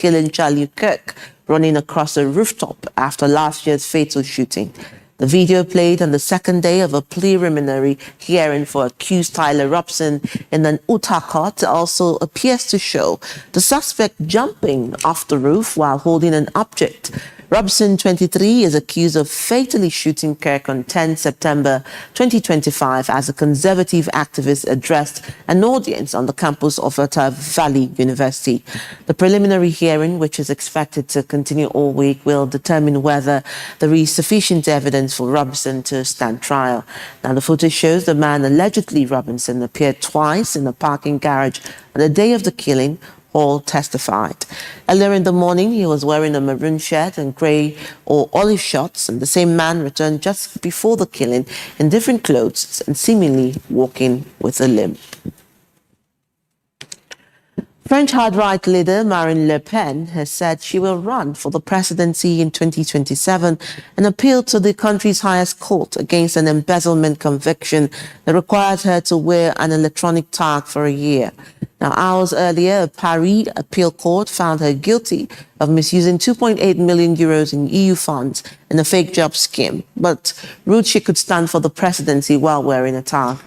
killing Charlie Kirk running across a rooftop after last year's fatal shooting. The video played on the second day of a preliminary hearing for accused Tyler Robson in an Utah court also appears to show the suspect jumping off the roof while holding an object. Robson, 23, is accused of fatally shooting Kirk on 10 September 2025 as a conservative activist addressed an audience on the campus of Utah Valley University. The preliminary hearing, which is expected to continue all week, will determine whether there is sufficient evidence for Robinson to stand trial. Now, the footage shows the man, allegedly Robinson, appeared twice in a parking garage on the day of the killing. Hall testified. Earlier in the morning, he was wearing a maroon shirt and grey or olive shorts, and the same man returned just before the killing in different clothes and seemingly walking with a limp. French hard-right leader Marine Le Pen has said she will run for the presidency in 2027 and appealed to the country's highest court against an embezzlement conviction that required her to wear an electronic tag for a year. Now, hours earlier, a Paris appeal court found her guilty of misusing 2.8 million euros in EU funds in a fake job scheme, but ruled she could stand for the presidency while wearing a tag.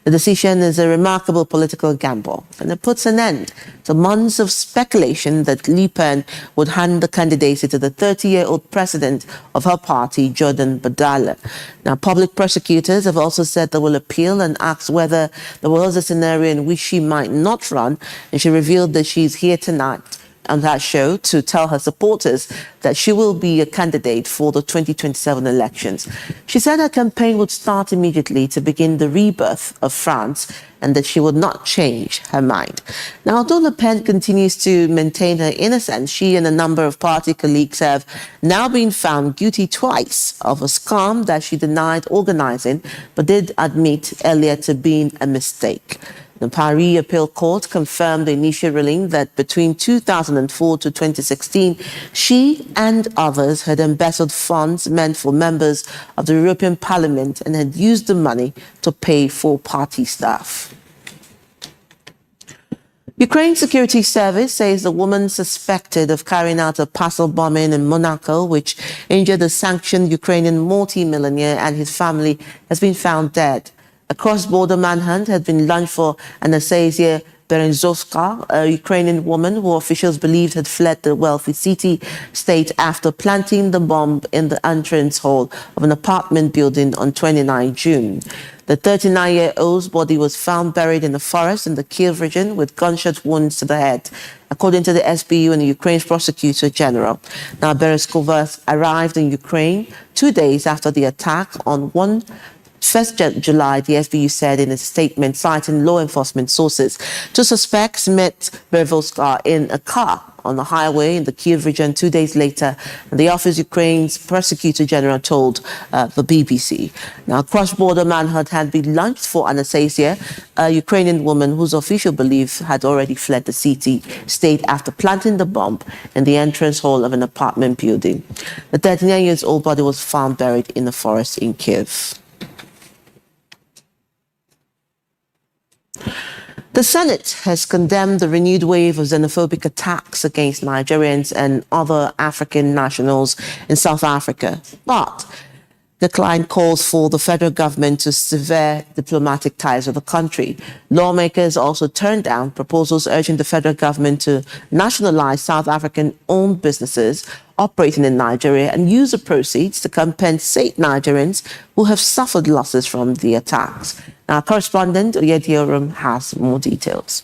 The decision is a remarkable political gamble, and it puts an end to months of speculation that Le Pen would hand the candidacy to the 30-year-old president of her party, Jordan Bardella. Now, public prosecutors have also said they will appeal and asked whether there was a scenario in which she might not run, and she revealed that she's here tonight on that show to tell her supporters that she will be a candidate for the 2027 elections. She said her campaign would start immediately to begin the rebirth of France and that she would not change her mind. Now, although Le Pen continues to maintain her innocence, she and a number of party colleagues have now been found guilty twice of a scam that she denied organizing, but did admit earlier to being a mistake. The Paris Appeal Court confirmed the initial ruling that between 2004 to 2016, she and others had embezzled funds meant for members of the European Parliament and had used the money to pay for party staff. Ukraine Security Service says the woman suspected of carrying out a parcel bombing in Monaco, which injured a sanctioned Ukrainian multi-millionaire and his family, has been found dead. A cross-border manhunt had been launched for Anastasia Berezovska, a Ukrainian woman who officials believed had fled the wealthy city-state after planting the bomb in the entrance hall of an apartment building on 29 June. The 39-year-old's body was found buried in the forest in the Kiev region with gunshot wounds to the head, according to the SBU and the Ukraine's prosecutor general. Now, Berezovska arrived in Ukraine 2 days after the attack on 1st July, the SBU said in a statement citing law enforcement sources. Two suspects met Berezovska in a car on the highway in the Kiev region 2 days later, and the office Ukraine's prosecutor general told the BBC. Now, cross-border manhunt had been launched for Anastasia, a Ukrainian woman whose official belief had already fled the city-state after planting the bomb in the entrance hall of an apartment building. The 39-year-old body was found buried in the forest in Kiev. The Senate has condemned the renewed wave of xenophobic attacks against Nigerians and other African nationals in South Africa, but declined calls for the federal government to sever diplomatic ties with the country. Lawmakers also turned down proposals urging the federal government to nationalize South African-owned businesses operating in Nigeria and use the proceeds to compensate Nigerians who have suffered losses from the attacks. Our correspondent, Oyediorum, has more details.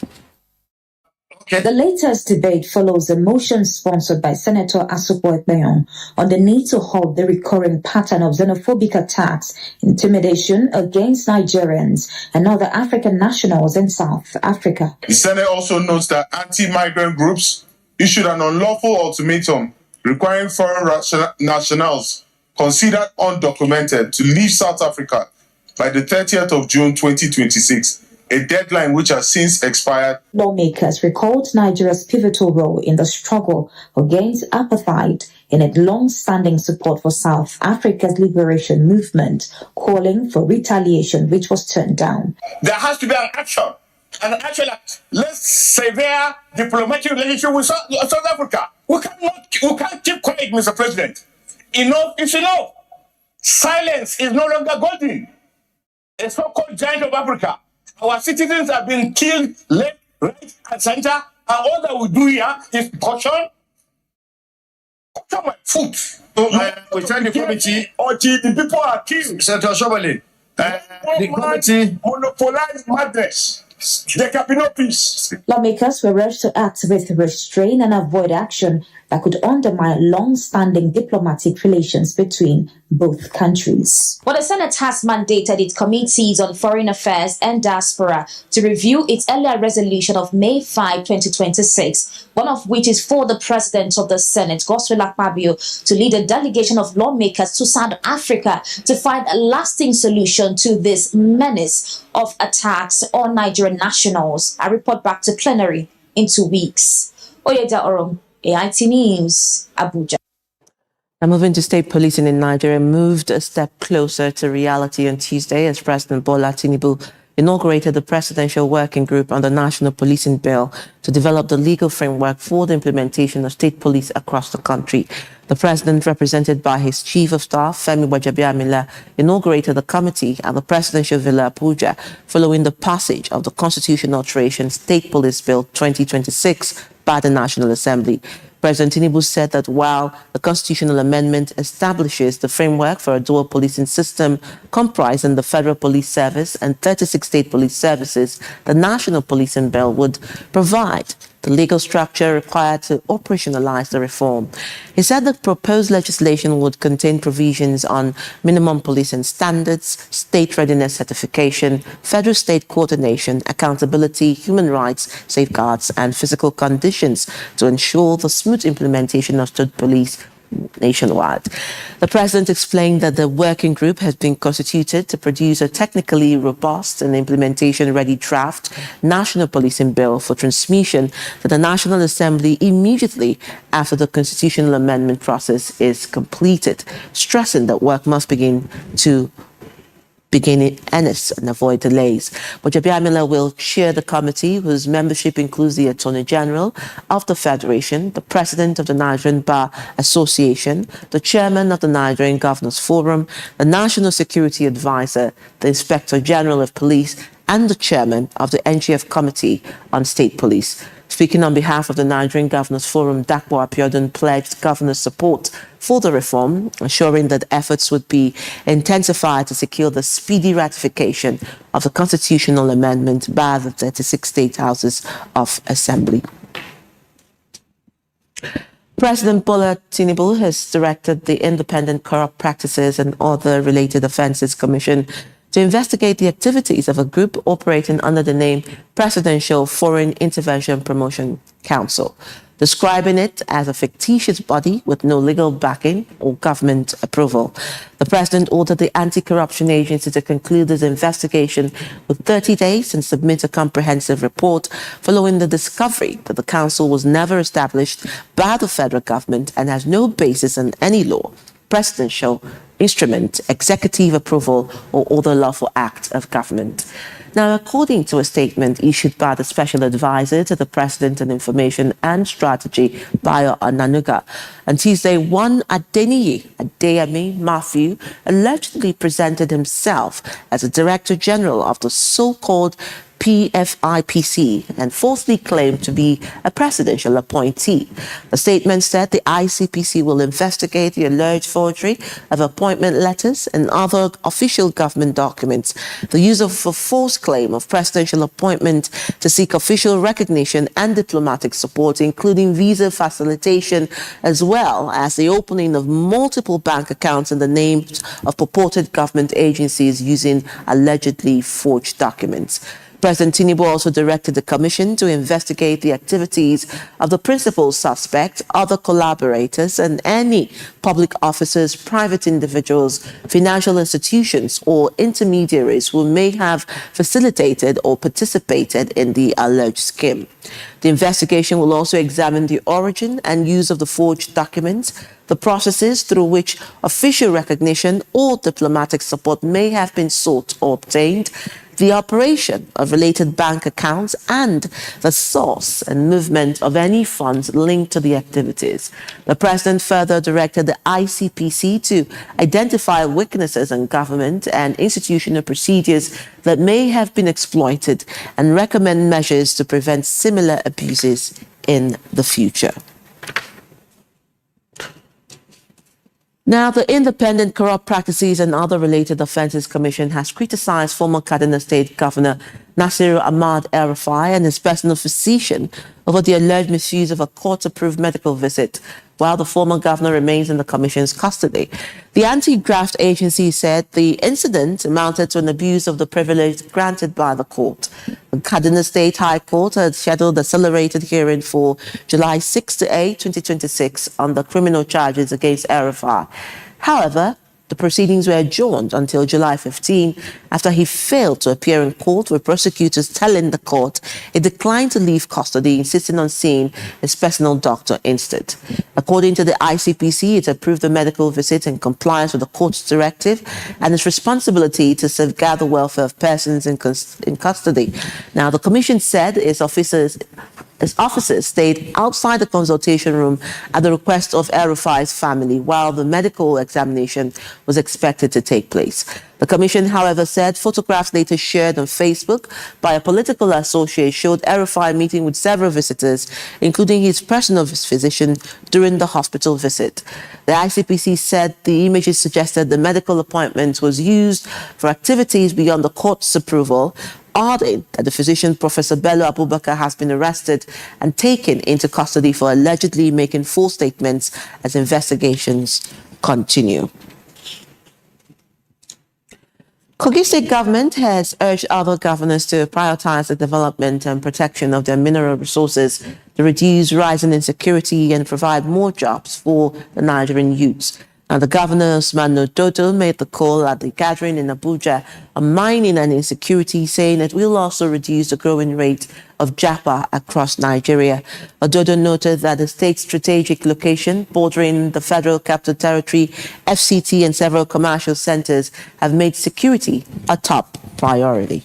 The latest debate follows a motion sponsored by Senator Asupo Ekpeyon on the need to halt the recurring pattern of xenophobic attacks, intimidation against Nigerians and other African nationals in South Africa. The Senate also notes that anti-migrant groups issued an unlawful ultimatum requiring foreign nationals considered undocumented to leave South Africa by the 30th of June 2026, a deadline which has since expired. Lawmakers recalled Nigeria's pivotal role in the struggle against apartheid in its long-standing support for South Africa's liberation movement, calling for retaliation, which was turned down. There has to be an action and actually, let's sever diplomatic relationship with South Africa. We can't keep quiet, Mr. President. Enough is enough. Silence is no longer golden. A so-called giant of Africa. Our citizens have been killed left, right, and center, and all that we do here is caution my foot. So, we tell the committee until the people are killed. Senator Shobali, the committee monopolize madness. There can be no peace. Lawmakers were urged to act with restraint and avoid action that could undermine long-standing diplomatic relations between both countries. Well, the Senate has mandated its committees on foreign affairs and diaspora to review its earlier resolution of May 5, 2026, one of which is for the President of the Senate, Godswill Akpabio, to lead a delegation of lawmakers to South Africa to find a lasting solution to this menace of attacks on Nigerian nationals. I report back to plenary in 2 weeks. Oyeda Orom, AIT News, Abuja. Now moving to state policing in Nigeria moved a step closer to reality on Tuesday as President Bola Tinubu inaugurated the Presidential Working Group on the National Policing Bill to develop the legal framework for the implementation of state police across the country. The President, represented by his Chief of Staff, Femi Gbajabiamila, inaugurated the committee at the Presidential Villa, Abuja, following the passage of the Constitutional Alteration State Police Bill 2026 by the National Assembly. President Tinubu said that while the constitutional amendment establishes the framework for a dual policing system comprising the Federal Police Service and 36 state police services, the National Policing Bill would provide the legal structure required to operationalize the reform. He said the proposed legislation would contain provisions on minimum policing standards, state readiness certification, federal-state coordination, accountability, human rights, safeguards, and physical conditions to ensure the smooth implementation of state police nationwide. The President explained that the working group has been constituted to produce a technically robust and implementation-ready draft National Policing Bill for transmission to the National Assembly immediately after the constitutional amendment process is completed, stressing that work must begin in earnest and avoid delays. Gbajabiamila will chair the committee, whose membership includes the Attorney General of the Federation, the President of the Nigerian Bar Association, the Chairman of the Nigerian Governors Forum, the National Security Advisor, the Inspector General of Police, and the Chairman of the NGF Committee on State Police. Speaking on behalf of the Nigerian Governors Forum, Dakpo Abiodun pledged governors' support for the reform, assuring that efforts would be intensified to secure the speedy ratification of the constitutional amendment by the 36 state houses of assembly. President Bola Tinubu has directed the Independent Corrupt Practices and Other Related Offences Commission to investigate the activities of a group operating under the name Presidential Foreign Intervention Promotion Council, describing it as a fictitious body with no legal backing or government approval. The President ordered the Anti-Corruption Agency to conclude its investigation with 30 days and submit a comprehensive report following the discovery that the council was never established by the federal government and has no basis in any law, presidential instrument, executive approval, or other lawful act of government. Now, according to a statement issued by the Special Advisor to the President on Information and Strategy, Bayo Onanuga, on Tuesday, one Adeyemi Matthew allegedly presented himself as a Director General of the so-called PFIPC and falsely claimed to be a presidential appointee. The statement said the ICPC will investigate the alleged forgery of appointment letters and other official government documents, the use of a false claim of presidential appointment to seek official recognition and diplomatic support, including visa facilitation, as well as the opening of multiple bank accounts in the names of purported government agencies using allegedly forged documents. President Tinubu also directed the commission to investigate the activities of the principal suspect, other collaborators, and any public officers, private individuals, financial institutions, or intermediaries who may have facilitated or participated in the alleged scheme. The investigation will also examine the origin and use of the forged documents, the processes through which official recognition or diplomatic support may have been sought or obtained, the operation of related bank accounts and the source and movement of any funds linked to the activities. The president further directed the ICPC to identify weaknesses in government and institutional procedures that may have been exploited and recommend measures to prevent similar abuses in the future. Now, the Independent Corrupt Practices and Other Related Offences Commission has criticized former Kaduna State Governor Nasiru Ahmad El-Rufai and his personal physician over the alleged misuse of a court-approved medical visit while the former governor remains in the commission's custody. The anti-graft agency said the incident amounted to an abuse of the privilege granted by the court. The Kaduna State High Court had scheduled a celebrated hearing for July 6 to 8, 2026 on the criminal charges against El-Rufai. However, the proceedings were adjourned until July 15 after he failed to appear in court, with prosecutors telling the court he declined to leave custody, insisting on seeing his personal doctor instead. According to the ICPC, it approved the medical visit in compliance with the court's directive and its responsibility to safeguard the welfare of persons in custody. Now, the commission said its officers stayed outside the consultation room at the request of El-Rufai's family while the medical examination was expected to take place. The commission, however, said photographs later shared on Facebook by a political associate showed El-Rufai meeting with several visitors, including his personal physician, during the hospital visit. The ICPC said the images suggested the medical appointment was used for activities beyond the court's approval, adding that the physician, Professor Bello Abubakar, has been arrested and taken into custody for allegedly making false statements as investigations continue. Kogi State government has urged other governors to prioritize the development and protection of their mineral resources to reduce rising insecurity and provide more jobs for the Nigerian youths. Now, the governor, Usman Ododo, made the call at the gathering in Abuja on mining and insecurity, saying it will also reduce the growing rate of japa across Nigeria. Ododo noted that the state's strategic location, bordering the Federal Capital Territory, FCT, and several commercial centers have made security a top priority.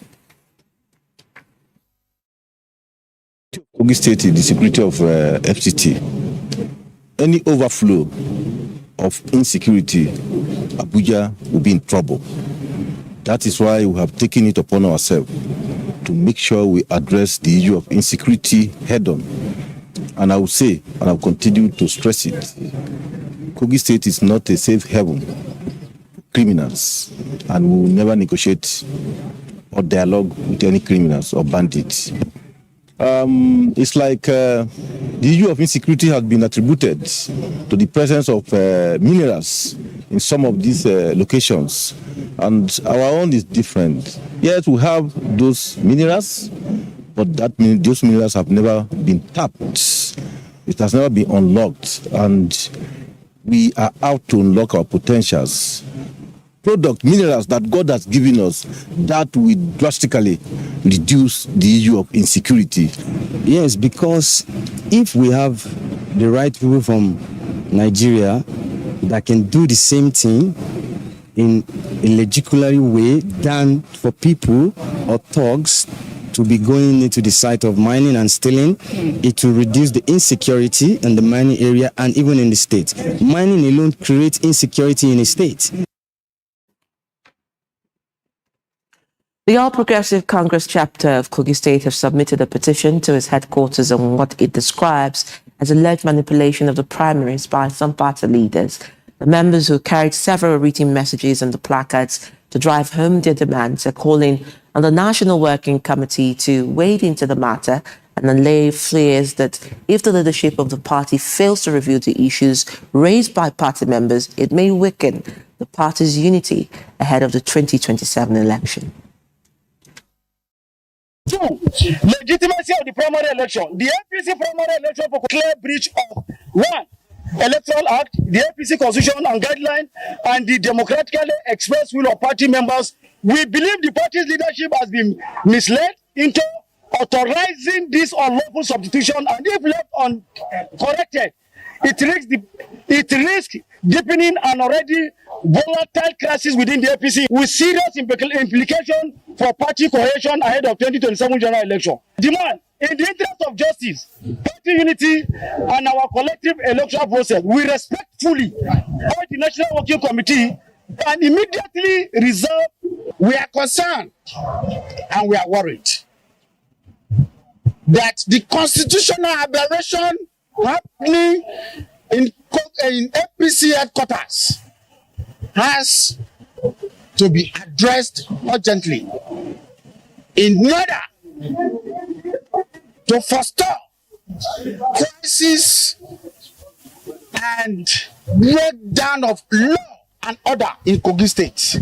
Kogi State is the security of FCT. Any overflow of insecurity, Abuja will be in trouble. That is why we have taken it upon ourselves to make sure we address the issue of insecurity head on. And I will say, and I will continue to stress it, Kogi State is not a safe haven for criminals, and we will never negotiate or dialogue with any criminals or bandits. It's like the issue of insecurity has been attributed to the presence of minerals in some of these locations, and our own is different. Yes, we have those minerals, but that means those minerals have never been tapped. It has never been unlocked, and we are out to unlock our potentials. Product minerals that God has given us, that will drastically reduce the issue of insecurity. Yes, because if we have the right people from Nigeria that can do the same thing in a legitimate way than for people or thugs to be going into the site of mining and stealing, it will reduce the insecurity in the mining area and even in the state. Mining alone creates insecurity in a state. The All Progressive Congress chapter of Kogi State have submitted a petition to its headquarters on what it describes as alleged manipulation of the primaries by some party leaders. The members, who carried several written messages and the placards to drive home their demands, are calling on the National Working Committee to wade into the matter and allay fears that if the leadership of the party fails to review the issues raised by party members, it may weaken the party's unity ahead of the 2027 election. 2. Legitimacy of the primary election. The APC primary election for clear breach of 1. Electoral Act, the APC Constitution and Guideline, and the democratically expressed will of party members. We believe the party's leadership has been misled into authorizing this unlawful substitution, and if left uncorrected, it risks deepening an already volatile crisis within the APC with serious implication for party cohesion ahead of 2027 general election. Demand, in the interest of justice, party unity, and our collective electoral process, we respectfully urge the National Working Committee and immediately resolve. We are concerned and we are worried that the constitutional aberration happening in APC headquarters has to be addressed urgently in order to foster crisis and breakdown of law and order in Kogi State.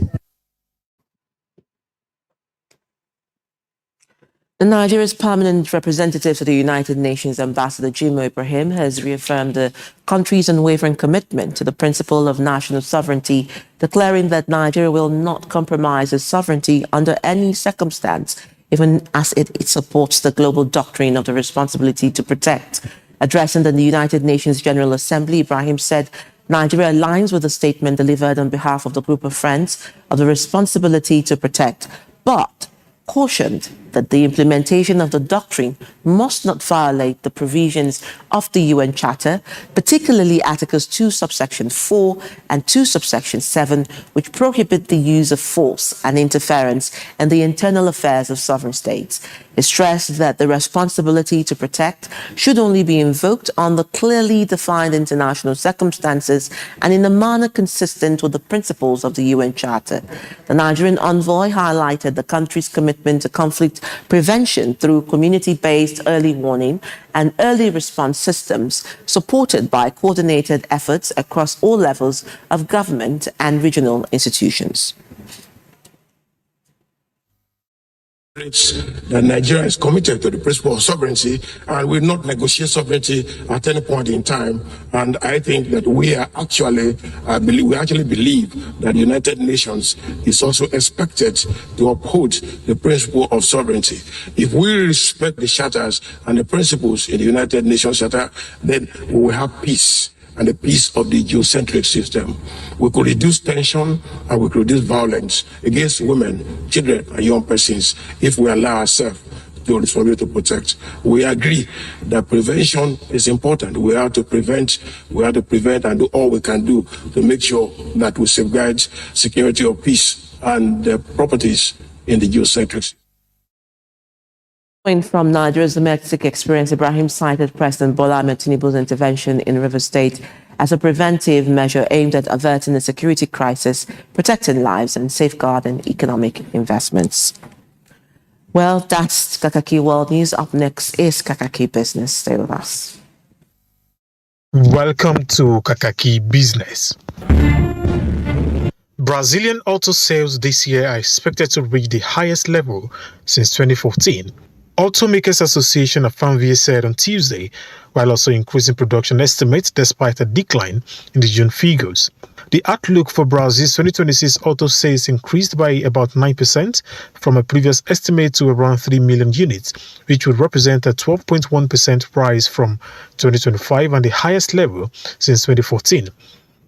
Nigeria's permanent representative to the United Nations, Ambassador Jim Ibrahim, has reaffirmed the country's unwavering commitment to the principle of national sovereignty, declaring that Nigeria will not compromise its sovereignty under any circumstance, even as it supports the global doctrine of the responsibility to protect. Addressing the United Nations General Assembly, Ibrahim said Nigeria aligns with the statement delivered on behalf of the group of friends of the responsibility to protect, but cautioned that the implementation of the doctrine must not violate the provisions of the UN Charter, particularly Articles 2 subsection 4 and 2 subsection 7, which prohibit the use of force and interference in the internal affairs of sovereign states. He stressed that the responsibility to protect should only be invoked under clearly defined international circumstances and in a manner consistent with the principles of the UN Charter. The Nigerian envoy highlighted the country's commitment to conflict prevention through community-based early warning and early response systems, supported by coordinated efforts across all levels of government and regional institutions. That Nigeria is committed to the principle of sovereignty and will not negotiate sovereignty at any point in time. And I think that we actually believe that the United Nations is also expected to uphold the principle of sovereignty. If we respect the charters and the principles in the United Nations Charter, then we will have peace and the peace of the geocentric system. We could reduce tension and we could reduce violence against women, children, and young persons if we allow ourselves to responsibility to protect. We agree that prevention is important. We have to prevent and do all we can do to make sure that we safeguard security of peace and the properties in the geocentric system. From Nigeria's domestic experience, Ibrahim cited President Bola Ahmed Tinubu's intervention in Rivers State as a preventive measure aimed at averting the security crisis, protecting lives and safeguarding economic investments. Well, that's Kakaaki World News. Up next is Kakaaki Business. Stay with us. Welcome to Kakaaki Business. Brazilian auto sales this year are expected to reach the highest level since 2014. Automakers Association of FAMVA said on Tuesday, while also increasing production estimates despite a decline in the June figures. The outlook for Brazil's 2026 auto sales increased by about 9% from a previous estimate to around 3 million units, which would represent a 12.1% rise from 2025 and the highest level since 2014.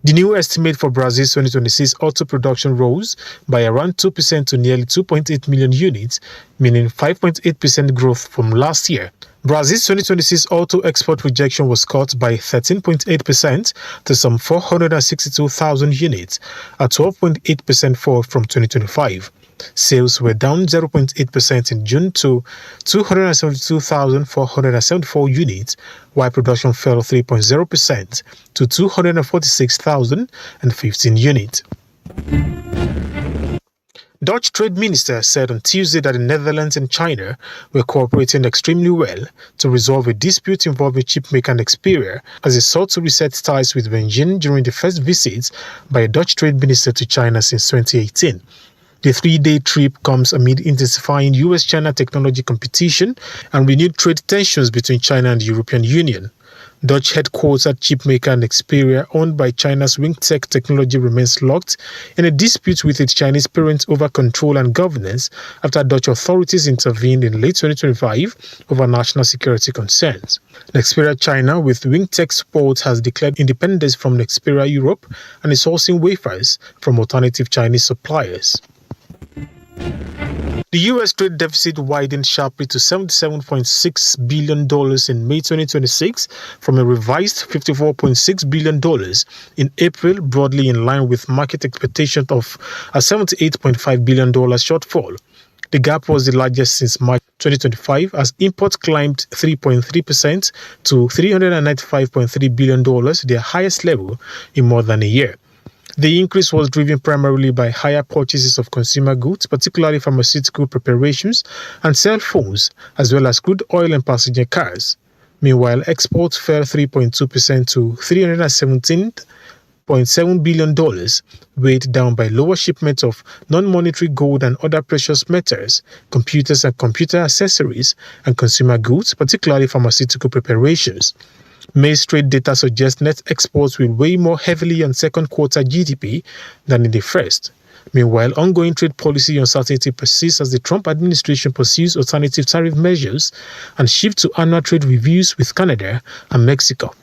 The new estimate for Brazil's 2026 auto production rose by around 2% to nearly 2.8 million units, meaning 5.8% growth from last year. Brazil's 2026 auto export projection was cut by 13.8% to some 462,000 units, a 12.8% fall from 2025. Sales were down 0.8% in June to 272,474 units, while production fell 3.0% to 246,015 units. Dutch Trade Minister said on Tuesday that the Netherlands and China were cooperating extremely well to resolve a dispute involving chipmaker and Xperia as they sought to reset ties with Beijing during the first visit by a Dutch Trade Minister to China since 2018. The three-day trip comes amid intensifying US-China technology competition and renewed trade tensions between China and the European Union. Dutch headquartered chipmaker Nexperia, owned by China's Wingtech Technology, remains locked in a dispute with its Chinese parent over control and governance after Dutch authorities intervened in late 2025 over national security concerns. Nexperia China, with Wingtech support, has declared independence from Nexperia Europe and is sourcing wafers from alternative Chinese suppliers. The U.S. trade deficit widened sharply to $77.6 billion in May 2026 from a revised $54.6 billion in April, broadly in line with market expectations of a $78.5 billion shortfall. The gap was the largest since March 2025 as imports climbed 3.3% to $395.3 billion, their highest level in more than a year. The increase was driven primarily by higher purchases of consumer goods, particularly pharmaceutical preparations and cell phones, as well as crude oil and passenger cars. Meanwhile, exports fell 3.2% to $317.7 billion, weighed down by lower shipments of non-monetary gold and other precious metals, computers and computer accessories, and consumer goods, particularly pharmaceutical preparations. May's trade data suggests net exports will weigh more heavily on second quarter GDP than in the first. Meanwhile, ongoing trade policy uncertainty persists as the Trump administration pursues alternative tariff measures and shifts to annual trade reviews with Canada and Mexico.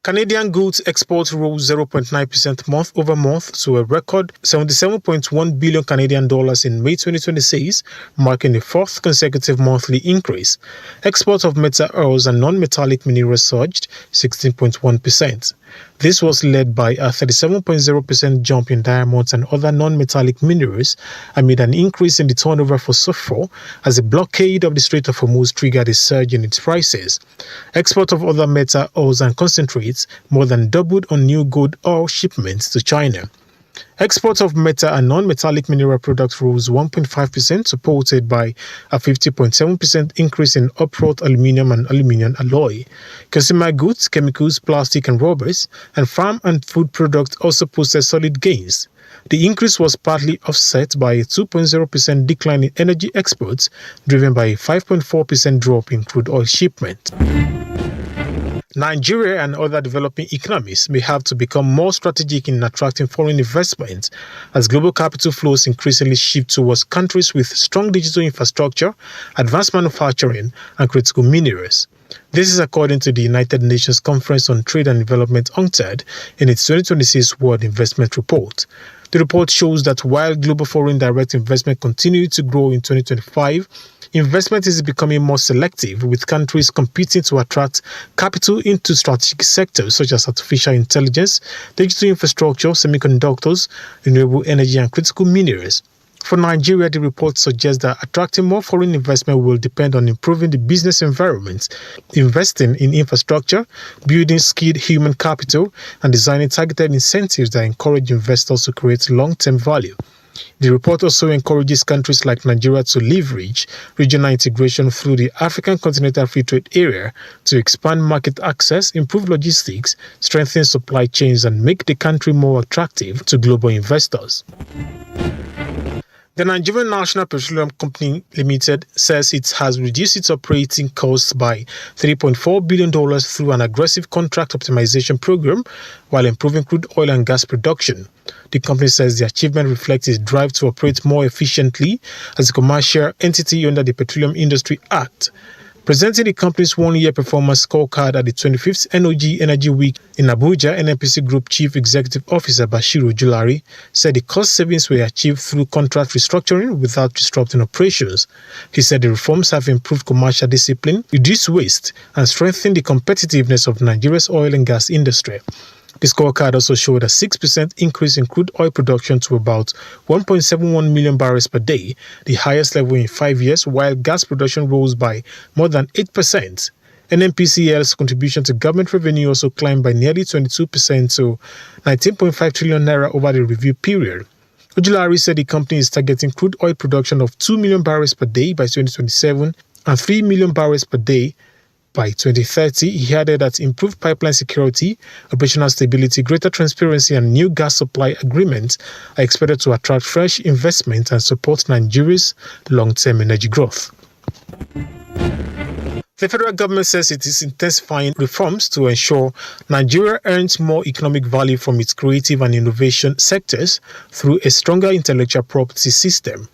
Canadian goods exports rose 0.9% month-over-month to a record $77.1 billion Canadian dollars in May 2026, marking the fourth consecutive monthly increase. Exports of metal ores and non-metallic minerals surged 16.1%. This was led by a 37.0% jump in diamonds and other non-metallic minerals amid an increase in the turnover for sulfur as the blockade of the Strait of Hormuz triggered a surge in its prices. Export of other metal ores and concentrates more than doubled on new gold ore shipments to China. Exports of metal and non-metallic mineral products rose 1.5%, supported by a 50.7% increase in upwrought aluminium and aluminium alloy. Consumer goods, chemicals, plastic and rubbers, and farm and food products also posted solid gains. The increase was partly offset by a 2.0% decline in energy exports, driven by a 5.4% drop in crude oil shipment. Nigeria and other developing economies may have to become more strategic in attracting foreign investment as global capital flows increasingly shift towards countries with strong digital infrastructure, advanced manufacturing, and critical minerals. This is according to the United Nations Conference on Trade and Development UNCTAD in its 2026 World Investment Report. The report shows that while global foreign direct investment continued to grow in 2025, investment is becoming more selective, with countries competing to attract capital into strategic sectors such as artificial intelligence, digital infrastructure, semiconductors, renewable energy, and critical minerals. For Nigeria, the report suggests that attracting more foreign investment will depend on improving the business environment, investing in infrastructure, building skilled human capital, and designing targeted incentives that encourage investors to create long-term value. The report also encourages countries like Nigeria to leverage regional integration through the African Continental Free Trade Area to expand market access, improve logistics, strengthen supply chains, and make the country more attractive to global investors. The Nigerian National Petroleum Company Limited says it has reduced its operating costs by $3.4 billion through an aggressive contract optimization program while improving crude oil and gas production. The company says the achievement reflects its drive to operate more efficiently as a commercial entity under the Petroleum Industry Act. Presenting the company's one-year performance scorecard at the 25th NOG Energy Week in Abuja, NNPC Group Chief Executive Officer Bashiru Julari said the cost savings were achieved through contract restructuring without disrupting operations. He said the reforms have improved commercial discipline, reduced waste, and strengthened the competitiveness of Nigeria's oil and gas industry. The scorecard also showed a 6% increase in crude oil production to about 1.71 million barrels per day, the highest level in 5 years, while gas production rose by more than 8%. NNPCL's contribution to government revenue also climbed by nearly 22% to 19.5 trillion naira over the review period. Ojulari said the company is targeting crude oil production of 2 million barrels per day by 2027 and 3 million barrels per day by 2030. He added that improved pipeline security, operational stability, greater transparency, and new gas supply agreements are expected to attract fresh investment and support Nigeria's long-term energy growth. The federal government says it is intensifying reforms to ensure Nigeria earns more economic value from its creative and innovation sectors through a stronger intellectual property system.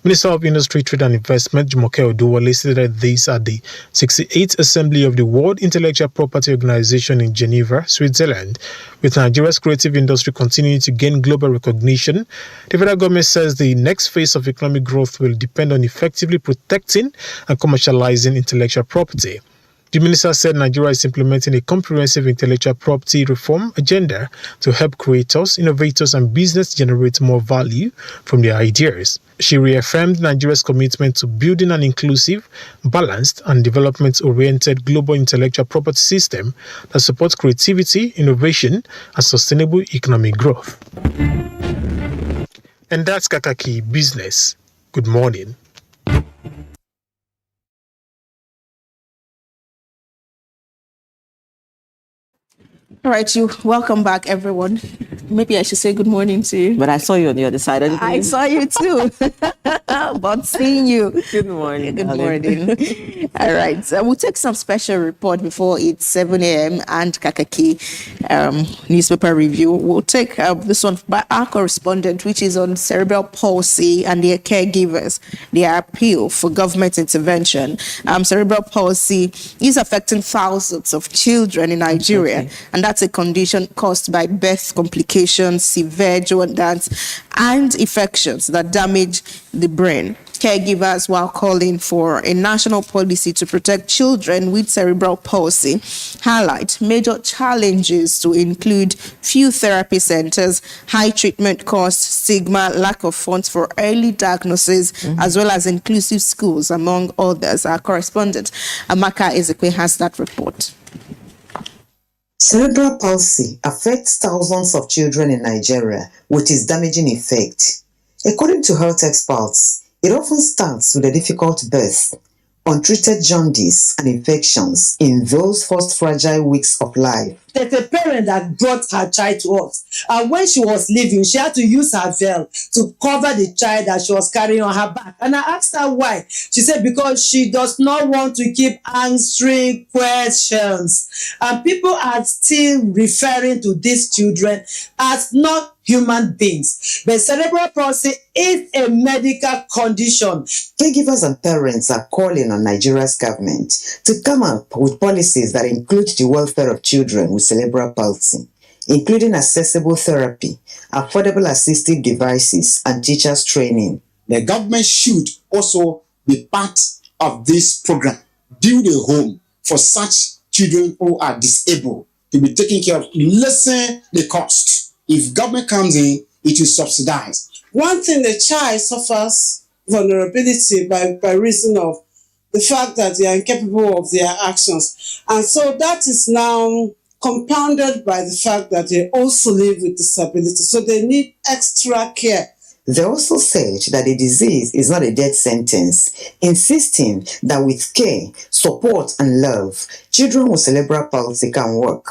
Minister of Industry, Trade and Investment, Jumoke Oduwole, stated this at the 68th Assembly of the World Intellectual Property Organization in Geneva, Switzerland. With Nigeria's creative industry continuing to gain global recognition, the federal government says the next phase of economic growth will depend on effectively protecting and commercializing intellectual property. The minister said Nigeria is implementing a comprehensive intellectual property reform agenda to help creators, innovators, and business generate more value from their ideas. She reaffirmed Nigeria's commitment to building an inclusive, balanced, and development-oriented global intellectual property system that supports creativity, innovation, and sustainable economic growth. And that's Kakaaki Business. Good morning. All right, welcome back, everyone. Maybe I should say good morning to you. But I saw you on the other side. I saw you too. But seeing you. Good morning. Good morning. All right, so we'll take some special report before it's 7 a.m. and Kakaaki newspaper review. We'll take this one by our correspondent, which is on cerebral palsy and their caregivers, their appeal for government intervention. Cerebral palsy is affecting thousands of children in Nigeria, and that's a condition caused by birth complications, severe jaundice, and infections that damage the brain. Caregivers, while calling for a national policy to protect children with cerebral palsy, highlight major challenges to include few therapy centers, high treatment costs, stigma, lack of funds for early diagnosis, as well as inclusive schools, among others. Our correspondent, Amaka Ezekwe, has that report. Cerebral palsy affects thousands of children in Nigeria with its damaging effect. According to health experts, it often starts with a difficult birth, untreated jaundice and infections in those first fragile weeks of life. There's a parent that brought her child to us, and when she was leaving, she had to use her veil to cover the child that she was carrying on her back. And I asked her why. She said because she does not want to keep answering questions. And people are still referring to these children as not human beings. But cerebral palsy is a medical condition. Caregivers and parents are calling on Nigeria's government to come up with policies that include the welfare of children with cerebral palsy, including accessible therapy, affordable assistive devices, and teachers training. The government should also be part of this program, build a home for such children who are disabled to be taken care of, lessen the cost. If government comes in, it will subsidize. One thing, the child suffers vulnerability by reason of the fact that they are incapable of their actions. And so that is now compounded by the fact that they also live with disability. So they need extra care. They also said that the disease is not a death sentence, insisting that with care, support, and love, children with cerebral palsy can work,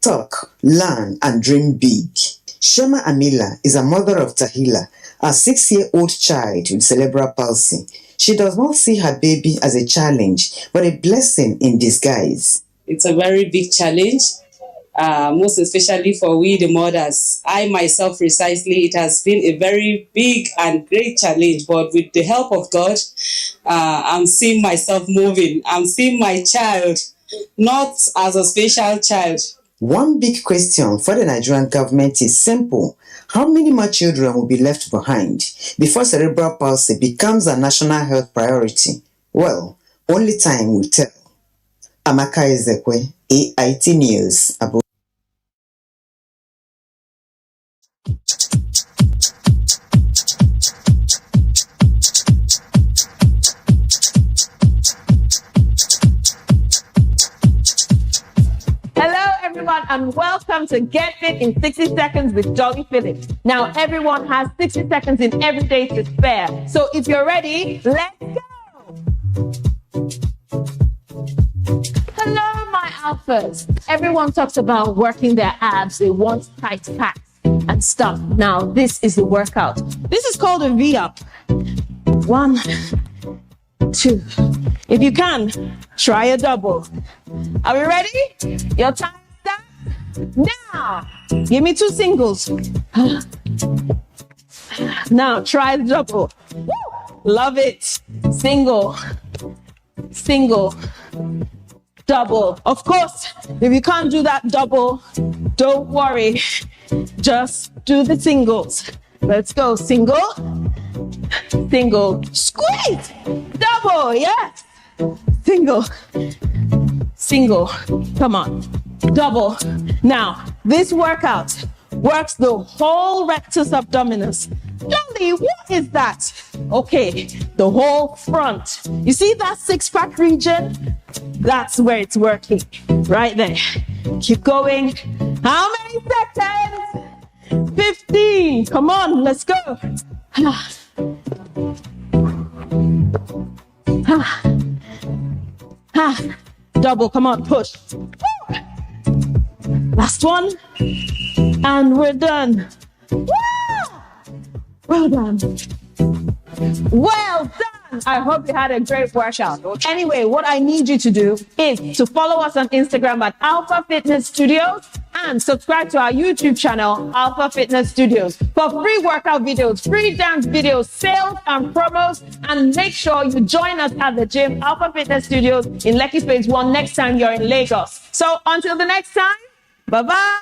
talk, learn, and dream big. Shema Amila is a mother of Tahila, a 6-year-old child with cerebral palsy. She does not see her baby as a challenge, but a blessing in disguise. It's a very big challenge, most especially for we, the mothers. I myself, precisely, it has been a very big and great challenge, but with the help of God, I'm seeing myself moving. I'm seeing my child, not as a special child. One big question for the Nigerian government is simple. How many more children will be left behind before cerebral palsy becomes a national health priority? Well, only time will tell. Amaka Ezekwe, AIT News. And welcome to Get Fit in 60 Seconds with Jolly Phillips. Now, everyone has 60 seconds in every day to spare. So if you're ready, let's go! Hello, my alphas. Everyone talks about working their abs. They want tight packs and stuff. Now, this is the workout. This is called a V-up. 1, 2. If you can, try a double. Are we ready? Your time starts now. Give me 2 singles. Now try the double. Woo! Love it. Single, single, double. Of course, if you can't do that double, don't worry. Just do the singles. Let's go. Single, single, squeeze, double, yes. Single, single, come on, double. Now, this workout works the whole rectus abdominis. Dolly, what is that? Okay, the whole front. You see that 6-pack region? That's where it's working, right there. Keep going. How many seconds? 15. Come on, let's go. Double, come on, push. Last one. And we're done. Well done. Well done. I hope you had a great workout. Anyway, what I need you to do is to follow us on Instagram at Alpha Fitness Studios and subscribe to our YouTube channel, Alpha Fitness Studios, for free workout videos, free dance videos, sales and promos, and make sure you join us at the gym, Alpha Fitness Studios in Lekki Phase 1 next time you're in Lagos. So until the next time, bye-bye.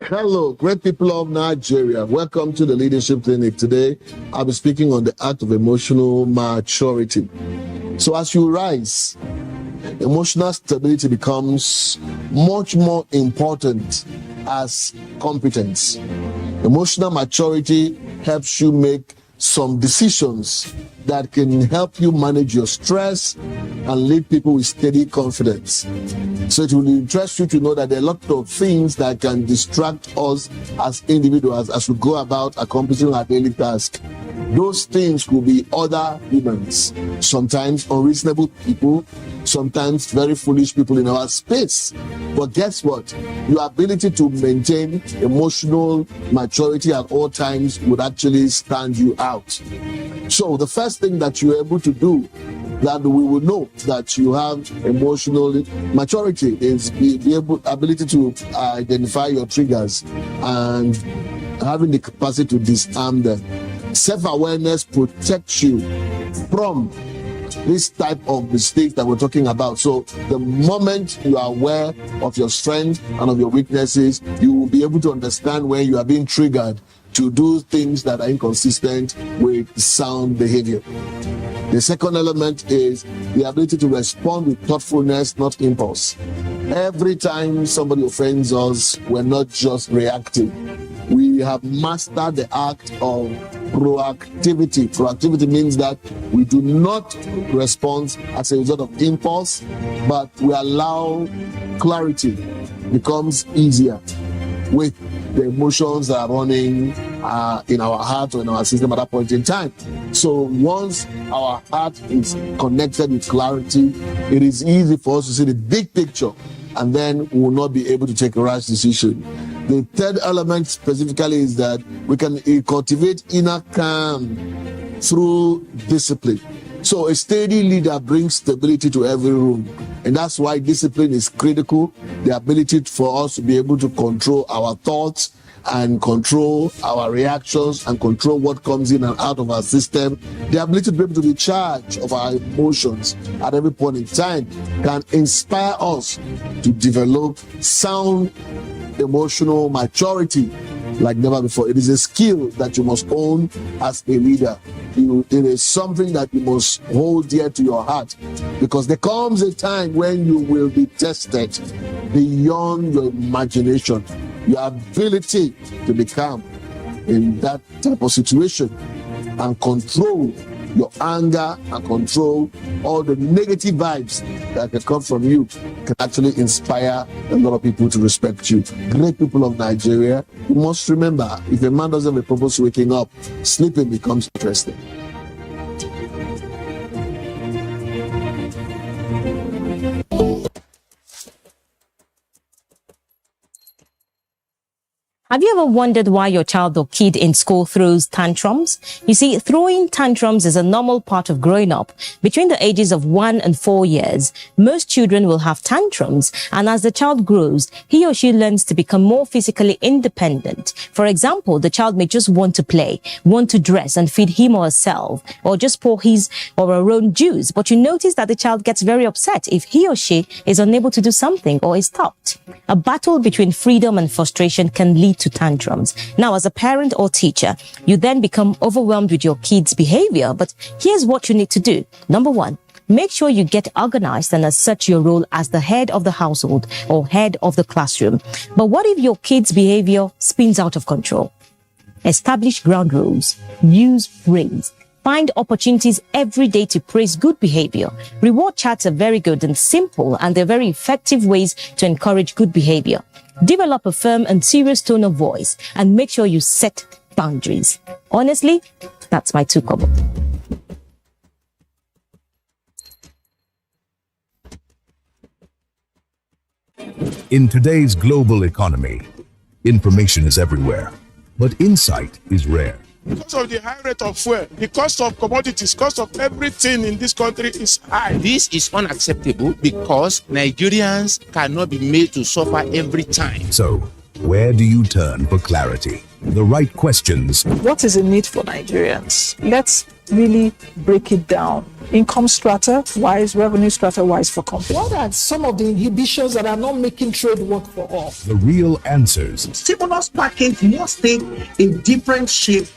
Hello, great people of Nigeria. Welcome to the Leadership Clinic. Today, I'll be speaking on the art of emotional maturity. So as you rise, emotional stability becomes much more important as competence. Emotional maturity helps you make some decisions that can help you manage your stress and lead people with steady confidence. So it will interest you to know that there are a lot of things that can distract us as individuals as we go about accomplishing our daily task. Those things could be other humans, sometimes unreasonable people, sometimes very foolish people in our space. But guess what? Your ability to maintain emotional maturity at all times would actually stand you out. So the first thing that you're able to do that we will know that you have emotional maturity is the ability to identify your triggers and having the capacity to disarm them. Self-awareness protects you from this type of mistakes that we're talking about. So the moment you are aware of your strengths and of your weaknesses, you will be able to understand when you are being triggered to do things that are inconsistent with sound behavior. The second element is the ability to respond with thoughtfulness, not impulse. Every time somebody offends us, we're not just reacting. We have mastered the act of proactivity. Proactivity means that we do not respond as a result of impulse, but we allow clarity becomes easier with the emotions that are running in our heart or in our system at that point in time. So once our heart is connected with clarity, it is easy for us to see the big picture, and then we will not be able to take a rash decision. The third element specifically is that we can cultivate inner calm through discipline. So a steady leader brings stability to every room. And that's why discipline is critical. The ability for us to be able to control our thoughts and control our reactions and control what comes in and out of our system. The ability to be able to be charged of our emotions at every point in time can inspire us to develop sound emotional maturity like never before. It is a skill that you must own as a leader. It is something that you must hold dear to your heart, because there comes a time when you will be tested beyond your imagination. Your ability to be calm in that type of situation and control your anger and control all the negative vibes that can come from you can actually inspire a lot of people to respect you. Great people of Nigeria, you must remember, if a man doesn't have a purpose waking up, sleeping becomes interesting. Have you ever wondered why your child or kid in school throws tantrums? You see, throwing tantrums is a normal part of growing up. Between the ages of 1 and 4 years, most children will have tantrums, and as the child grows, he or she learns to become more physically independent. For example, the child may just want to play, want to dress and feed him or herself, or just pour his or her own juice, but you notice that the child gets very upset if he or she is unable to do something or is stopped. A battle between freedom and frustration can lead to tantrums. Now, as a parent or teacher, you then become overwhelmed with your kid's behavior, but here's what you need to do. Number 1, make sure you get organized and assert your role as the head of the household or head of the classroom. But what if your kid's behavior spins out of control? Establish ground rules. Use praise. Find opportunities every day to praise good behavior. Reward charts are very good and simple, and they're very effective ways to encourage good behavior. Develop a firm and serious tone of voice, and make sure you set boundaries. Honestly, that's my 2 kobo. In today's global economy, information is everywhere, but insight is rare. Because of the high rate of fuel, the cost of commodities, cost of everything in this country is high. This is unacceptable because Nigerians cannot be made to suffer every time. So, where do you turn for clarity? The right questions. What is the need for Nigerians? Let's really break it down. Income strata wise, revenue strata wise for companies. What are some of the inhibitions that are not making trade work for all? The real answers. Stimulus package must take a different shape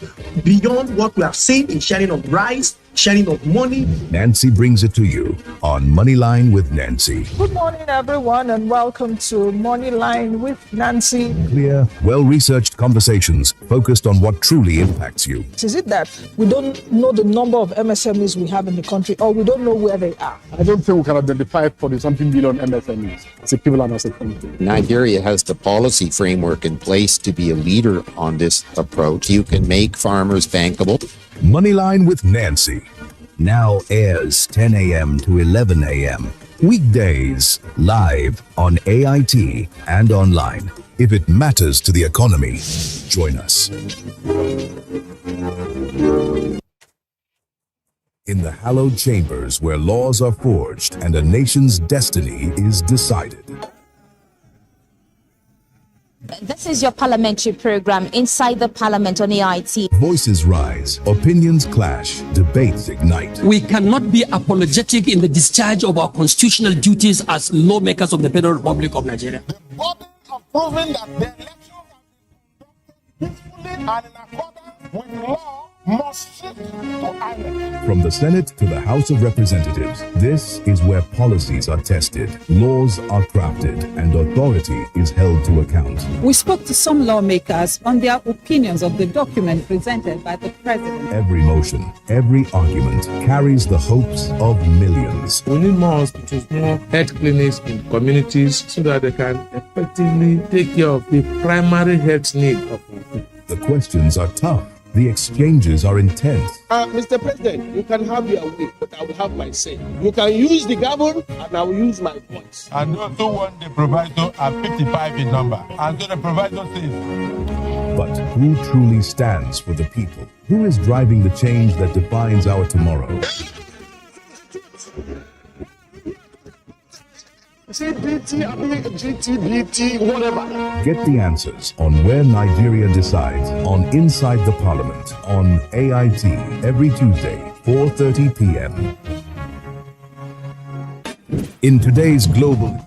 beyond what we have seen in sharing of rice, sharing of money. Nancy brings it to you on Moneyline with Nancy. Good morning, everyone, and welcome to Moneyline with Nancy. Clear, well-researched conversations focused on what truly impacts you. Is it that we don't know the number of MSMEs we have in the country, or we don't know where they are? I don't think we can identify 40-something billion MSMEs as a people and as a country. Nigeria has the policy framework in place to be a leader on this approach. You can make farmers bankable. Moneyline with Nancy now airs 10 a.m. to 11 a.m. Weekdays, live on AIT and online. If it matters to the economy, join us. In the hallowed chambers where laws are forged and a nation's destiny is decided. This is your parliamentary program, Inside the Parliament on AIT. Voices rise, opinions clash, debates ignite. We cannot be apologetic in the discharge of our constitutional duties as lawmakers of the Federal Republic of Nigeria. The burden of proving that the election peacefully and in accordance with law must shift to INEC. From the Senate to the House of Representatives, this is where policies are tested, laws are crafted, and authority is held to account. We spoke to some lawmakers on their opinions of the document presented by the President. Every motion, every argument carries the hopes of millions. We need more hospitals, more health clinics in communities so that they can effectively take care of the primary health need of our people. The questions are tough. The exchanges are intense. Mr. President, you can have your way, but I will have my say. You can use the gavel, and I will use my voice. And those who want the proviso are 55 in number. And so the proviso says. But who truly stands for the people? Who is driving the change that defines our tomorrow? GTBT, whatever. Get the answers on Where Nigeria Decides on Inside the Parliament on AIT every Tuesday, 4:30 p.m. In today's global...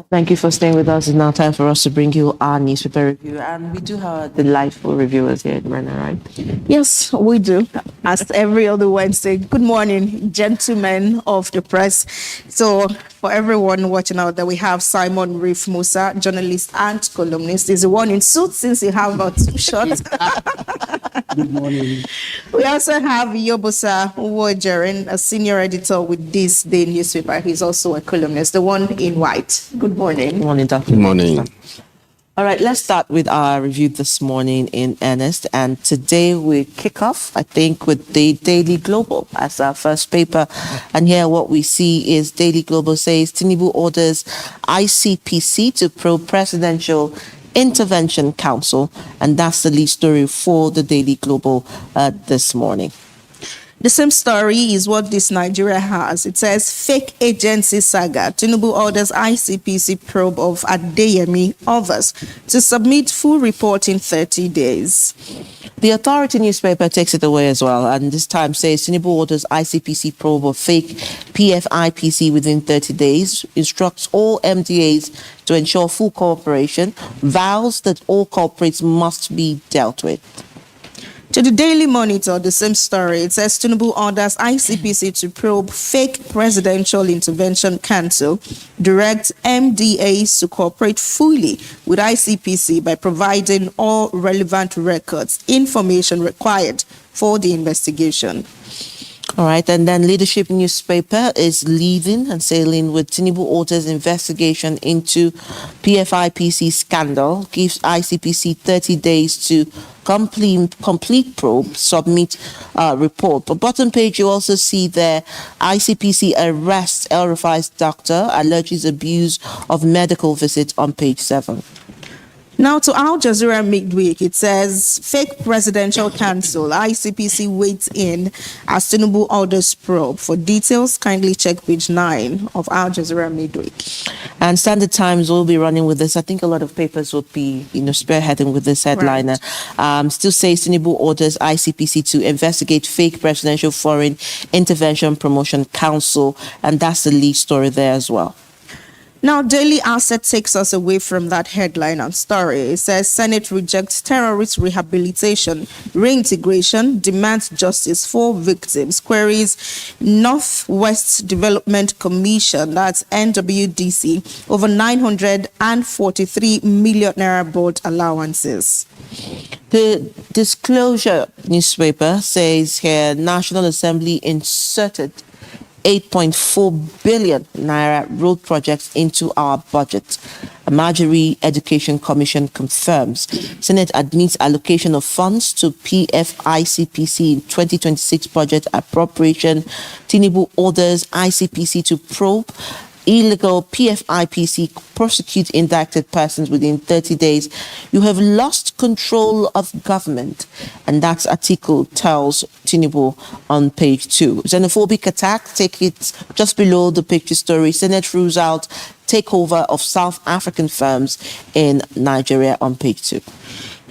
Thank you for staying with us. It's now time for us to bring you our newspaper review. And we do have delightful reviewers here at Rena, right? Yes, we do. As every other Wednesday. Good morning, gentlemen of the press. So For everyone watching out there, we have Simon Reef Musa, journalist and columnist. He's the one in suit since you have about 2 shots. Good morning. We also have Yobosa Uwojerin, a senior editor with This Day newspaper. He's also a columnist, the one in white. Good morning. Good morning, Dr. Good morning. All right, let's start with our review this morning in earnest. And today we kick off, I think, with the Daily Global as our first paper. And here what we see is Daily Global says Tinubu orders ICPC to probe Presidential Intervention Council. And that's the lead story for the Daily Global this morning. The same story is what This Nigeria has. It says fake agency saga. Tinubu orders ICPC probe of Adeyemi others to submit full report in 30 days. The Authority newspaper takes it away as well, and this time says Tinubu orders ICPC probe of fake PFIPC within 30 days, instructs all MDAs to ensure full cooperation, vows that all culprits must be dealt with. To the Daily Monitor, the same story. It says Tinubu orders ICPC to probe fake Presidential Intervention Council, direct MDAs to cooperate fully with ICPC by providing all relevant records, information required for the investigation. All right, and then Leadership newspaper is leading and sailing with Tinubu orders investigation into PFIPC scandal, gives ICPC 30 days to complete probe, submit report. But bottom page, you also see there, ICPC arrests El Rufai's doctor, alleges abuse of medical visit on page 7. Now to Al Jazeera midweek, it says fake Presidential Council, ICPC waits in as Tinubu orders probe. For details, kindly check page 9 of Al Jazeera midweek. And Standard Times will be running with this. I think a lot of papers will be, spearheading with this headliner. Right. Still says Tinubu orders ICPC to investigate fake Presidential Foreign Intervention Promotion Council, and that's the lead story there as well. Now, Daily Asset takes us away from that headline and story. It says Senate rejects terrorist rehabilitation, reintegration, demands justice for victims, queries Northwest Development Commission, that's NWDC, over 943 million naira board allowances. The Disclosure newspaper says here National Assembly inserted 8.4 billion naira road projects into our budget. A Marjorie Education Commission confirms Senate admits allocation of funds to PFICPC in 2026 budget appropriation. Tinubu orders ICPC to probe illegal PFIPC, prosecute indicted persons within 30 days. You have lost control of government. And that article tells Tinubu on page 2. Xenophobic attack, take it just below the picture story. Senate rules out takeover of South African firms in Nigeria on page 2.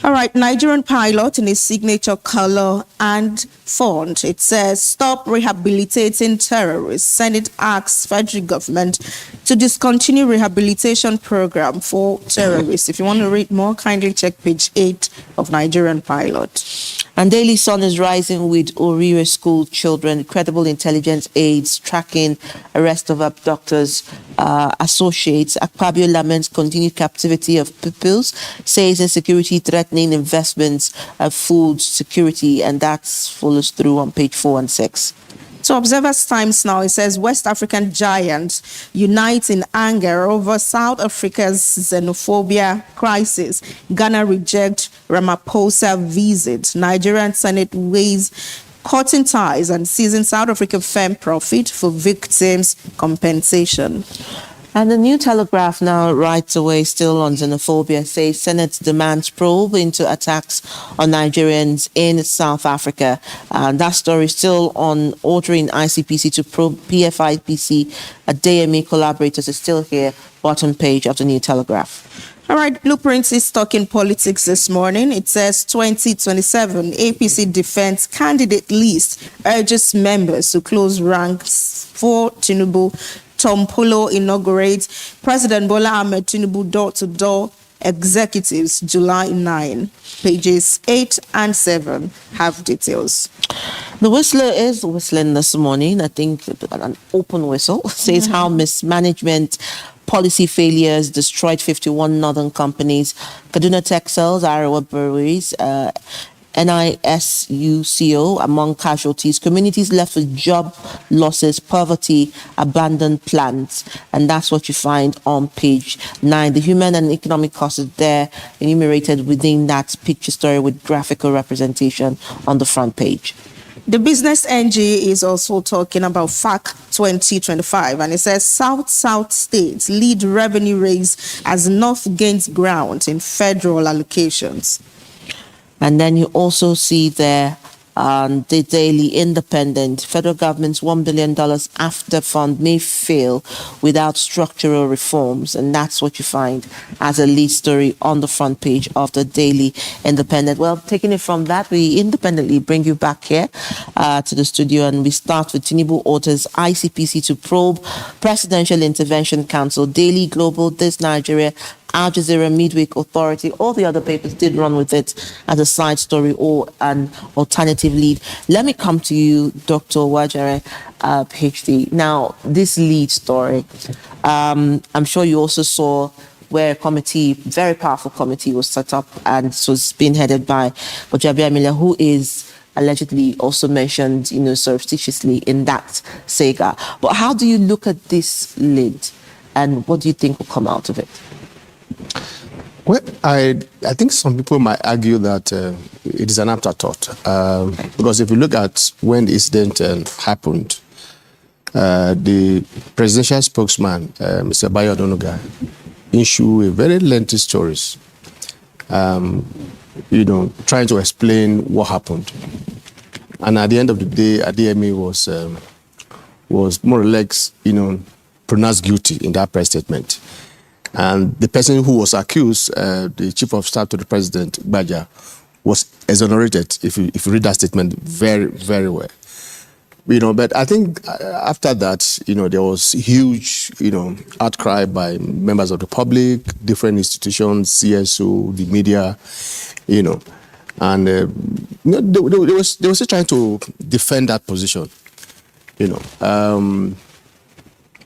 All right, Nigerian pilot in his signature color and font, it says, stop rehabilitating terrorists. Senate asks federal government to discontinue rehabilitation program for terrorists. If you want to read more, kindly check page 8 of Nigerian pilot. And Daily Sun is rising with Orire school children, credible intelligence aides tracking arrest of abductors, associates. Akpabio laments continued captivity of pupils, says insecurity threatening investments, food security, and that follows through on page 4 and 6. So Observer's Times now, it says West African giants unite in anger over South Africa's xenophobia crisis. Ghana reject Ramaphosa visit. Nigerian Senate weighs cutting ties and seizing South African firm profit for victims' compensation. And the New Telegraph now writes away still on xenophobia, says Senate demands probe into attacks on Nigerians in South Africa. And that story still on ordering ICPC to probe PFIPC. Adeyemi collaborators is still here, bottom page of the New Telegraph. All right, Blueprints is talking politics this morning. It says 2027 APC defense candidate list urges members to close ranks for Tinubu. Tom Polo inaugurates President Bola Ahmed Tinubu door-to-door Executives, July 9. Pages 8 and 7 have details. The whistler is whistling this morning. I think an open whistle says how mismanagement, policy failures destroyed 51 northern companies, Kaduna Textiles, Arawa Breweries, NISUCO among casualties, communities left with job losses, poverty, abandoned plants, and that's what you find on page 9. The human and economic costs is there enumerated within that picture story with graphical representation on the front page. The Business NG is also talking about FAC 2025, and it says South states lead revenue raise as North gains ground in federal allocations. And then you also see there the Daily Independent, federal government's $1 billion after fund may fail without structural reforms. And that's what you find as a lead story on the front page of the Daily Independent. Well, taking it from that, we independently bring you back here to the studio, and we start with Tinubu orders ICPC to probe Presidential Intervention Council, Daily, Global, This Nigeria, Al Jazeera, Midweek, Authority. All the other papers did run with it as a side story or an alternative lead. Let me come to you, Dr. Wajare, PhD. Now, this lead story, I'm sure you also saw where a committee, very powerful committee, was set up and was being headed by Ojabi Amila, who is allegedly also mentioned, surreptitiously in that saga. But how do you look at this lead, and what do you think will come out of it? Well, I think some people might argue that it is an afterthought, because if you look at when the incident happened, the presidential spokesman, Mr. Bayo Odonuga, issued a very lengthy stories, trying to explain what happened. And at the end of the day, Adeyemi was more or less, pronounced guilty in that press statement. And the person who was accused, the chief of staff to the president, Baja, was exonerated, if you read that statement very, very well. But I think after that, there was huge, outcry by members of the public, different institutions, CSO, the media, and they were still trying to defend that position,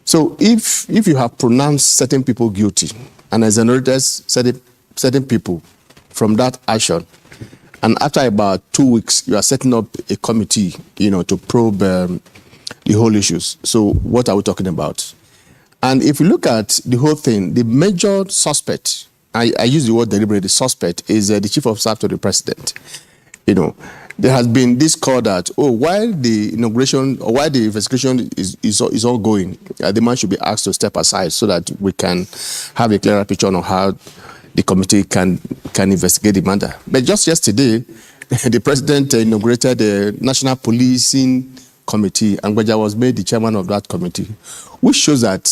So if you have pronounced certain people guilty and exonerated certain people from that action, and after about 2 weeks you are setting up a committee, to probe the whole issues. So what are we talking about? And if you look at the whole thing, the major suspect, I use the word deliberately, suspect, is the chief of staff to the president. There has been this call that, while the inauguration or while the investigation is ongoing, the man should be asked to step aside so that we can have a clearer picture on how the committee can investigate the matter. But just yesterday, the president inaugurated the National Policing Committee, and Gbaja was made the chairman of that committee, which shows that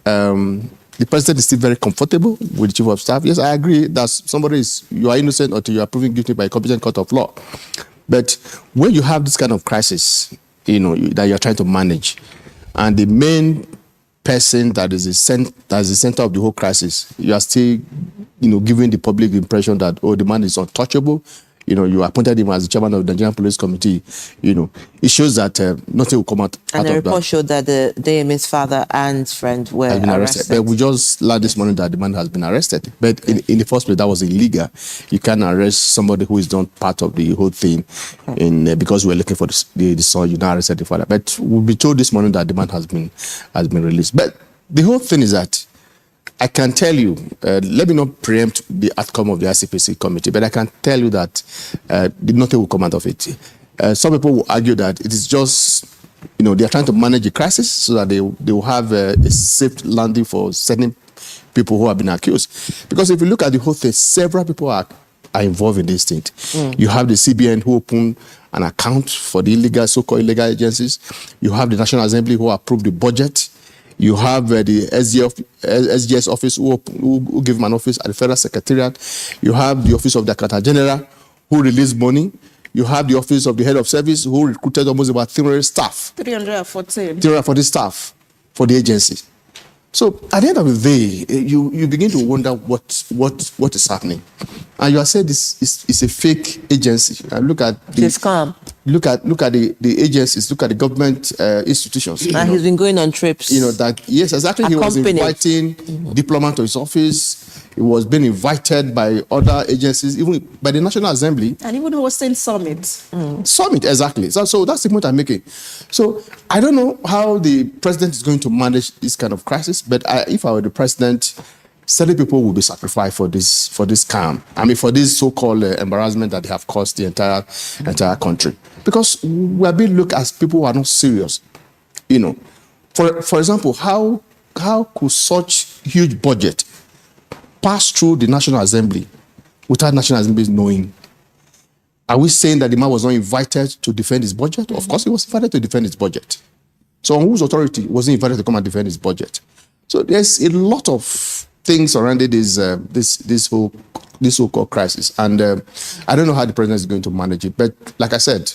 the president is still very comfortable with the chief of staff. Yes, I agree that you are innocent until you are proven guilty by a competent court of law. But when you have this kind of crisis, that you're trying to manage, and the main person that is the center of the whole crisis, you are still, giving the public the impression that, the man is untouchable. You appointed him as the chairman of the Nigerian Police Committee. It shows that nothing will come out of that. And the report showed that the DMA's father and friend were arrested. But we just learned this morning that the man has been arrested. But in the first place, that was illegal. You can't arrest somebody who is not part of the whole thing. Because we're looking for the son, you now arrested the father. But we'll be told this morning that the man has been released. But the whole thing is that I can tell you, let me not preempt the outcome of the ICPC committee, but I can tell you that nothing will come out of it. Some people will argue that it is just, they are trying to manage the crisis so that they will have a safe landing for certain people who have been accused. Because if you look at the whole thing, several people are involved in this thing. You have the CBN who opened an account for the so-called illegal agencies. You have the National Assembly who approved the budget. You have the SGS office who gave him an office at the Federal Secretariat. You have the office of the Accountant General who released money. You have the office of the head of service who recruited almost about 300 staff. 340 staff for the agency. So at the end of the day, you begin to wonder what is happening, and you are saying this is a fake agency. Look at the scam. Look at the agencies. Look at the government institutions. And he's been going on trips. You know that yes, exactly. He was inviting diplomats to his office. He was being invited by other agencies, even by the National Assembly. And even hosting summits. Summit, exactly. So that's the point I'm making. So I don't know how the president is going to manage this kind of crisis, but if I were the president, certain people will be sacrificed for this scam. I mean, for this so-called embarrassment that they have caused the entire country. Because we are being looked as people who are not serious. You know, for example, how could such huge budget pass through the National Assembly without National Assembly knowing? Are we saying that the man was not invited to defend his budget? Of course, he was invited to defend his budget. So on whose authority was he invited to come and defend his budget? So there's a lot of things surrounding this whole crisis, and I don't know how the president is going to manage it. But like I said,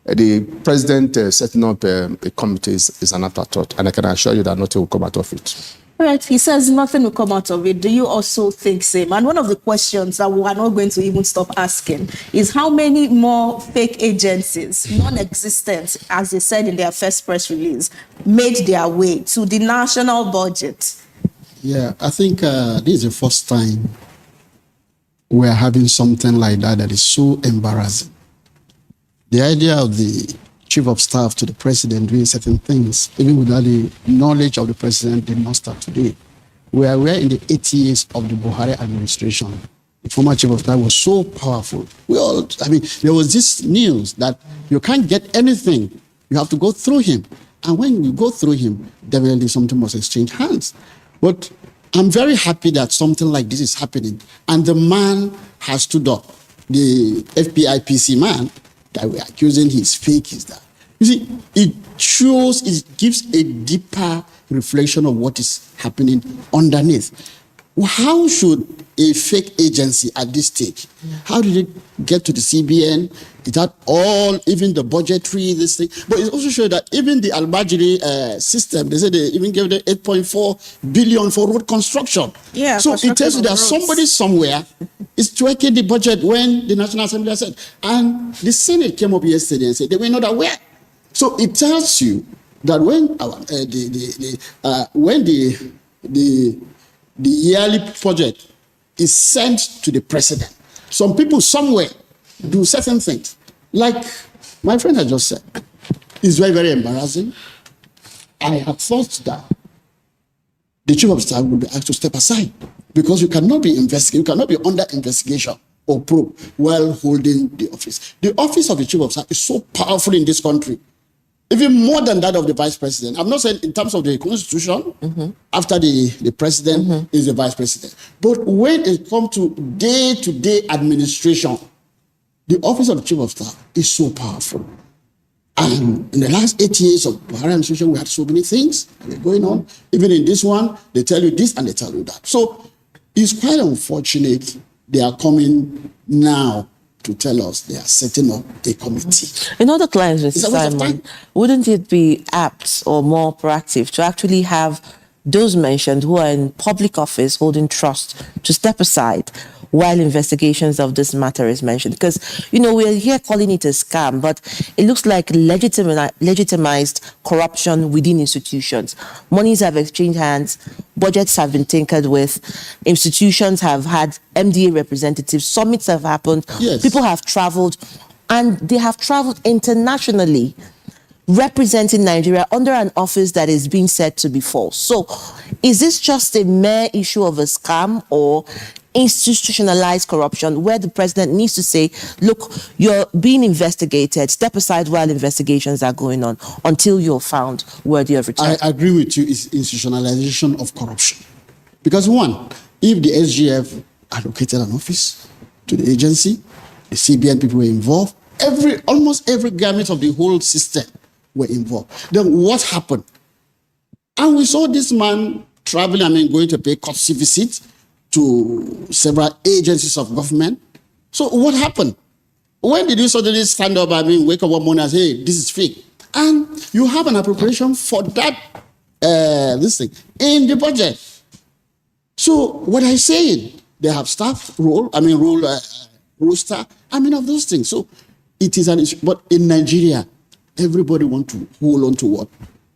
the president setting up a committee is an afterthought, and I can assure you that nothing will come out of it. All right, he says nothing will come out of it. Do you also think same? And one of the questions that we are not going to even stop asking is how many more fake agencies, non-existent, as they said in their first press release, made their way to the national budget? Yeah, I think this is the first time we're having something like that is so embarrassing. The idea of the chief of staff to the president doing certain things, even without the knowledge of the president, did not start today. We are in the 8 years of the Buhari administration. The former chief of staff was so powerful. There was this news that you can't get anything. You have to go through him. And when you go through him, definitely something must exchange hands. But I'm very happy that something like this is happening. And the man has stood up. The FPIPC man that we're accusing he's fake is that. You see, it gives a deeper reflection of what is happening underneath. How should a fake agency at this stage, how did it get to the CBN? Is that all, even the budgetary, this thing? But it also shows that even the Al-Bajiri system, they said they even gave them 8.4 billion for road construction. Yeah, so it tells you that somebody somewhere is tracking the budget when the National Assembly said. And the Senate came up yesterday and said they were not aware. So it tells you that when the yearly budget is sent to the president, some people somewhere do certain things. Like my friend had just said, it's very, very embarrassing. I had thought that the chief of staff would be asked to step aside because you cannot be investigated, you cannot be under investigation or probe while holding the office. The office of the chief of staff is so powerful in this country, even more than that of the vice president. I'm not saying in terms of the constitution, after the president is the vice president. But when it comes to day-to-day administration, the office of the chief of staff is so powerful. And in the last 8 years of Buhari administration, we had so many things going on. Even in this one, they tell you this and they tell you that. So it's quite unfortunate they are coming now to tell us they are setting up a committee. In other clients, Mr. Simon, wouldn't it be apt or more proactive to actually have those mentioned who are in public office holding trust to step aside while investigations of this matter is mentioned? Because, you know, we're here calling it a scam, but it looks like legitimized corruption within institutions. Monies have exchanged hands, budgets have been tinkered with, institutions have had MDA representatives, summits have happened, people have traveled, and they have traveled internationally representing Nigeria under an office that is being said to be false. So is this just a mere issue of a scam or institutionalized corruption where the president needs to say, look, you're being investigated, step aside while investigations are going on until you're found worthy of return? I agree with you, it's institutionalization of corruption. Because one, if the SGF allocated an office to the agency, the CBN people were involved, almost every garment of the whole system were involved. Then what happened? And we saw this man traveling, going to pay courtesy visit to several agencies of government. So what happened? When did you suddenly stand up, wake up one morning and say, hey, this is fake? And you have an appropriation for that this thing in the budget. So what I say, they have staff role, roster, of those things. So it is an issue. But in Nigeria, everybody want to hold on to what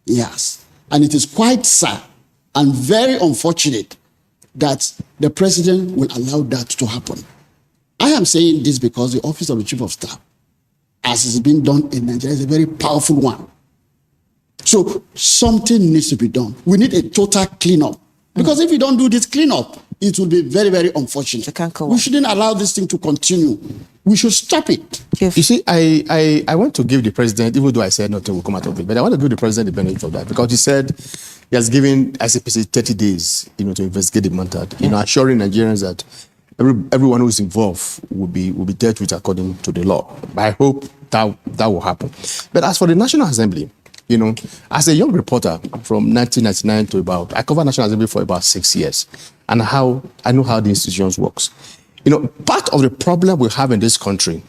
he has. And it is quite sad and very unfortunate that the president will allow that to happen. I am saying this because the office of the chief of staff, as it's been done in Nigeria, is a very powerful one. So something needs to be done. We need a total cleanup. Because if you don't do this cleanup, it will be very, very unfortunate. We shouldn't allow this thing to continue. We should stop it. You see, I want to give the president, even though I said nothing will come out of it, but I want to give the president the benefit of that because he said he has given ICPC 30 days, to investigate the matter, assuring Nigerians that everyone who is involved will be dealt with according to the law. But I hope that will happen. But as for the National Assembly, as a young reporter from 1999 to I covered National Assembly for about 6 years, and I know how the institutions works. Part of the problem we have in this country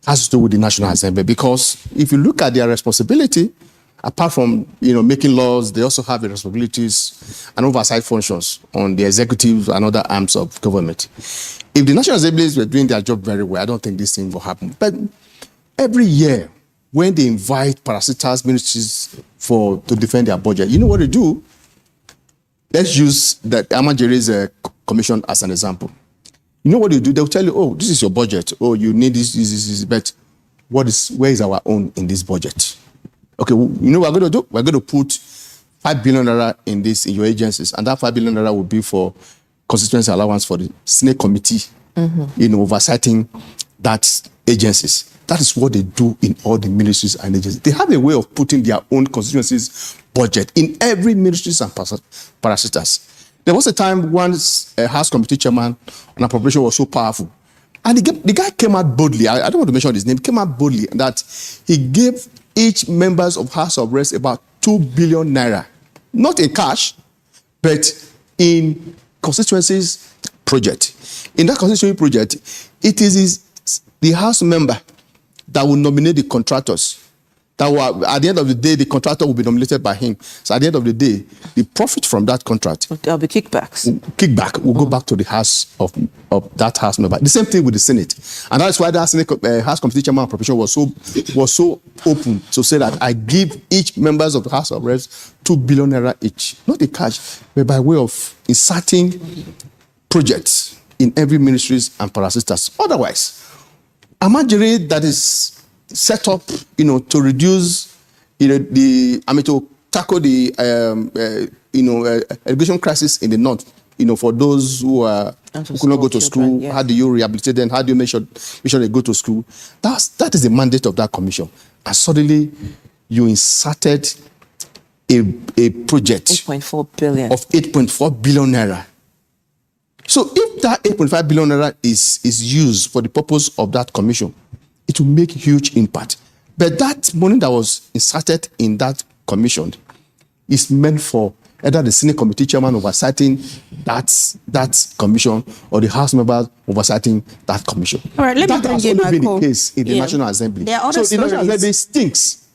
has to do with the National Assembly, because if you look at their responsibility, apart from making laws, they also have the responsibilities and oversight functions on the executive and other arms of government. If the National Assemblies were doing their job very well, I don't think this thing will happen. But every year, when they invite parasitas ministries to defend their budget, you know what they do? Let's use the Amajere's commission as an example. You know what they do? They'll tell you, oh, this is your budget. Oh, you need this, but where is our own in this budget? Okay, you know what we're going to do? We're going to put 5 billion naira in your agencies, and that 5 billion naira will be for constituency allowance for the Senate committee, oversighting that agencies. That is what they do in all the ministries and agencies. They have a way of putting their own constituency's budget in every ministries and parasitas. There was a time once a House Committee chairman on appropriation was so powerful. And the guy came out boldly, I don't want to mention his name, came out boldly that he gave each members of House of Reps about 2 billion naira. Not in cash, but in constituency's project. In that constituency project, it is the House member that will nominate the contractors. That will, at the end of the day, the contractor will be nominated by him. So at the end of the day, the profit from that contract, there'll be kickbacks. Kickback will go back to the house of that House member. The same thing with the Senate, and that's why that Senate House Committee chairman appropriation was so open to say that I give each members of the House of Reps 2 billion naira each, not in cash, but by way of inserting projects in every ministries and parasitas. Otherwise, Amajiri that is set up, to reduce, to tackle the, education crisis in the north, for those who could not go to school. Yes. How do you rehabilitate them? How do you make sure they go to school? That is the mandate of that commission. And suddenly, you inserted a project 8.4 billion of 8.4 billion naira. So if that 8.5 billion naira is used for the purpose of that commission, it will make huge impact. But that money that was inserted in that commission is meant for either the Senate committee chairman oversighting that commission or the House members oversighting that commission. All right, let me bring in been the case in the National Assembly. So the National Assembly stinks,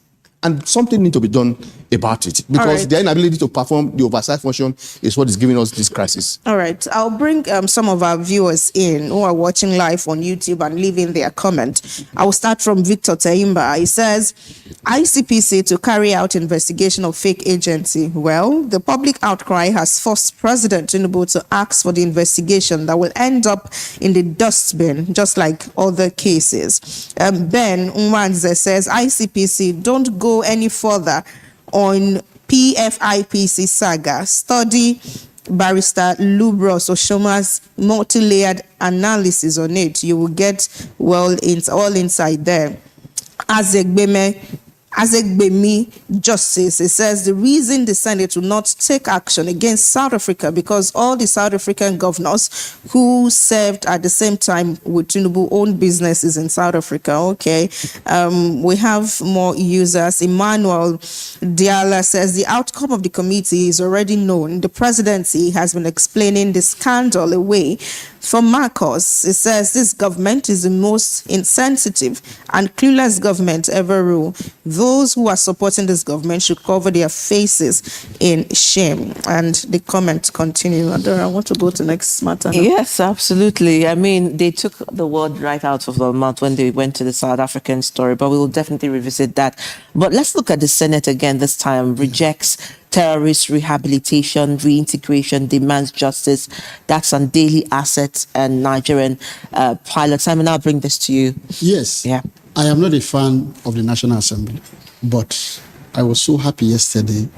and something needs to be done about it, because their inability to perform the oversight function is what is giving us this crisis. All right, I'll bring some of our viewers in who are watching live on YouTube and leaving their comment. I will start from Victor Taimba. He says, ICPC to carry out investigation of fake agency. Well, the public outcry has forced President Tinubu to ask for the investigation that will end up in the dustbin, just like other cases. Ben Umwanze says, ICPC, don't go any further on PFIPC saga. Study Barrister Lubros Oshoma's multi-layered analysis on it. You will get all inside there. Azegbemi Justice, it says the reason the Senate will not take action against South Africa because all the South African governors who served at the same time with Tinubu own businesses in South Africa. Okay, we have more users. Emmanuel Diala says the outcome of the committee is already known. The presidency has been explaining the scandal away From Marcos, it says this government is the most insensitive and clueless government ever ruled. Those who are supporting this government should cover their faces in shame. And the comments continue. Adora, I want to go to the next matter now. Yes, absolutely. I mean, they took the word right out of their mouth when they went to the South African story, but we will definitely revisit that. But let's look at the Senate again this time. Rejects terrorist rehabilitation, reintegration, demands justice. That's on daily assets and Nigerian pilots. I mean, I'll bring this to you. Yes. Yeah. I am not a fan of the National Assembly, but I was so happy yesterday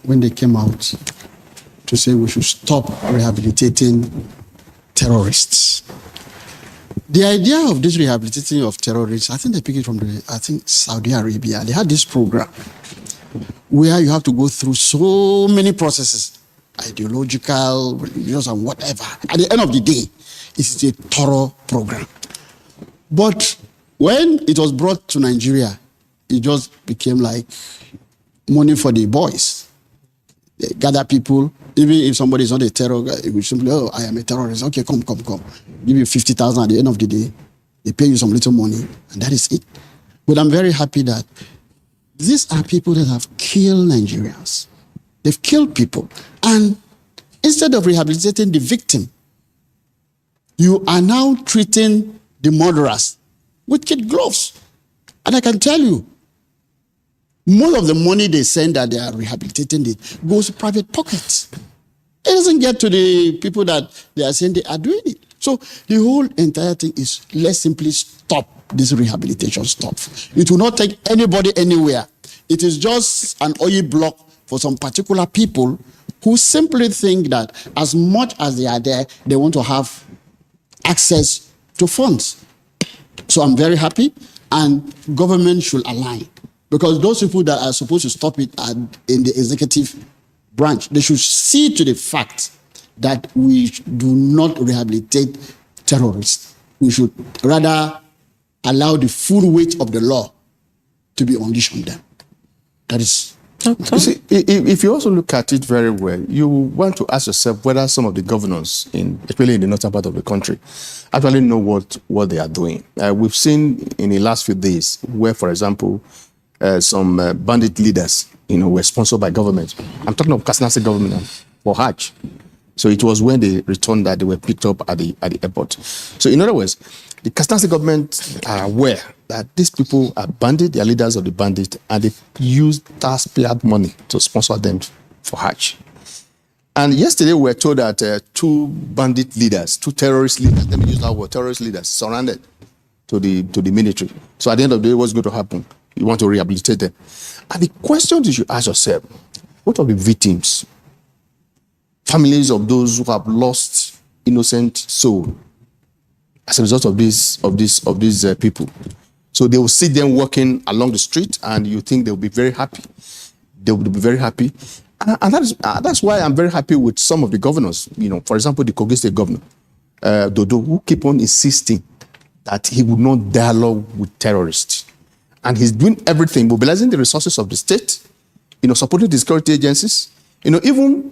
when they came out to say we should stop rehabilitating terrorists. The idea of this rehabilitating of terrorists, I think they picked it from Saudi Arabia. They had this program where you have to go through so many processes, ideological, religious, and whatever. At the end of the day, it's a thorough program. But when it was brought to Nigeria, it just became like money for the boys. They gather people, even if somebody is not a terror guy, it will simply, oh, I am a terrorist. Okay, come. Give you 50,000 at the end of the day. They pay you some little money, and that is it. But I'm very happy that these are people that have killed Nigerians. They've killed people. And instead of rehabilitating the victim, you are now treating the murderers with kid gloves. And I can tell you, most of the money they send that they are rehabilitating it goes to private pockets. It doesn't get to the people that they are saying they are doing it. So the whole entire thing is, let's simply stop this rehabilitation stuff. It will not take anybody anywhere. It is just an oil block for some particular people who simply think that as much as they are there, they want to have access to funds. So I'm very happy, and government should align, because those people that are supposed to stop it are in the executive branch. They should see to the fact that we do not rehabilitate terrorists. We should rather allow the full weight of the law to be unleashed on them. That is. You see, if you also look at it very well, you want to ask yourself whether some of the governors, especially in the northern part of the country, actually know what they are doing. We've seen in the last few days where, for example, some bandit leaders, were sponsored by government. I'm talking of Katsina State government for Hajj. So it was when they returned that they were picked up at the airport. So in other words, the Katsina State government are aware that these people are bandits, they are leaders of the bandits, and they use taxpayer money to sponsor them for Hajj. And yesterday we were told that two bandit leaders, two terrorist leaders, let me use that word, terrorist leaders, surrendered to the military. So at the end of the day, what's going to happen? You want to rehabilitate them. And the question you should ask yourself, what are the victims? Families of those who have lost innocent soul as a result of these people. So they will see them walking along the street, and you think they will be very happy. They will be very happy, and that's why I'm very happy with some of the governors. For example, the Kogi State governor, Dodo, who keep on insisting that he would not dialogue with terrorists, and he's doing everything, mobilizing the resources of the state, supporting the security agencies. Even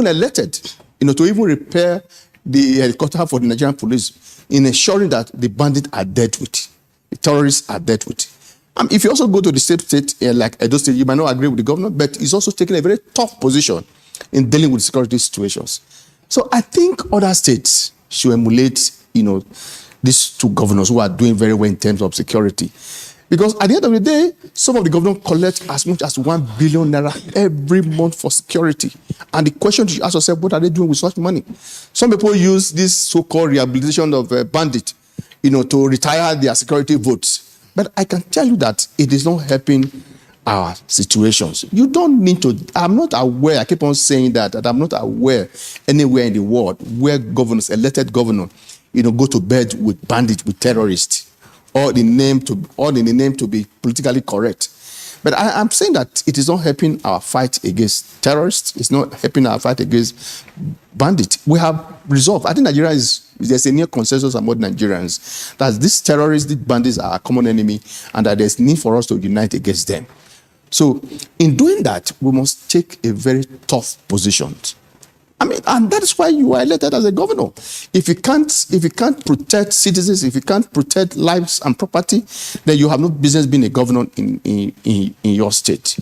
elected, to even repair the helicopter for the Nigerian police, in ensuring that the bandits are dealt with, the terrorists are dealt with. If you also go to the state like Edo State, you might not agree with the governor, but he's also taking a very tough position in dealing with security situations. So I think other states should emulate, these two governors who are doing very well in terms of security. Because at the end of the day, some of the governors collect as much as 1 billion naira every month for security. And the question you ask yourself, what are they doing with such money? Some people use this so-called rehabilitation of bandits, to retire their security votes. But I can tell you that it is not helping our situations. You don't need to. I'm not aware. I keep on saying that I'm not aware anywhere in the world where governors, elected governors, go to bed with bandits, with terrorists, or in the name to be politically correct. But I'm saying that it is not helping our fight against terrorists. It's not helping our fight against bandits. We have resolved. I think Nigeria there's a near consensus among Nigerians that these terrorists, these bandits are a common enemy, and that there's need for us to unite against them. So in doing that, we must take a very tough position. I mean, and that is why you are elected as a governor. If you can't protect citizens, if you can't protect lives and property, then you have no business being a governor in your state.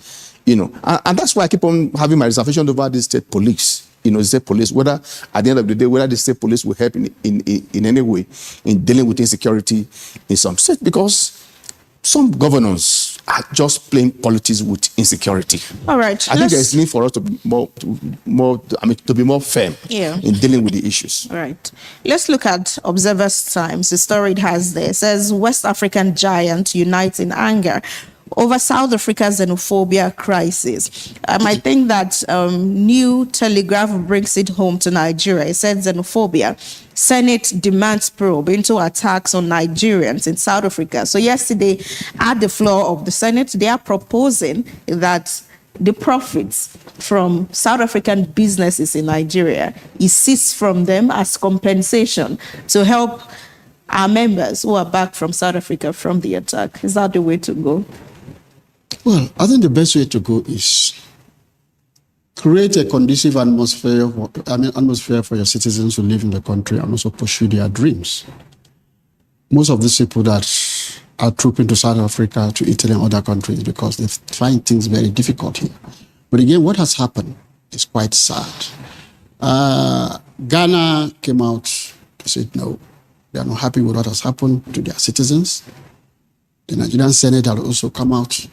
You know, and that's why I keep on having my reservation over the state police. You know, the state police, whether at the end of the day, whether the state police will help in any way in dealing with insecurity in some states, because some governors are just playing politics with insecurity. All right. I think there is need for us to be more firm in dealing with the issues. All right. Let's look at Observer's Times. The story it has there. It says West African giant unites in anger over South Africa's xenophobia crisis. I think that New Telegraph brings it home to Nigeria. It said xenophobia. Senate demands probe into attacks on Nigerians in South Africa. So yesterday, at the floor of the Senate, they are proposing that the profits from South African businesses in Nigeria is seized from them as compensation to help our members who are back from South Africa from the attack. Is that the way to go? Well, I think the best way to go is create a conducive atmosphere for your citizens who live in the country and also pursue their dreams. Most of these people that are trooping to South Africa, to Italy and other countries because they find things very difficult here. But again, what has happened is quite sad. Ghana came out to say no, they are not happy with what has happened to their citizens. The Nigerian Senate had also come out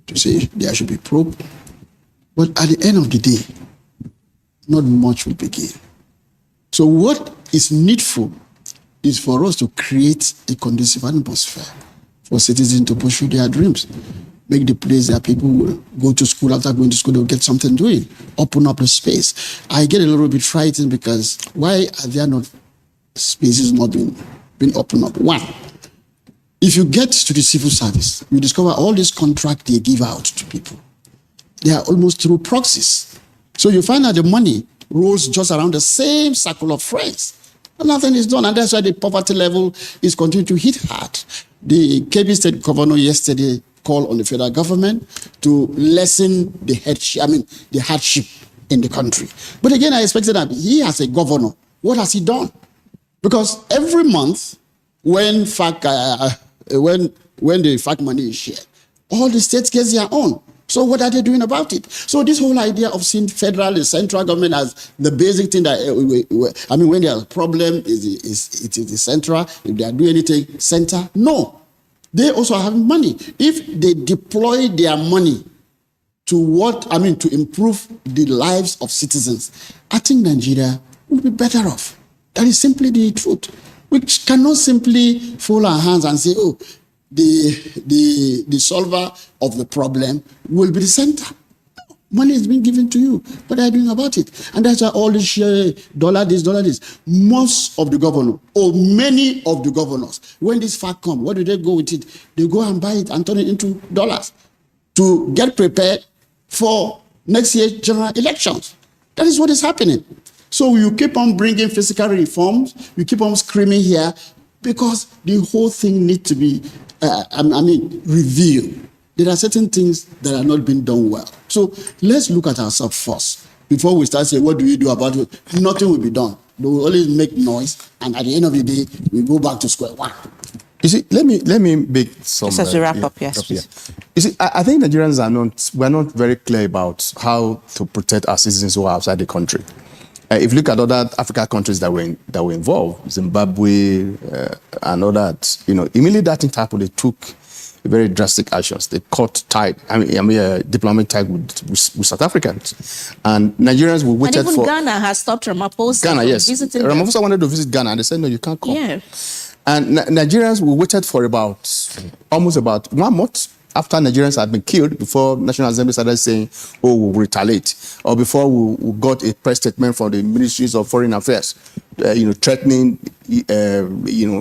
to say there should be probe. But at the end of the day, not much will be gained. So what is needful is for us to create a conducive atmosphere for citizens to pursue their dreams. Make the place that people will go to school, after going to school, they'll get something doing. Open up the space. I get a little bit frightened because why are there not spaces not being opened up? One, if you get to the civil service, you discover all these contracts they give out to people, they are almost through proxies. So you find that the money rolls just around the same circle of friends. And nothing is done. And that's why the poverty level is continuing to hit hard. The KB State Governor yesterday called on the federal government to lessen the hardship in the country. But again, I expected that he as a governor, what has he done? Because every month when the FAC money is shared, all the states get their own. So what are they doing about it? So this whole idea of seeing federal and central government as the basic thing that, when there's a problem, it is the central. If they are doing anything, center. No. They also have money. If they deploy their money to improve the lives of citizens, I think Nigeria will be better off. That is simply the truth. We cannot simply fold our hands and say, oh, the solver of the problem will be the center. No, money is being given to you. What are you doing about it? And that's why all this share, dollar this. Most of the governors, or many of the governors, when this fact comes, what do they go with it? They go and buy it and turn it into dollars to get prepared for next year's general elections. That is what is happening. So you keep on bringing physical reforms, you keep on screaming here, because the whole thing needs to be revealed. There are certain things that are not being done well. So let's look at ourselves first before we start saying, what do we do about it? Nothing will be done. They will always make noise, and at the end of the day, we go back to square one. You see, let me make some. Just as we wrap up, yes, please. You see, I think Nigerians we're not very clear about how to protect our citizens who are outside the country. If you look at other African countries that were involved, Zimbabwe and all that, immediately that thing happened, they took very drastic actions. They cut diplomatic tie with South Africans, and Nigerians were waited and even for. Ghana has stopped Ramaphosa Ghana, yes. visiting. Ramaphosa wanted to visit Ghana, and they said no, you can't come. Yeah. And Nigerians were waited for almost about 1 month after Nigerians had been killed before National Assembly started saying, oh, we'll retaliate, or before we got a press statement from the Ministries of Foreign Affairs, threatening,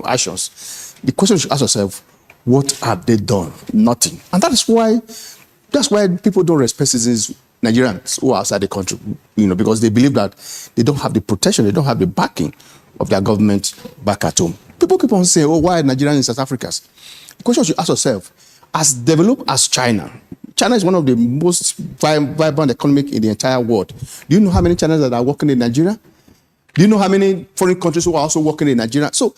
actions. The question should ask yourself, what have they done? Nothing. And that's why people don't respect citizens, Nigerians who are outside the country, because they believe that they don't have the protection, they don't have the backing of their government back at home. People keep on saying, oh, why Nigerians in South Africa? The question you should ask yourself, as developed as China, China is one of the most vibrant economic in the entire world. Do you know how many Chinese that are working in Nigeria? Do you know how many foreign countries who are also working in Nigeria? So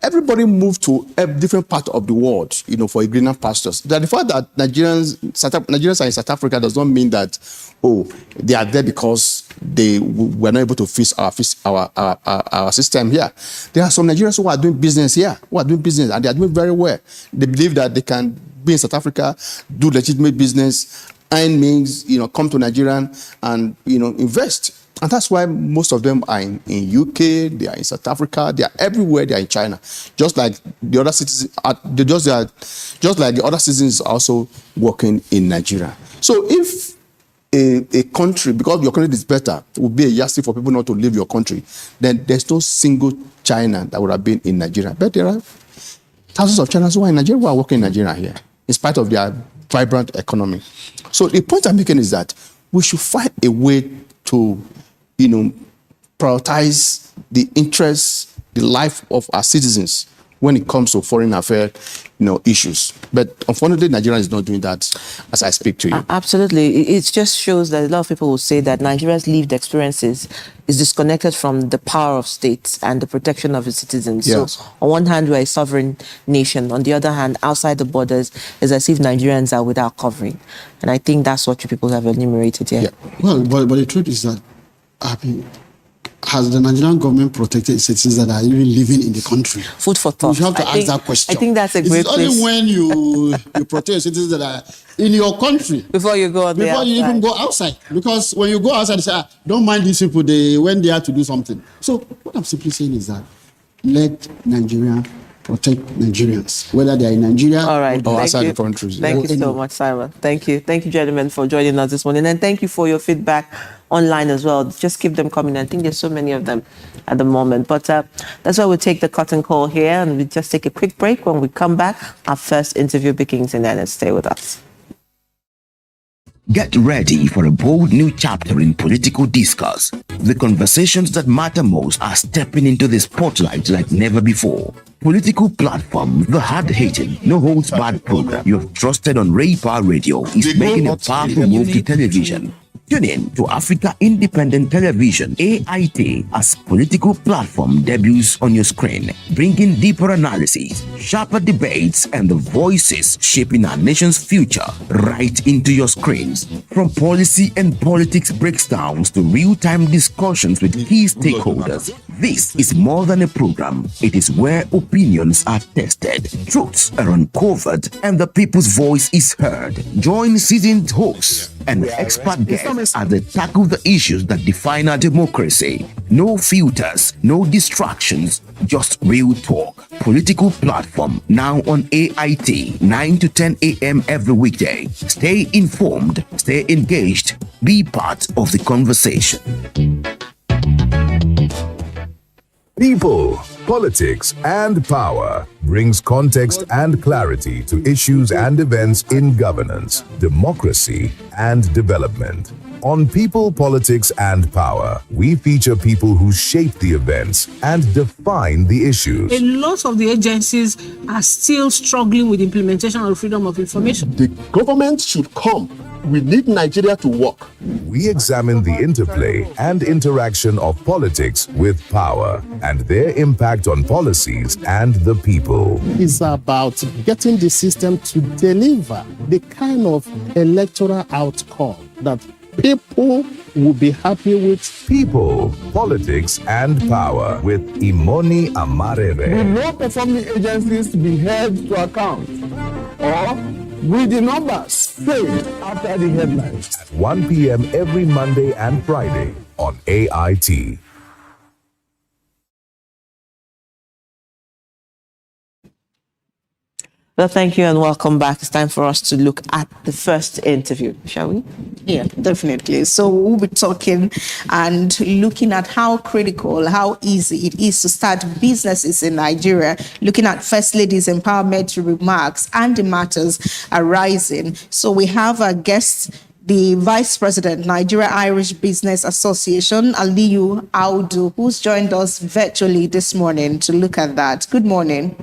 everybody moved to a different part of the world, for a greener pastures. That the fact that Nigerians are in South Africa does not mean that, they are there because they were not able to fix our system here. There are some Nigerians who are doing business here, and they are doing very well. They believe that they can be in South Africa, do legitimate business, earn means, come to Nigeria and, invest. And that's why most of them are in UK, they are in South Africa, they are everywhere, they are in China. Just like the other citizens, just like the other citizens are also working in Nigeria. So if a country, because your country is better, would be a yardstick for people not to leave your country, then there's no single China that would have been in Nigeria. But there are thousands of Chinese who are in Nigeria who are working in Nigeria here, in spite of their vibrant economy. So the point I'm making is that we should find a way to prioritize the interests, the life of our citizens when it comes to foreign affairs, issues. But unfortunately, Nigeria is not doing that as I speak to you. Absolutely. It just shows that a lot of people will say that Nigeria's lived experiences is disconnected from the power of states and the protection of its citizens. Yes. So on one hand, we're a sovereign nation. On the other hand, outside the borders, it's as if Nigerians are without covering. And I think that's what you people have enumerated here. Yeah. Well, but the truth is that, has the Nigerian government protected citizens that are even living in the country? Food for thought. You have to ask that question. I think that's a great It's place. only when you protect citizens that are in your country before you go before you even go outside. Because when you go outside, you say, don't mind these people, they went there to do something. So what I'm simply saying is that let Nigeria protect Nigerians, whether they are in Nigeria or outside the countries. Thank you so much, Simon. Thank you. Thank you, gentlemen, for joining us this morning. And thank you for your feedback online as well. Just keep them coming. I think there's so many of them at the moment. But that's why we'll take the curtain call here and we just take a quick break. When we come back, our first interview begins in earnest. Stay with us. Get ready for a bold new chapter in political discourse. The conversations that matter most are stepping into the spotlight like never before. Political platform, the hard-hitting, no-holds-barred program you have trusted on Raypower Radio is making a powerful move to television. Tune in to Africa Independent Television, AIT, as political platform debuts on your screen, bringing deeper analysis, sharper debates, and the voices shaping our nation's future right into your screens. From policy and politics breakdowns to real-time discussions with key stakeholders, this is more than a program. It is where opinions are tested, truths are uncovered, and the people's voice is heard. Join seasoned hosts and expert guests as they tackle the issues that define our democracy. No filters, no distractions, just real talk. Political platform now on AIT, 9 to 10 a.m. every weekday. Stay informed, stay engaged, be part of the conversation. People, politics, and power brings context and clarity to issues and events in governance, democracy, and development. On People, Politics, and Power, we feature people who shape the events and define the issues. A lot of the agencies are still struggling with implementation of freedom of information. The government should come. We need Nigeria to work. We examine the interplay and interaction of politics with power and their impact on policies and the people. It's about getting the system to deliver the kind of electoral outcome that people will be happy with. People, Politics, and Power with Imoni Amarere. Will low-performing agencies be held to account? Or will the numbers fade after the headlines? At 1 p.m. every Monday and Friday on AIT. Well, thank you and welcome back. It's time for us to look at the first interview, shall we? Yeah, definitely. So we'll be talking and looking at how critical, how easy it is to start businesses in Nigeria, looking at First Lady's empowerment remarks and the matters arising. So we have our guest, the Vice President, Nigeria Irish Business Association, Aliyu Audu, who's joined us virtually this morning to look at that. Good morning.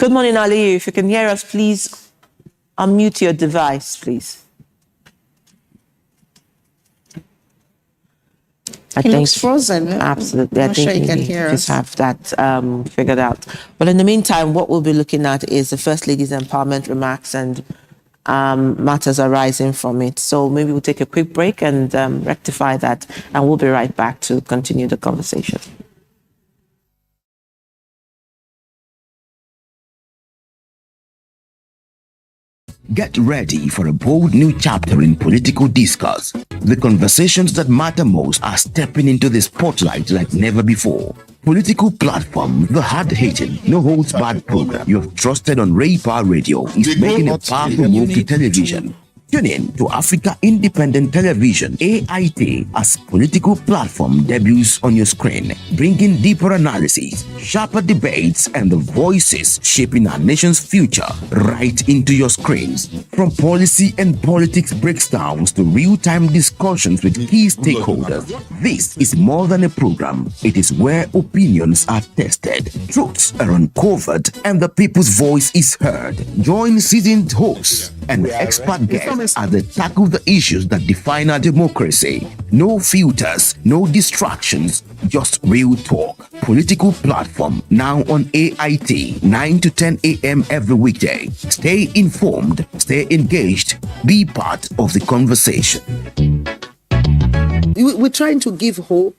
Good morning, Ali. If you can hear us, please unmute your device, please. He looks frozen. Absolutely. I'm sure he can hear just us. have that figured out. But in the meantime, what we'll be looking at is the First Lady's empowerment remarks and matters arising from it. So maybe we'll take a quick break and rectify that, and we'll be right back to continue the conversation. Get ready for a bold new chapter in political discourse. The conversations that matter most are stepping into the spotlight like never before. Political platform, the hard-hitting, no-holds-barred program you have trusted on Power Radio is making a powerful move to television. Tune in to Africa Independent Television, AIT, as political platform debuts on your screen, bringing deeper analysis, sharper debates, and the voices shaping our nation's future right into your screens. From policy and politics breakdowns to real-time discussions with key stakeholders, this is more than a program. It is where opinions are tested, truths are uncovered, and the people's voice is heard. Join seasoned hosts and expert guests as they tackle the issues that define our democracy. No filters, no distractions, just real talk. Political platform now on AIT, 9 to 10 a.m. every weekday. Stay informed, stay engaged, be part of the conversation. We're trying to give hope.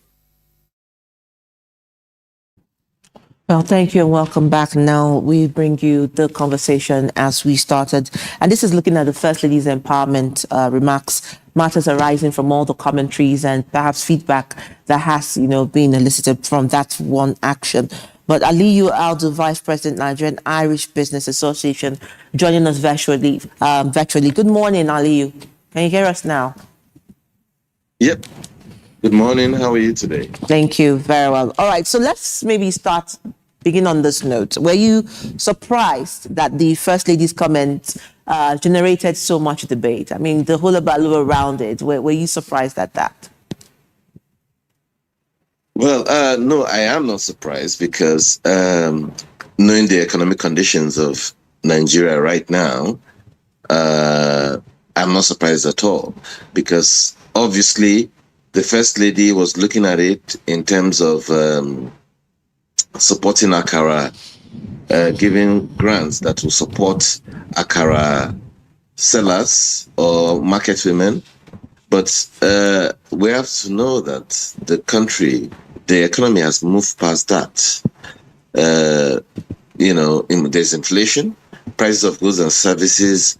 Well, thank you and welcome back. Now we bring you the conversation as we started. And this is looking at the First Lady's empowerment remarks, matters arising from all the commentaries and perhaps feedback that has, been elicited from that one action. But Aliyu Aldo, Vice President, Nigerian Irish Business Association, joining us virtually. Good morning, Aliyu. Can you hear us now? Yep. Good morning. How are you today? Thank you. Very well. All right. So let's maybe begin on this note. Were you surprised that the First Lady's comments generated so much debate? I mean, the hullabaloo around it. Were you surprised at that? Well, no, I am not surprised because knowing the economic conditions of Nigeria right now, I'm not surprised at all because obviously the First Lady was looking at it in terms of supporting Akara, giving grants that will support Akara sellers or market women. But we have to know that the economy has moved past that. There's inflation, prices of goods and services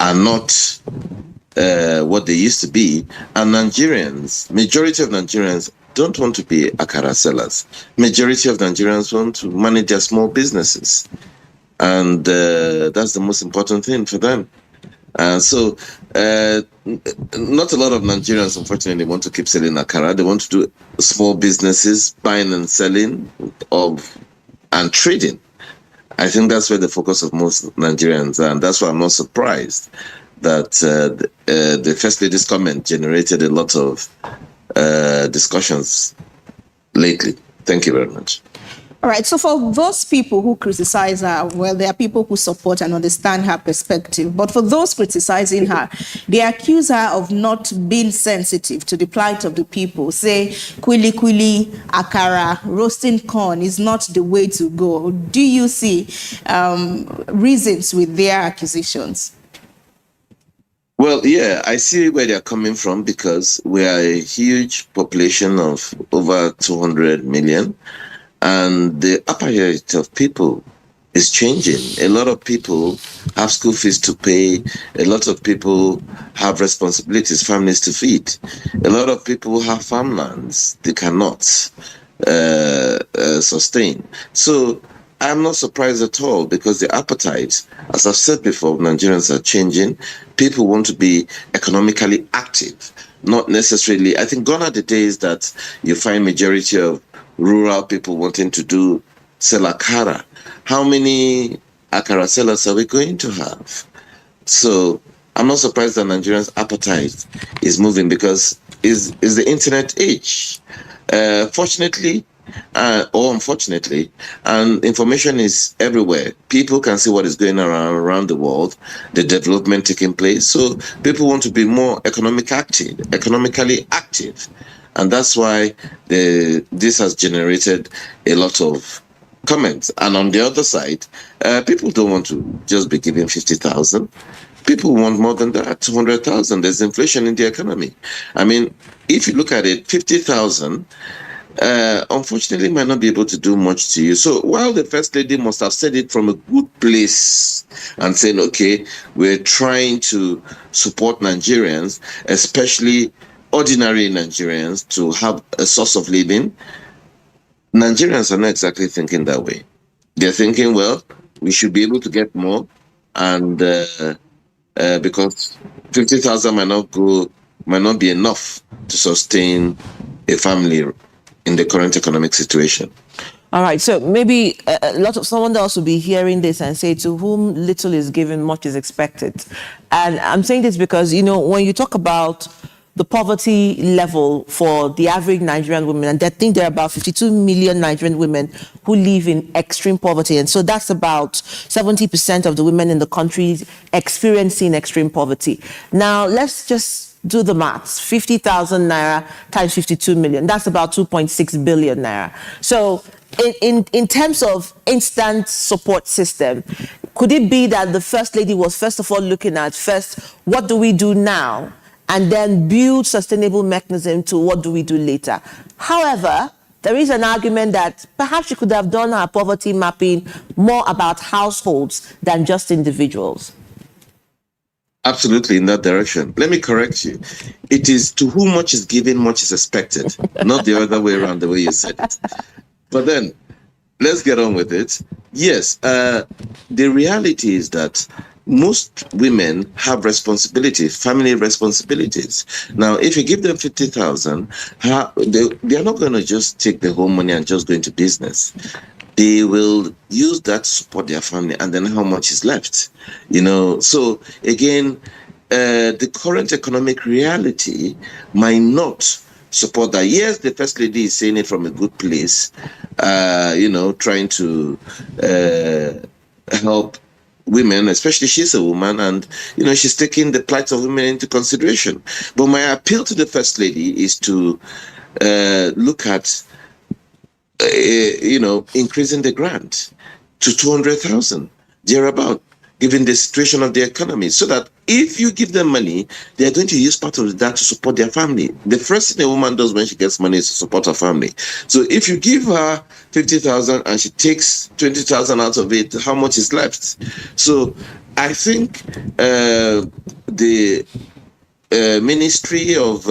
are not what they used to be, and majority of Nigerians don't want to be Akara sellers. Majority of Nigerians want to manage their small businesses, and that's the most important thing for them. So not a lot of Nigerians, unfortunately, want to keep selling Akara. They want to do small businesses, buying and selling and trading. I think that's where the focus of most Nigerians are, and that's why I'm not surprised that the First Lady's comment generated a lot of discussions lately. Thank you very much. All right. So for those people who criticize her, well, there are people who support and understand her perspective. But for those criticizing her, they accuse her of not being sensitive to the plight of the people. Say, kwili akara, roasting corn is not the way to go. Do you see reasons with their accusations? Well, yeah, I see where they're coming from because we are a huge population of over 200 million. And the appetite of people is changing. A lot of people have school fees to pay. A lot of people have responsibilities, families to feed. A lot of people have farmlands they cannot sustain. So I'm not surprised at all because the appetite, as I've said before, Nigerians are changing. People want to be economically active, not necessarily. I think gone are the days that you find majority of rural people wanting to sell Akara. How many Akara sellers are we going to have? So I'm not surprised that Nigerians' appetite is moving because it's the internet age. Fortunately, or unfortunately, and information is everywhere. People can see what is going around the world, the development taking place. So people want to be more economically active. And that's why this has generated a lot of comments. And on the other side, people don't want to just be giving 50,000. People want more than that, 200,000. There's inflation in the economy. I mean, if you look at it, 50,000, unfortunately, might not be able to do much to you. So while the First Lady must have said it from a good place and saying, okay, we're trying to support Nigerians, especially ordinary Nigerians, to have a source of living, Nigerians are not exactly thinking that way. They're thinking, well, we should be able to get more, and because 50,000 might not be enough to sustain a family in the current economic situation. All right, so maybe someone else will be hearing this and say, to whom little is given, much is expected. And I'm saying this because, when you talk about the poverty level for the average Nigerian woman, and I think there are about 52 million Nigerian women who live in extreme poverty. And so that's about 70% of the women in the country experiencing extreme poverty. Now, let's just do the maths. 50,000 naira times 52 million, that's about 2.6 billion naira. So in terms of instant support system, could it be that the First Lady was first of all looking at what do we do now, and then build sustainable mechanism to what do we do later? However, there is an argument that perhaps she could have done her poverty mapping more about households than just individuals. Absolutely, in that direction. Let me correct you. It is to whom much is given, much is expected, not the other way around, the way you said it. But then, let's get on with it. Yes, the reality is that most women have responsibilities, family responsibilities. Now, if you give them 50,000, they are not going to just take the whole money and just go into business. They will use that to support their family, and then how much is left? So again, the current economic reality might not support that. Yes, the First Lady is saying it from a good place, trying to help women, especially she's a woman, and she's taking the plight of women into consideration. But my appeal to the First Lady is to look at increasing the grant to 200,000 thereabout, given the situation of the economy, so that if you give them money, they're going to use part of that to support their family. The first thing a woman does when she gets money is to support her family. So if you give her 50,000 and she takes 20,000 out of it, how much is left? So I think the Ministry of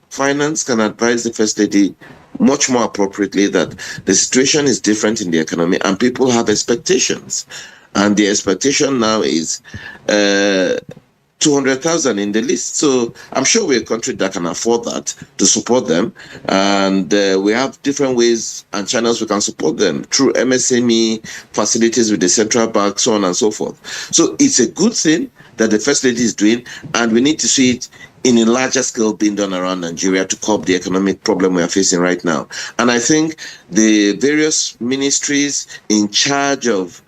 Finance can advise the First Lady much more appropriately that the situation is different in the economy and people have expectations. And the expectation now is 200,000 in the list. So I'm sure we're a country that can afford that, to support them. And we have different ways and channels we can support them through MSME, facilities with the central bank, so on and so forth. So it's a good thing that the First Lady is doing, and we need to see it in a larger scale being done around Nigeria to curb the economic problem we are facing right now. And I think the various ministries in charge of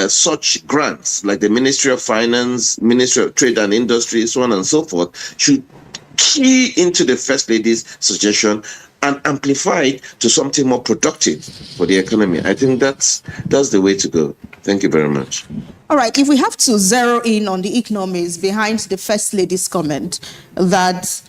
such grants, like the Ministry of Finance, Ministry of Trade and Industry, so on and so forth, should key into the First Lady's suggestion and amplify it to something more productive for the economy. I think that's the way to go. Thank you very much. All right, if we have to zero in on the economics behind the First Lady's comment that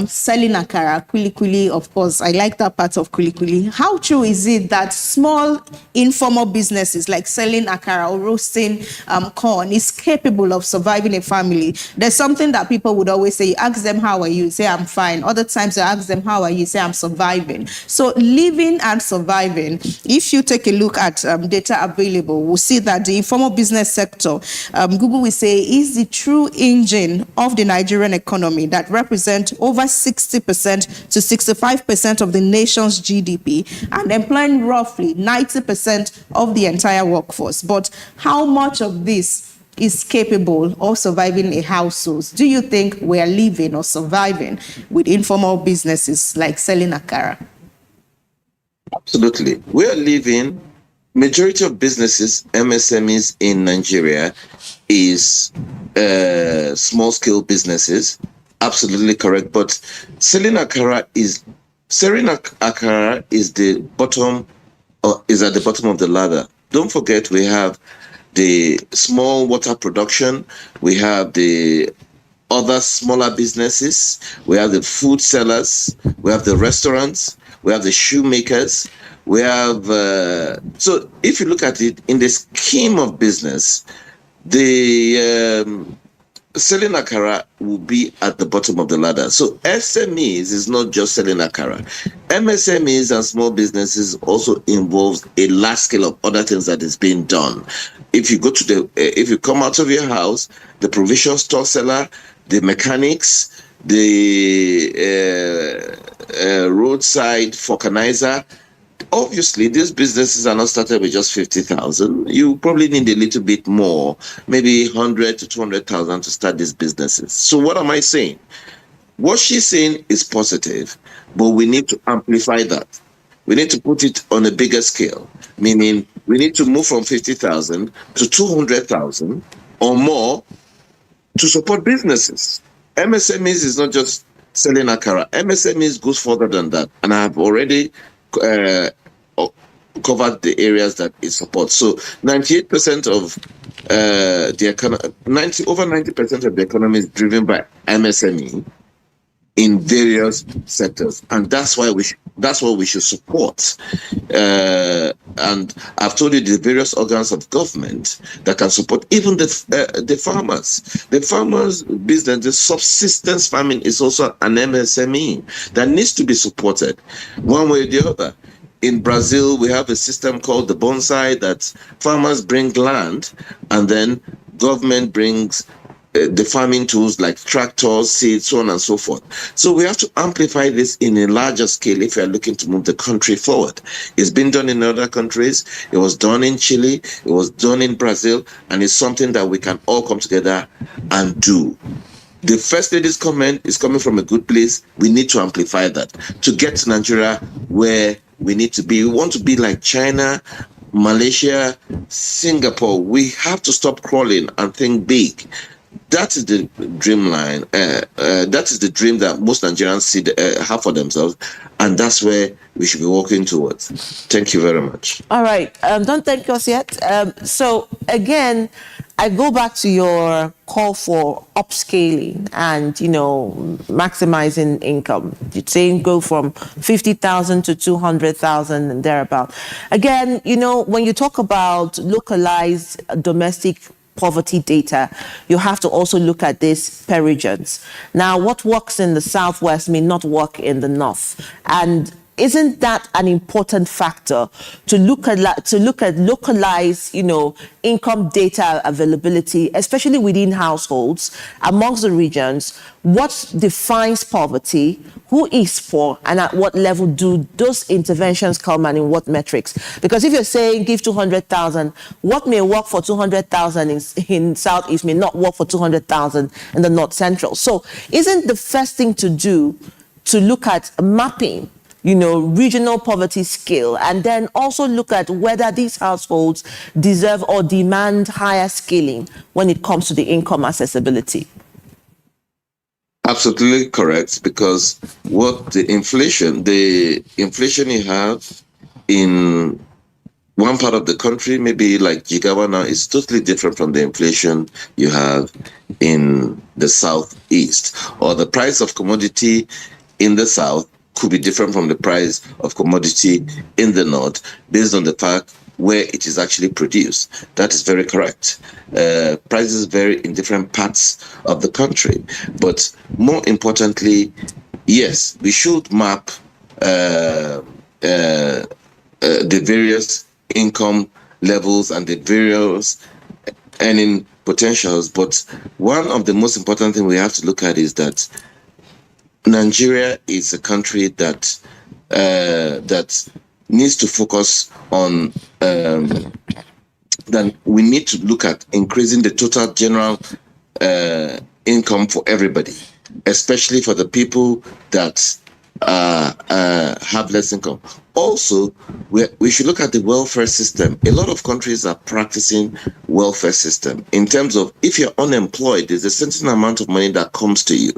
selling akara, kuli, of course, I like that part of kuli. How true is it that small informal businesses like selling akara or roasting corn is capable of surviving a family? There's something that people would always say, you ask them, how are you? Say, I'm fine. Other times you ask them, how are you? Say, I'm surviving. So living and surviving, if you take a look at data available, we'll see that the informal business sector, Google will say, is the true engine of the Nigerian economy that represents over 60% to 65% of the nation's GDP and employing roughly 90% of the entire workforce. But how much of this is capable of surviving a household? Do you think we are living or surviving with informal businesses like selling akara? Absolutely. We are living, majority of businesses, MSMEs in Nigeria, is small-scale businesses. Absolutely correct. But selling akara is the bottom, or is at the bottom of the ladder. Don't forget, we have the small water production, we have the other smaller businesses, we have the food sellers, we have the restaurants, we have the shoemakers, we have so if you look at it in the scheme of business, the selling akara will be at the bottom of the ladder. So SMEs is not just selling akara. MSMEs and small businesses also involves a large scale of other things that is being done. If you go to if you come out of your house, the provision store seller, the mechanics, the roadside vulcanizer. Obviously, these businesses are not started with just 50,000. You probably need a little bit more, maybe 100 to 200,000 to start these businesses. So what am I saying? What she's saying is positive, but we need to amplify that. We need to put it on a bigger scale, meaning we need to move from 50,000 to 200,000 or more to support businesses. MSMEs is not just selling akara. MSMEs goes further than that, and I have already covered the areas that it supports. So 98% of the economy, over 90% of the economy is driven by MSME in various sectors, and that's why that's what we should support. And I've told you the various organs of government that can support even the farmers. The farmers' business, the subsistence farming, is also an MSME that needs to be supported one way or the other. In Brazil, we have a system called the bonsai, that farmers bring land and then government brings the farming tools like tractors, seeds, so on and so forth. So we have to amplify this in a larger scale if we are looking to move the country forward. It's been done in other countries. It was done in Chile. It was done in Brazil. And it's something that we can all come together and do. The First Lady's comment is coming from a good place. We need to amplify that to get to Nigeria where we need to be. We want to be like China, Malaysia, Singapore. We have to stop crawling and think big. That is the dreamline. That is the dream that most Nigerians have for themselves, and that's where we should be working towards. Thank you very much. All right. Don't thank us yet. So again, I go back to your call for upscaling and, maximizing income. You're saying go from 50,000 to 200,000 and thereabout. Again, when you talk about localized domestic poverty data, you have to also look at this per regions. Now, what works in the Southwest may not work in the North. And isn't that an important factor to look at localized, income data availability, especially within households, amongst the regions? What defines poverty? Who is poor? And at what level do those interventions come, and in what metrics? Because if you're saying give 200,000, what may work for 200,000 in Southeast may not work for 200,000 in the North Central. So isn't the first thing to do to look at mapping regional poverty scale, and then also look at whether these households deserve or demand higher scaling when it comes to the income accessibility? Absolutely correct, because what the inflation you have in one part of the country, maybe like Jigawa now, is totally different from the inflation you have in the Southeast, or the price of commodity in the South could be different from the price of commodity in the North based on the fact where it is actually produced. That is very correct. Prices vary in different parts of the country. But more importantly, yes, we should map the various income levels and the various earning potentials. But one of the most important things we have to look at is that Nigeria is a country that needs to focus on that we need to look at increasing the total general income for everybody, especially for the people that have less income. Also, we should look at the welfare system. A lot of countries are practicing welfare system in terms of if you're unemployed, there's a certain amount of money that comes to you.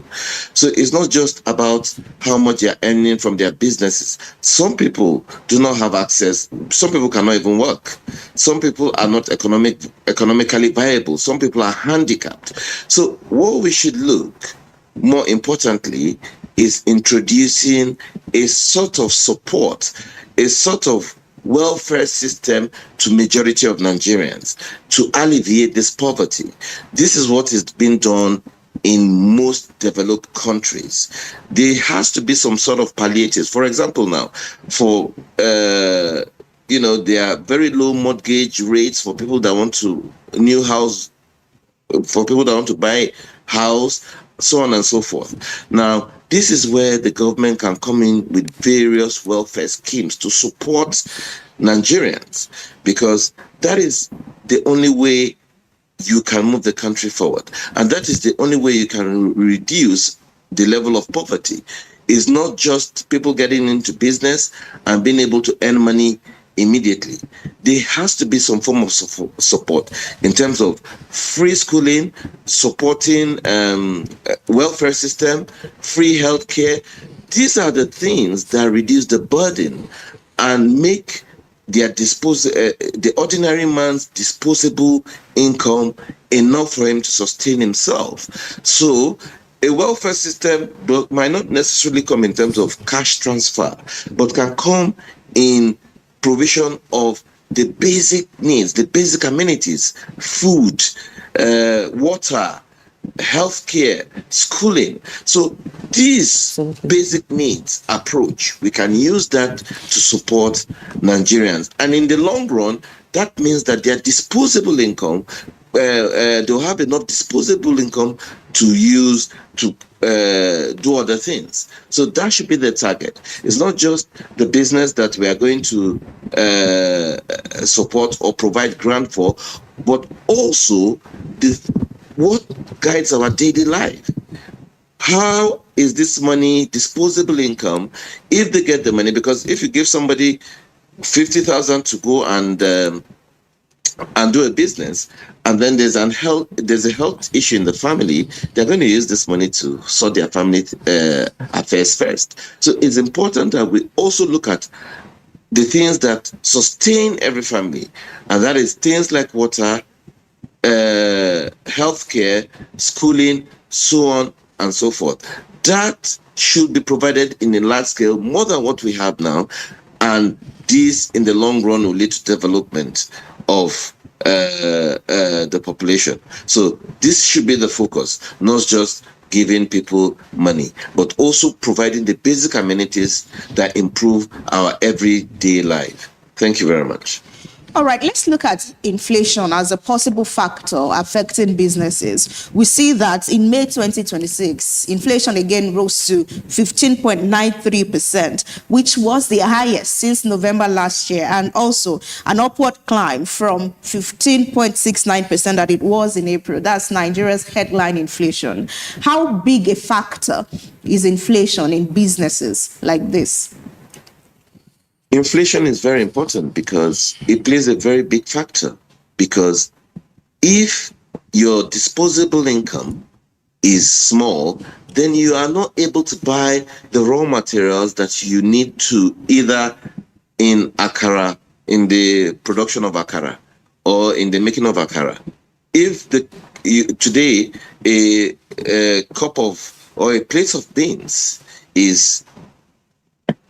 So it's not just about how much you're earning from their businesses. Some people do not have access. Some people cannot even work. Some people are not economically viable. Some people are handicapped. So what we should look more importantly is introducing a sort of support, a sort of welfare system to majority of Nigerians to alleviate this poverty. This is what is being done in most developed countries. There has to be some sort of palliatives. For example, now, for there are very low mortgage rates for people that want to buy house, so on and so forth. Now, this is where the government can come in with various welfare schemes to support Nigerians, because that is the only way you can move the country forward. And that is the only way you can reduce the level of poverty. It's not just people getting into business and being able to earn money immediately. There has to be some form of support in terms of free schooling, supporting welfare system, free healthcare. These are the things that reduce the burden and make the ordinary man's disposable income enough for him to sustain himself. So a welfare system might not necessarily come in terms of cash transfer, but can come in provision of the basic needs, the basic amenities, food, water, healthcare, schooling. So these basic needs approach, we can use that to support Nigerians. And in the long run, that means that their disposable income, they'll have enough disposable income to use to do other things. So that should be the target. It's not just the business that we are going to support or provide grant for, but also what guides our daily life. How is this money disposable income if they get the money? Because if you give somebody 50,000 to go and do a business, and then there's a health issue in the family, they're going to use this money to sort their family affairs first. So it's important that we also look at the things that sustain every family, and that is things like water, healthcare, schooling, so on and so forth. That should be provided in a large scale, more than what we have now, and this in the long run will lead to development of the population. So this should be the focus, not just giving people money, but also providing the basic amenities that improve our everyday life. Thank you very much. All right, let's look at inflation as a possible factor affecting businesses. We see that in May 2026, inflation again rose to 15.93%, which was the highest since November last year, and also an upward climb from 15.69% that it was in April. That's Nigeria's headline inflation. How big a factor is inflation in businesses like this? Inflation is very important because it plays a very big factor. Because if your disposable income is small, then you are not able to buy the raw materials that you need to either in akara, in the production of akara, or in the making of akara. If today a cup of or a plate of beans is,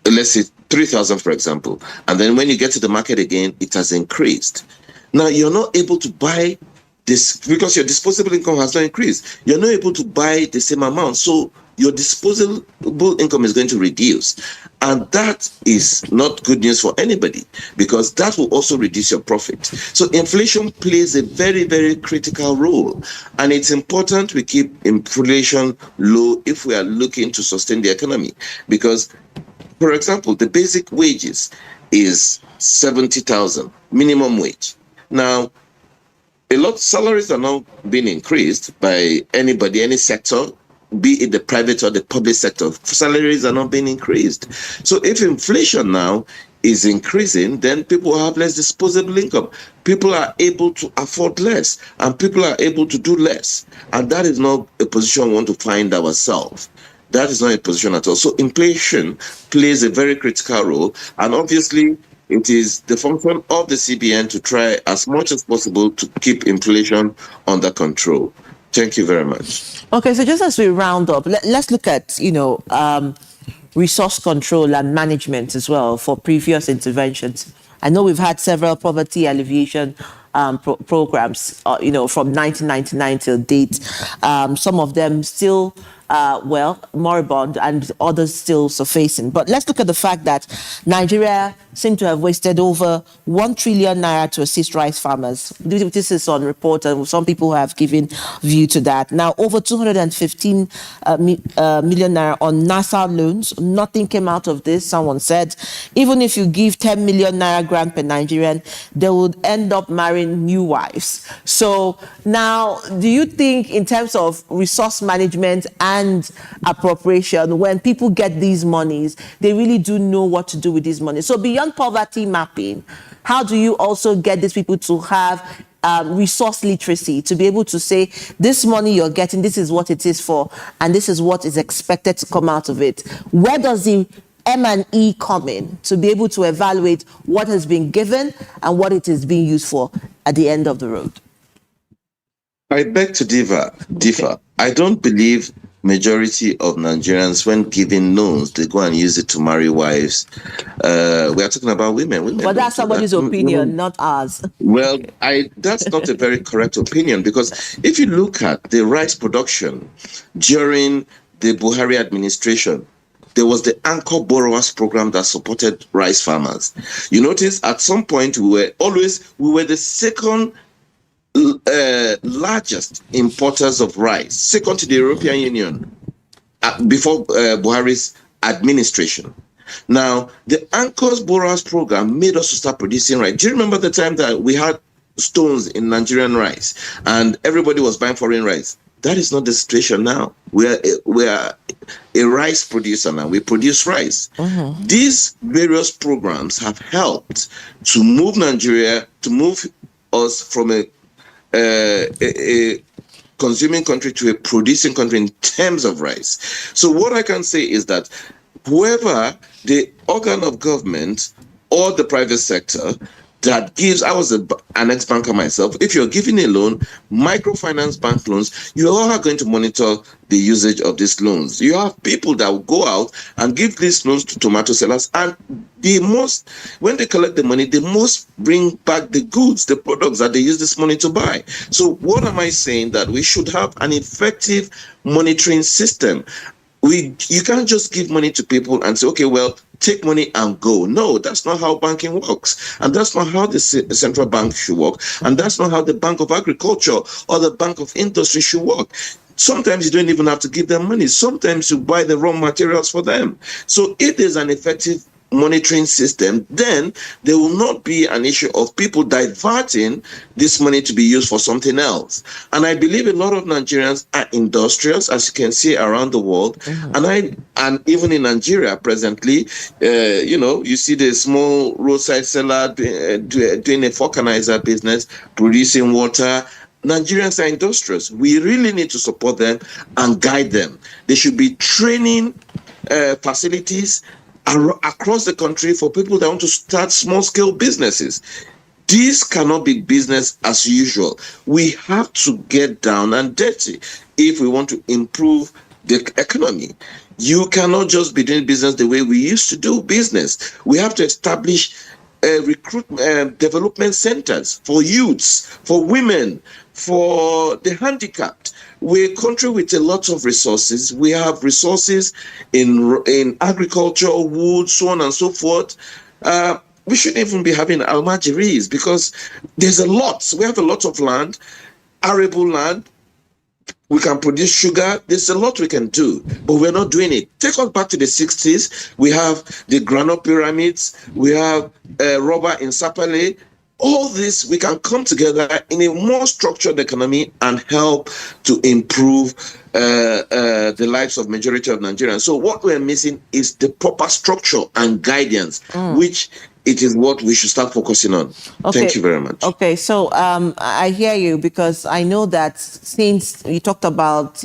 let's say, 3,000, for example, and then when you get to the market again, it has increased. Now you're not able to buy this because your disposable income has not increased. You're not able to buy the same amount, so your disposable income is going to reduce, and that is not good news for anybody because that will also reduce your profit. So inflation plays a very, very critical role, and it's important we keep inflation low if we are looking to sustain the economy. Because, for example, the basic wages is 70,000 minimum wage. Now, a lot of salaries are not being increased by anybody, any sector be it the private or the public sector. Salaries are not being increased. So if inflation now is increasing, then people have less disposable income. People are able to afford less, and people are able to do less. And that is not a position we want to find ourselves. That is not a position at all. So inflation plays a very critical role, and obviously it is the function of the CBN to try as much as possible to keep inflation under control. Thank you very much. Okay, so just as we round up, let's look at, resource control and management as well for previous interventions. I know we've had several poverty alleviation programs, from 1999 till date. Some of them still, moribund, and others still surfacing. But let's look at the fact that Nigeria seemed to have wasted over 1 trillion naira to assist rice farmers. This is on report, and some people have given view to that. Now, over 215 million naira on NASA loans. Nothing came out of this. Someone said, even if you give 10 million naira grant per Nigerian, they would end up marrying new wives. So now, do you think in terms of resource management and appropriation, when people get these monies, they really do know what to do with these monies? So beyond poverty mapping, how do you also get these people to have resource literacy, to be able to say, this money you're getting, this is what it is for, and this is what is expected to come out of it? Where does the M&E come in to be able to evaluate what has been given and what it is being used for at the end of the road? I beg to differ. Okay. I don't believe majority of Nigerians, when given loans, they go and use it to marry wives. We are talking about women. But that's somebody's opinion, not ours. Well, that's not a very correct opinion, because if you look at the rice production during the Buhari administration, there was the Anchor Borrowers Program that supported rice farmers. You notice at some point we were the second largest importers of rice, second to the European Union, before Buhari's administration. Now, the Anchor's Borrowers Program made us to start producing rice. Do you remember the time that we had stones in Nigerian rice and everybody was buying foreign rice? That is not the situation now. We are a rice producer now. We produce rice. Mm-hmm. These various programs have helped to move Nigeria, to move us from a consuming country to a producing country in terms of rice. So what I can say is that whoever the organ of government or the private sector that gives, I was an ex-banker myself, if you're giving a loan, microfinance bank loans, you are going to monitor the usage of these loans. You have people that will go out and give these loans to tomato sellers, and when they collect the money, they must bring back the goods, the products that they use this money to buy. So what am I saying? That we should have an effective monitoring system. You can't just give money to people and say, okay, well, take money and go. No, that's not how banking works. And that's not how the central bank should work. And that's not how the Bank of Agriculture or the Bank of Industry should work. Sometimes you don't even have to give them money. Sometimes you buy the raw materials for them. So if there's an effective monitoring system, then there will not be an issue of people diverting this money to be used for something else. And I believe a lot of Nigerians are industrious, as you can see around the world. Mm-hmm. And even in Nigeria presently, you see the small roadside seller doing a vulcanizer business, producing water. Nigerians are industrious. We really need to support them and guide them. There should be training facilities across the country for people that want to start small-scale businesses. This cannot be business as usual. We have to get down and dirty if we want to improve the economy. You cannot just be doing business the way we used to do business. We have to establish development centers for youths, for women, for the handicapped. We're a country with a lot of resources. We have resources in agriculture, wood, so on and so forth. We shouldn't even be having almajiris because there's a lot. We have a lot of land, arable land. We can produce sugar. There's a lot we can do, but we're not doing it. Take us back to the 60s. We have the granite pyramids. We have rubber in Sapele. all this, we can come together in a more structured economy and help to improve the lives of majority of Nigerians. So what we're missing is the proper structure and guidance, which it is what we should start focusing on. Okay. Thank you very much. Okay, so I hear you, because I know that since you talked about,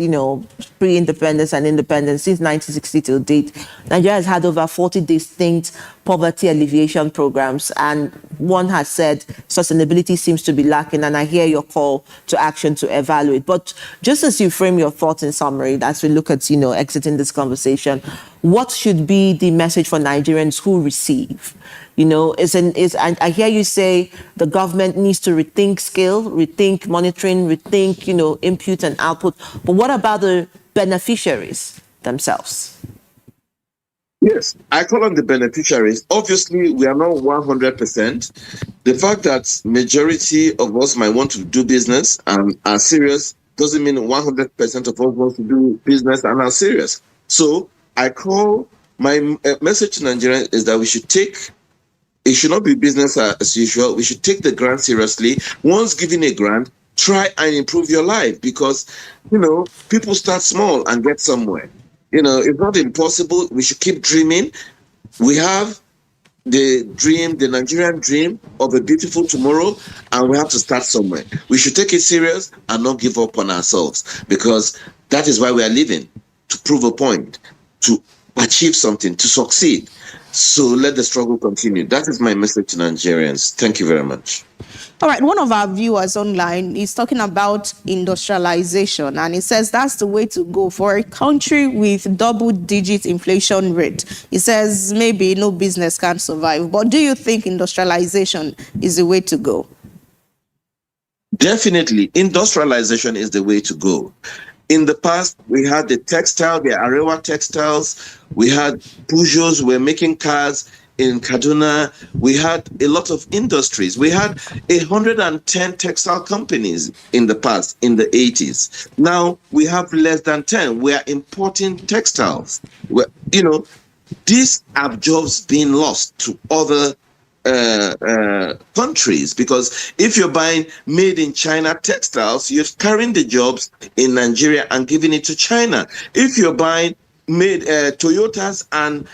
pre-independence and independence, since 1960 till date, Nigeria has had over 40 distinct poverty alleviation programs, and one has said sustainability seems to be lacking, and I hear your call to action to evaluate. But just as you frame your thoughts in summary, as we look at, exiting this conversation, what should be the message for Nigerians who receive? And I hear you say the government needs to rethink skill, rethink monitoring, rethink, input and output. But what about the beneficiaries themselves? Yes, I call on the beneficiaries. Obviously, we are not 100%. The fact that majority of us might want to do business and are serious doesn't mean 100% of us want to do business and are serious. So I call, my message to Nigerians is that it should not be business as usual. We should take the grant seriously. Once given a grant, try and improve your life, because, people start small and get somewhere. It's not impossible. We should keep dreaming. We have the dream, the Nigerian dream of a beautiful tomorrow, and we have to start somewhere. We should take it serious and not give up on ourselves, because that is why we are living, to prove a point, to achieve something, to succeed. So let the struggle continue. That is my message to Nigerians. Thank you very much. All right, one of our viewers online is talking about industrialization, and he says that's the way to go for a country with double-digit inflation rate. He says maybe no business can survive, but do you think industrialization is the way to go? Definitely, industrialization is the way to go. In the past, we had the Arewa textiles, we had Peugeots, we were making cars in Kaduna, we had a lot of industries. We had 110 textile companies in the past, in the 80s. Now we have less than 10. We are importing textiles. These have jobs being lost to other countries, because if you're buying made in China textiles, you're carrying the jobs in Nigeria and giving it to China. If you're buying made Toyotas and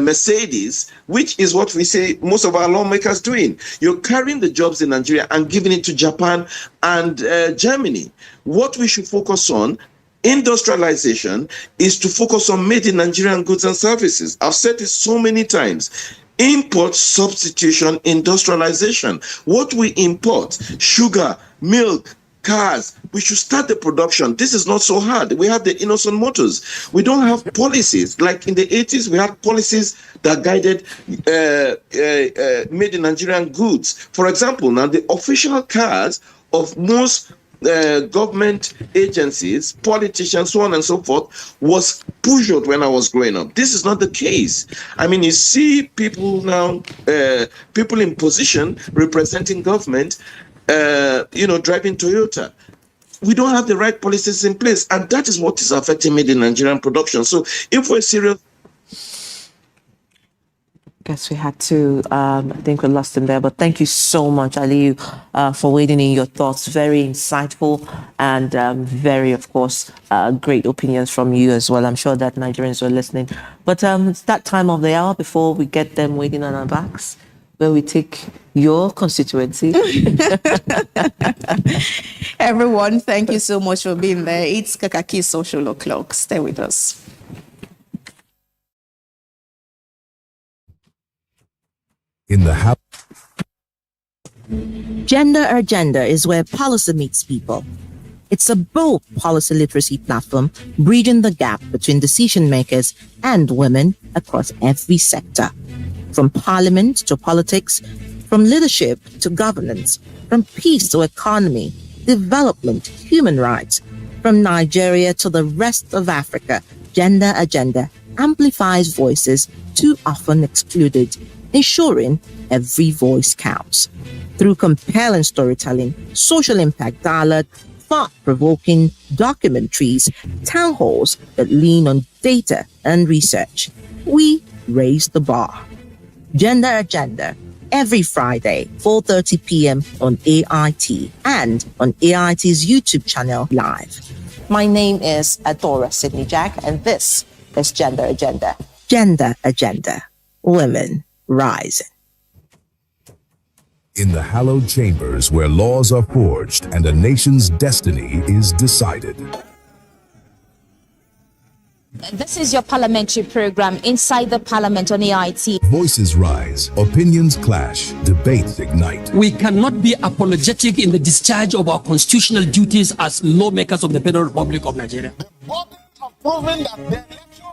Mercedes, which is what we say most of our lawmakers doing, you're carrying the jobs in Nigeria and giving it to Japan and Germany. What we should focus on, industrialization, is to focus on made in Nigerian goods and services. I've said this so many times. Import substitution industrialization. What we import, sugar, milk, cars, we should start the production. This is not so hard. We have the innocent motors. We don't have policies. Like in the 80s, we had policies that guided made in Nigerian goods. For example, now the official cars of most government agencies, politicians, so on and so forth, was Peugeot when I was growing up. This is not the case. I mean, you see people now, people in position representing government, driving Toyota. We don't have the right policies in place, and that is what is affecting made in Nigerian production. So if we're serious, guess we had to, I think we lost him there, but thank you so much, Aliyu, for wading in your thoughts. Very insightful and very, of course, great opinions from you as well. I'm sure that Nigerians were listening. But it's that time of the hour before we get them waiting on our backs, where we take your constituency. Everyone, thank you so much for being there. It's Kakaaki Social O'Clock. Stay with us. In the Gender Agenda is where policy meets people. It's a bold policy literacy platform bridging the gap between decision makers and women across every sector. From parliament to politics, from leadership to governance, from peace to economy, development, human rights, from Nigeria to the rest of Africa, Gender Agenda amplifies voices too often excluded, ensuring every voice counts. Through compelling storytelling, social impact dialogue, thought-provoking documentaries, town halls that lean on data and research, we raise the bar. Gender Agenda, every Friday, 4:30 p.m. on AIT and on AIT's YouTube channel live. My name is Adora Sydney Jack, and this is Gender Agenda. Gender Agenda. Women rising. In the hallowed chambers where laws are forged and a nation's destiny is decided. This is your parliamentary program, Inside the Parliament on AIT. Voices rise, opinions clash, debates ignite. We cannot be apologetic in the discharge of our constitutional duties as lawmakers of the Federal Republic of Nigeria. Proving that the election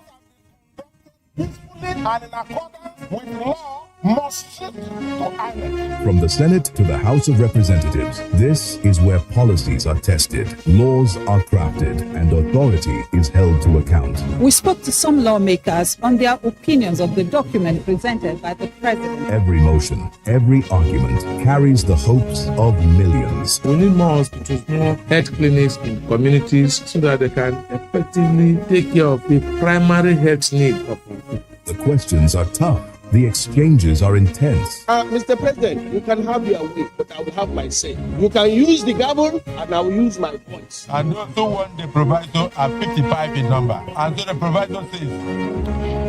peacefully and in accordance with law must shift to INEC. From the Senate to the House of Representatives, this is where policies are tested, laws are crafted, and authority is held to account. We spoke to some lawmakers on their opinions of the document presented by the president. Every motion, every argument carries the hopes of millions. We need more hospitals, more health clinics in communities so that they can effectively take care of the primary health need of people. The questions are tough. The exchanges are intense. Mr. President, you can have your way, but I will have my say. You can use the gavel, and I will use my voice. And those who want the proviso are 55 in number. And so the proviso says.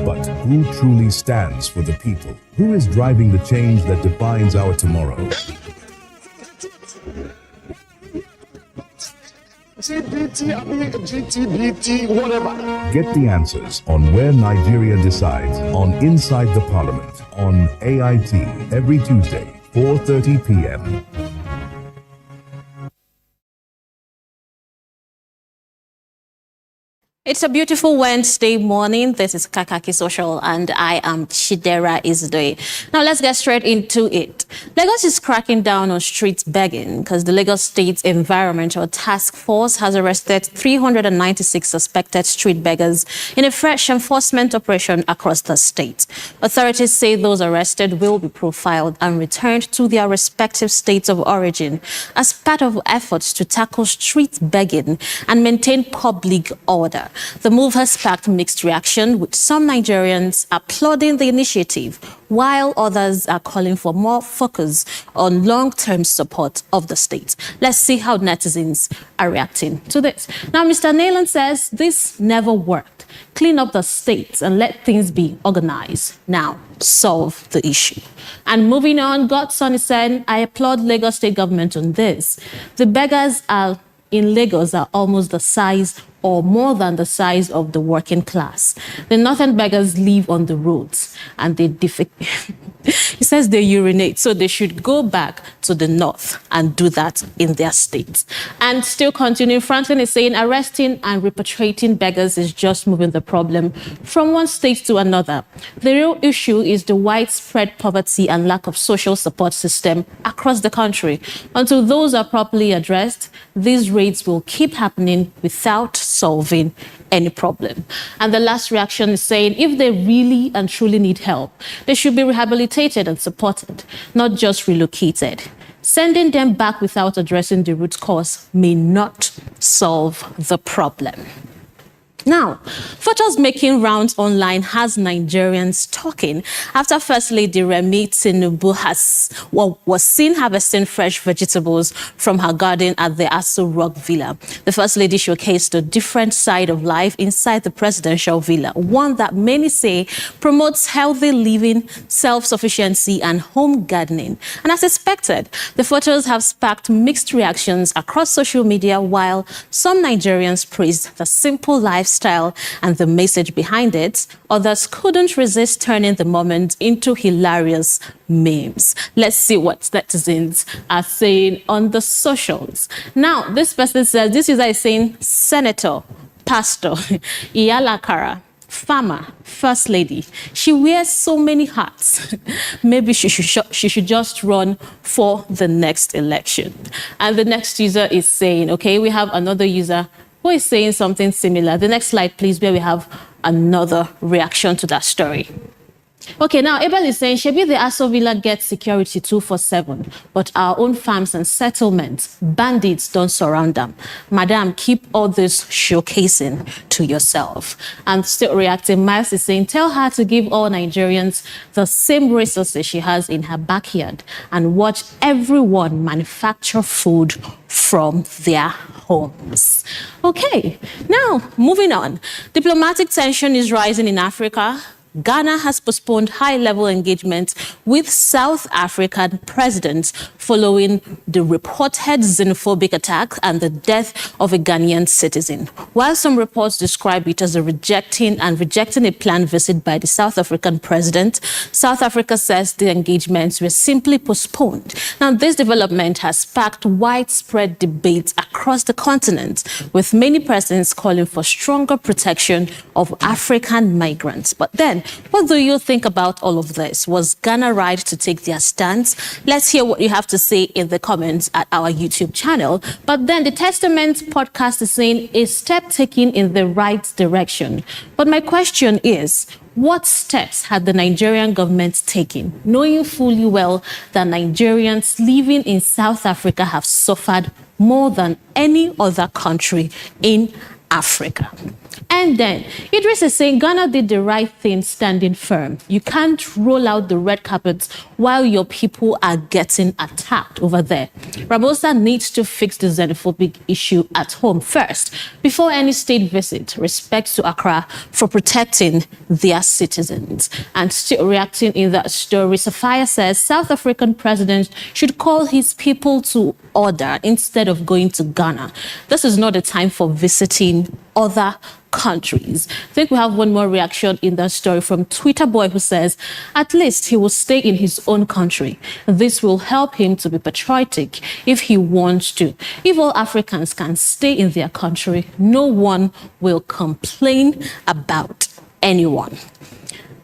But who truly stands for the people? Who is driving the change that defines our tomorrow? GTBT, whatever. Get the answers on Where Nigeria Decides on Inside the Parliament on AIT every Tuesday, 4:30 p.m. It's a beautiful Wednesday morning. This is Kakaaki Social, and I am Chidera Isdoe. Now let's get straight into it. Lagos is cracking down on street begging because the Lagos State Environmental Task Force has arrested 396 suspected street beggars in a fresh enforcement operation across the state. Authorities say those arrested will be profiled and returned to their respective states of origin as part of efforts to tackle street begging and maintain public order. The move has sparked mixed reaction, with some Nigerians applauding the initiative, while others are calling for more focus on long-term support of the state. Let's see how netizens are reacting to this. Now, Mr. Nayland says this never worked. Clean up the states and let things be organized. Now, solve the issue. And moving on, Godson said, I applaud Lagos State government on this. The beggars in Lagos are almost the size or more than the size of the working class. The northern beggars live on the roads and they he says they urinate, so they should go back to the north and do that in their states. And still continuing, Franklin is saying arresting and repatriating beggars is just moving the problem from one state to another. The real issue is the widespread poverty and lack of social support system across the country. Until those are properly addressed, these raids will keep happening without solving any problem. And the last reaction is saying if they really and truly need help, they should be rehabilitated and supported, not just relocated. Sending them back without addressing the root cause may not solve the problem. Now, photos making rounds online has Nigerians talking after First Lady Remi Tinubu was seen harvesting fresh vegetables from her garden at the Aso Rock Villa. The First Lady showcased a different side of life inside the presidential villa, one that many say promotes healthy living, self-sufficiency, and home gardening. And as expected, the photos have sparked mixed reactions across social media, while some Nigerians praised the simple lifestyle and the message behind it. Others couldn't resist turning the moment into hilarious memes. Let's see what netizens are saying on the socials. Now, this person says, this user is saying, Senator, Pastor, Iyalakara, farmer, First Lady. She wears so many hats. Maybe she should just run for the next election. And the next user is saying, okay, we have another user who is saying something similar. The next slide, please, where we have another reaction to that story. Okay, now Abel is saying, Shebi the Aso Villa gets security 247, but our own farms and settlements, bandits don't surround them. Madam, keep all this showcasing to yourself. And still reacting, Miles is saying, tell her to give all Nigerians the same resources she has in her backyard and watch everyone manufacture food from their homes. Okay, now moving on. Diplomatic tension is rising in Africa. Ghana has postponed high-level engagement with South African presidents following the reported xenophobic attack and the death of a Ghanaian citizen. While some reports describe it as rejecting a planned visit by the South African president, South Africa says the engagements were simply postponed. Now, this development has sparked widespread debates across the continent, with many persons calling for stronger protection of African migrants. But then, what do you think about all of this? Was Ghana right to take their stance? Let's hear what you have to say in the comments at our YouTube channel. But then the Testament podcast is saying a step taken in the right direction. But my question is, what steps had the Nigerian government taken, knowing fully well that Nigerians living in South Africa have suffered more than any other country in Africa? And then Idris is saying Ghana did the right thing standing firm. You can't roll out the red carpets while your people are getting attacked over there. Rabosa needs to fix the xenophobic issue at home first before any state visit. Respect to Accra for protecting their citizens. And still reacting in that story, Sophia says South African president should call his people to order instead of going to Ghana. This is not a time for visiting other countries. I think we have one more reaction in that story from Twitter Boy, who says, at least he will stay in his own country. This will help him to be patriotic if he wants to. If all Africans can stay in their country, no one will complain about anyone.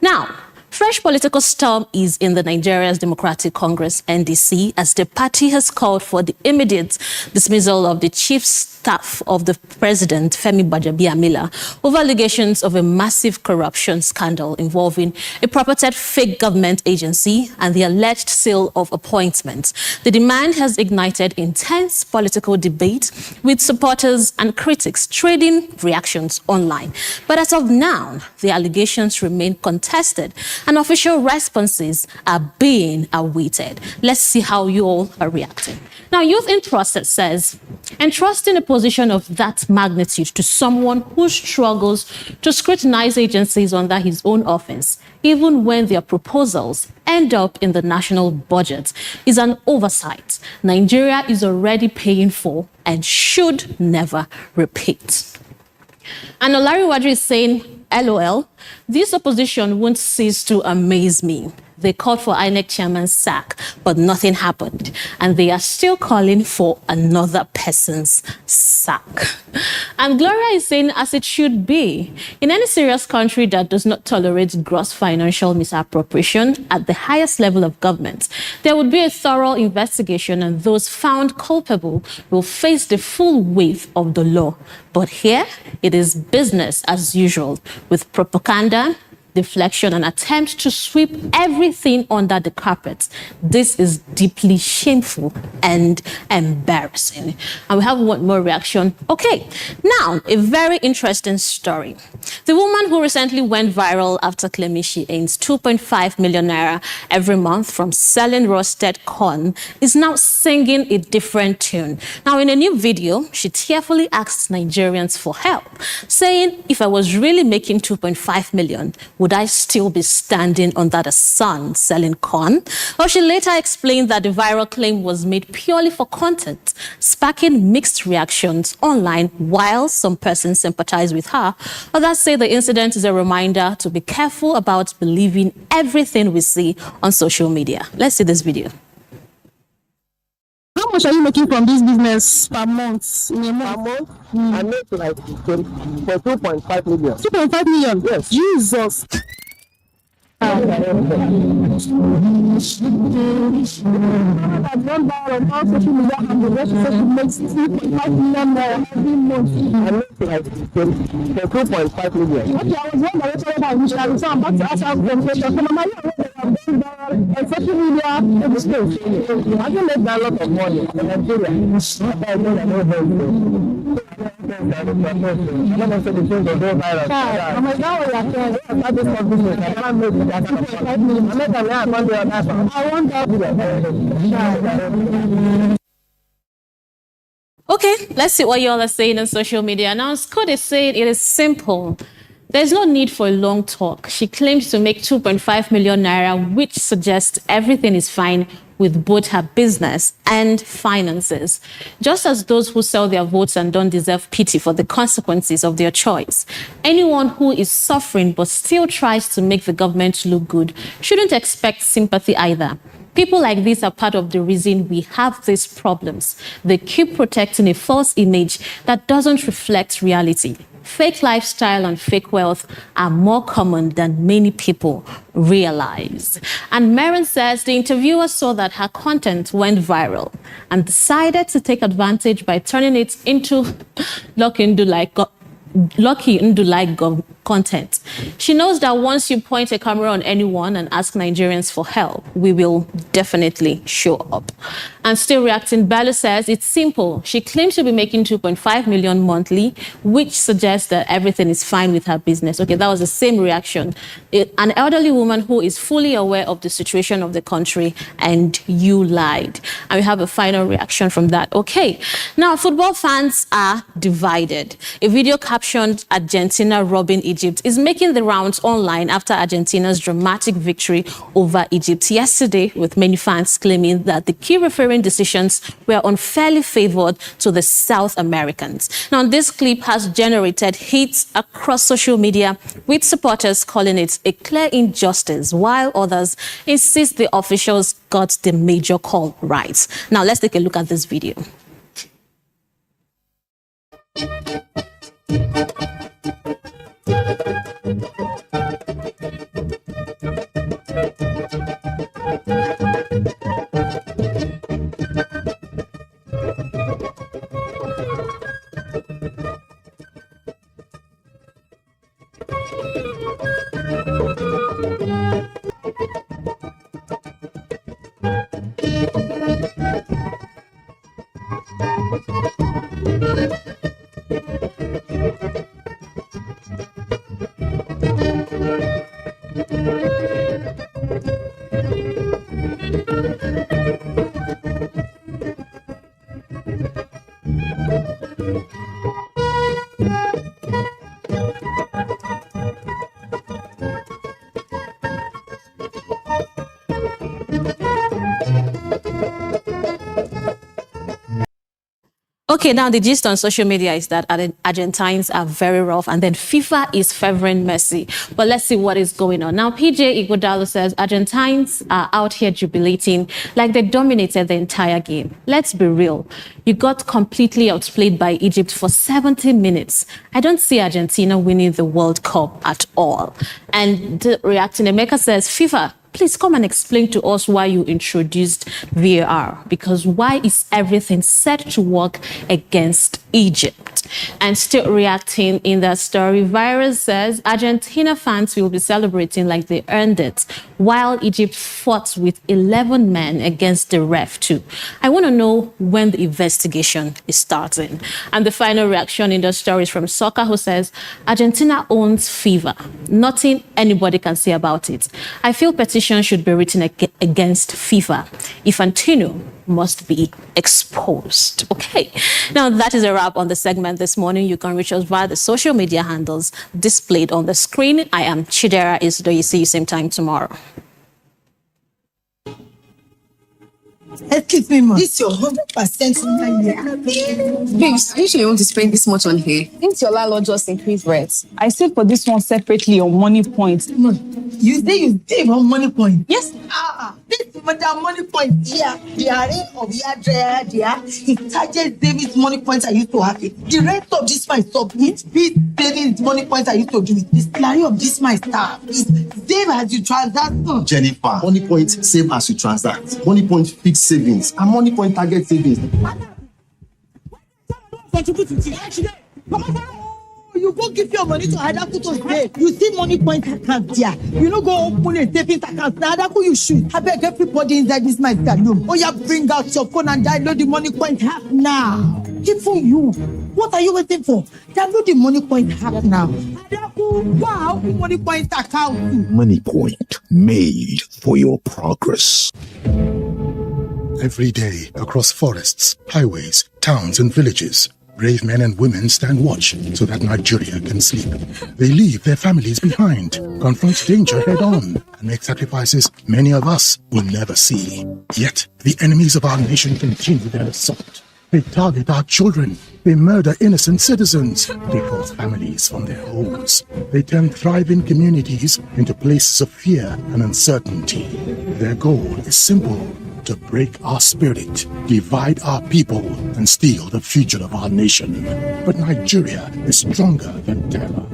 Now, fresh political storm is in the Nigeria's Democratic Congress, NDC, as the party has called for the immediate dismissal of the chief staff of the president, Femi Gbajabiamila, over allegations of a massive corruption scandal involving a purported fake government agency and the alleged sale of appointments. The demand has ignited intense political debate, with supporters and critics trading reactions online. But as of now, the allegations remain contested and official responses are being awaited. Let's see how you all are reacting. Now, Youth in Process says, entrusting a position of that magnitude to someone who struggles to scrutinize agencies under his own office, even when their proposals end up in the national budget, is an oversight Nigeria is already paying for and should never repeat. And Olari Wadri is saying, LOL, this opposition won't cease to amaze me. They called for INEC chairman's sack, but nothing happened. And they are still calling for another person's sack. And Gloria is saying, as it should be, in any serious country that does not tolerate gross financial misappropriation at the highest level of government, there would be a thorough investigation, and those found culpable will face the full weight of the law. But here, it is business as usual, with propaganda, deflection, and attempt to sweep everything under the carpet. This is deeply shameful and embarrassing. And we have one more reaction. Okay, now a very interesting story. The woman who recently went viral after claiming she earns 2.5 million naira every month from selling roasted corn is now singing a different tune. Now, in a new video, she tearfully asked Nigerians for help, saying, if I was really making 2.5 million, would I still be standing under the sun selling corn? Or she later explained that the viral claim was made purely for content, sparking mixed reactions online, while some persons sympathize with her. Others say the incident is a reminder to be careful about believing everything we see on social media. Let's see this video. How much are you making from this business per month? In a month? Per month? I make like for 2.5 million. 2.5 million? Yes. Jesus. That one bar on all social media and the rest of social makes 3.5 million naira every month. I look like 2.5 million. Okay, I was one director about missionary, so I'm about to ask our question. So, Mama, you on social media in the space. I can make that a lot of money in Nigeria. I don't know if the things will go viral. I'm like, now we are saying, I start this business. I can't make it. I want that. Okay, let's see what y'all are saying on social media. Now, Scott is saying it is simple. There's no need for a long talk. She claims to make 2.5 million naira, which suggests everything is fine with both her business and finances. Just as those who sell their votes and don't deserve pity for the consequences of their choice, anyone who is suffering but still tries to make the government look good shouldn't expect sympathy either. People like this are part of the reason we have these problems. They keep protecting a false image that doesn't reflect reality. Fake lifestyle and fake wealth are more common than many people realize. And Maren says the interviewer saw that her content went viral and decided to take advantage by turning it into Lucky Ndu-like content. She knows that once you point a camera on anyone and ask Nigerians for help, we will definitely show up. And still reacting, Bello says it's simple. She claims to be making 2.5 million monthly, which suggests that everything is fine with her business. Okay, that was the same reaction. An elderly woman who is fully aware of the situation of the country, and you lied. And we have a final reaction from that. Okay, now football fans are divided. A video captioned Argentina robbing Egypt is making the rounds online after Argentina's dramatic victory over Egypt yesterday, with many fans claiming that the key refereeing decisions were unfairly favored to the South Americans. Now, this clip has generated hits across social media, with supporters calling it a clear injustice, while others insist the officials got the major call right. Now, let's take a look at this video. Okay, now the gist on social media is that Argentines are very rough, and then FIFA is favoring Messi. But let's see what is going on. Now, PJ Iguodalo says Argentines are out here jubilating like they dominated the entire game. Let's be real. You got completely outplayed by Egypt for 70 minutes. I don't see Argentina winning the World Cup at all. And reacting, Emeka says, FIFA, please come and explain to us why you introduced VAR, because why is everything set to work against Egypt? And still reacting in that story, Virus says Argentina fans will be celebrating like they earned it, while Egypt fought with 11 men against the ref too. I want to know when the investigation is starting. And the final reaction in the story is from Soccer, who says Argentina owns fever. Nothing anybody can say about it. I feel petition should be written against FIFA. Infantino must be exposed. Okay, now that is a wrap on the segment this morning. You can reach us via the social media handles displayed on the screen. I am Chidera Isdo. See you same time tomorrow. Excuse me, ma. This is your 100% year. Babes, are you sure you want to spend this much on hair? Didn't your landlord just increase rent? I said for this one separately on Money Point. No, you say you save on Money Point. Yes. This Madam Money Point here, the array of your there, it charges David's Money Points I used to have it. The rest of this my submit, beat David's Money Points I used to do it. The salary of this my staff is save as you transact. Jennifer, Money Point save as you transact. Money Point fixed savings and Money Point target savings. You go give your money to Adaku today. You see Money Point account there. You know go open a savings account. Now Adaku you shoot. I beg everybody inside this my room. Oh yeah, bring out your phone and download the Money Point app now. Even you. What are you waiting for? Download the Money Point app now. Adaku, wow, Money Point account. Money Point, made for your progress. Every day, across forests, highways, towns, and villages, brave men and women stand watch so that Nigeria can sleep. They leave their families behind, confront danger head-on, and make sacrifices many of us will never see. Yet, the enemies of our nation continue their assault. They target our children. They murder innocent citizens. They force families from their homes. They turn thriving communities into places of fear and uncertainty. Their goal is simple: to break our spirit, divide our people, and steal the future of our nation. But Nigeria is stronger than terror.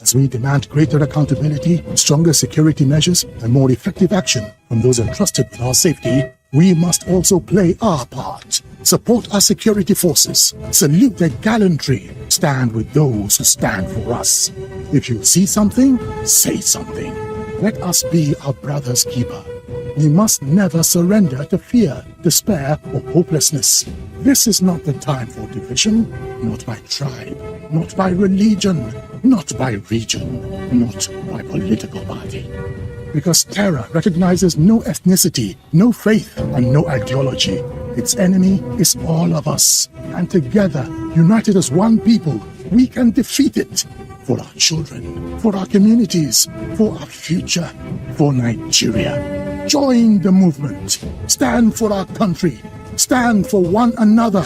As we demand greater accountability, stronger security measures, and more effective action from those entrusted with our safety, we must also play our part. Support our security forces, salute their gallantry, stand with those who stand for us. If you see something, say something. Let us be our brother's keeper. We must never surrender to fear, despair, or hopelessness. This is not the time for division, not by tribe, not by religion, not by region, not by political party. Because terror recognizes no ethnicity, no faith, and no ideology. Its enemy is all of us. And together, united as one people, we can defeat it. For our children, for our communities, for our future, for Nigeria. Join the movement. Stand for our country. Stand for one another.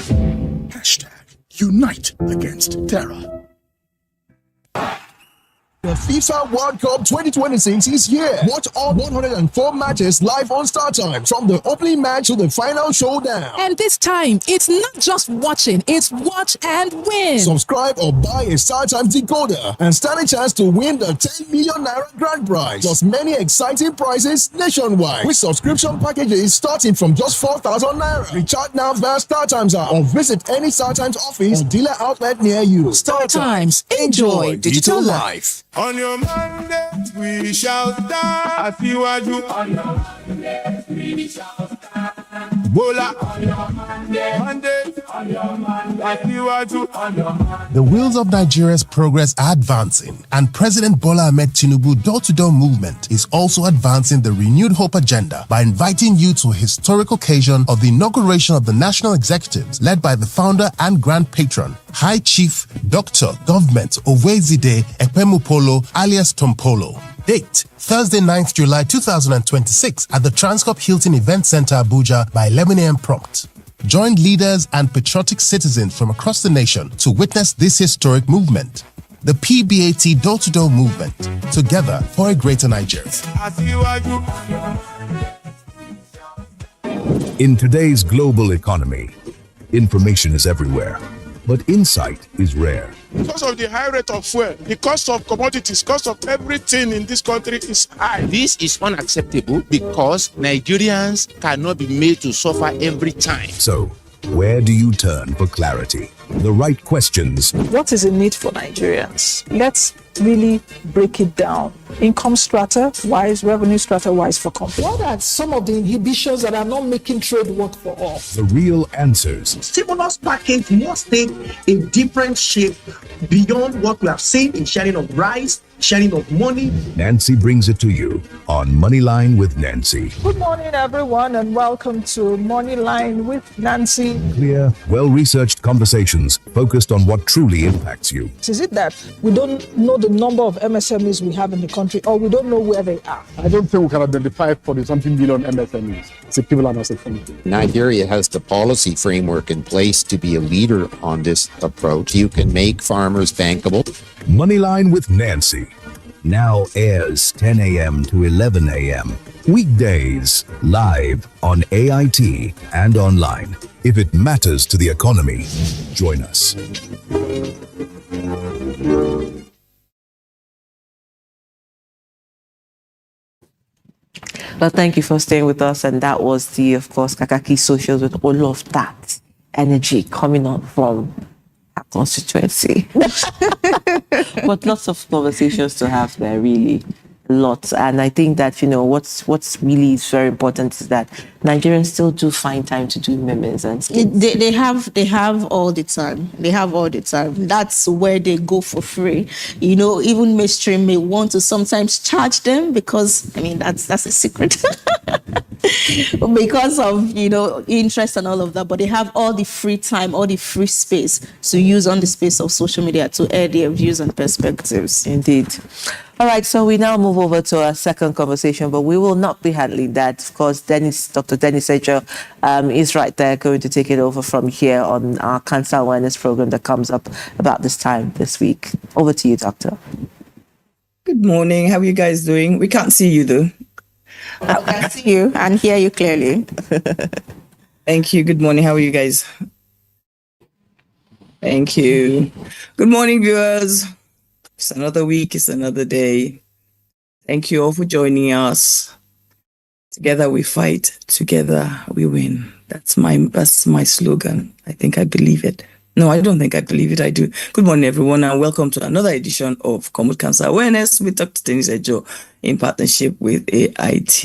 #Unite against terror. The FIFA World Cup 2026 is here. Watch all 104 matches live on StarTimes, from the opening match to the final showdown. And this time, it's not just watching, it's watch and win. Subscribe or buy a StarTimes decoder and stand a chance to win the 10 million naira grand prize, plus many exciting prizes nationwide, with subscription packages starting from just 4,000 naira. Recharge now via StarTimes app or visit any StarTimes office or dealer outlet near you. StarTimes, enjoy digital life. On your Monday, we shall start. Afiwaju. On your Monday, we shall start. Bola. On your Monday. On your Monday. Afiwaju. On your Monday. The wheels of Nigeria's progress are advancing, and President Bola Ahmed Tinubu door-to-door movement is also advancing the renewed hope agenda by inviting you to a historic occasion of the inauguration of the National Executives, led by the founder and grand patron, High Chief Dr. Government Owezide Ekpemupolo alias Tompolo. Date, Thursday 9th July 2026 at the Transcorp Hilton Event Center, Abuja by 11 a.m. prompt. Join leaders and patriotic citizens from across the nation to witness this historic movement. The PBAT door-to-door movement, together for a greater Nigeria. In today's global economy, information is everywhere, but insight is rare. Because of the high rate of fuel, the cost of commodities, cost of everything in this country is high. This is unacceptable because Nigerians cannot be made to suffer every time. So, where do you turn for clarity? The right questions. What is in need for Nigerians? Let's really break it down. Income strata wise, revenue strata wise for companies. What are some of the inhibitions that are not making trade work for all? The real answers. Stimulus package must take a different shape beyond what we have seen in sharing of rice, sharing of money. Nancy brings it to you on Moneyline with Nancy. Good morning, everyone, and welcome to Moneyline with Nancy. Clear, well-researched conversations focused on what truly impacts you. Is it that we don't know the number of MSMEs we have in the country, or we don't know where they are? I don't think we can identify 40-something billion MSMEs. So people are not saying. Nigeria has the policy framework in place to be a leader on this approach. You can make farmers bankable. Moneyline with Nancy now airs 10 a.m. to 11 a.m. Weekdays, live on AIT and online. If it matters to the economy, join us. Well, thank you for staying with us. And that was of course, Kakaaki Socials with all of that energy coming up from our constituency. But lots of conversations to have there, really. Lots. And I think that, what's really is very important is that Nigerians still do find time to do memes and skits. They have all the time. They have all the time. That's where they go for free. Even mainstream may want to sometimes charge them because, that's a secret. Because of, interest and all of that. But they have all the free time, all the free space to use on the space of social media to air their views and perspectives. Indeed. All right, so we now move over to our second conversation, but we will not be handling that. Of course, Dr. Dennis Ejo is right there going to take it over from here on our cancer awareness program that comes up about this time this week. Over to you, Doctor. Good morning. How are you guys doing? We can't see you, though. I can see you and hear you clearly. Thank you. Good morning. How are you guys? Thank you. Good morning, viewers. It's another week, it's another day. Thank you all for joining us. Together we fight, together we win. That's my slogan. I think I believe it. No, I don't think I believe it, I do. Good morning, everyone, and welcome to another edition of Common Cancer Awareness with Dr. Dennis Ejo in partnership with AIT.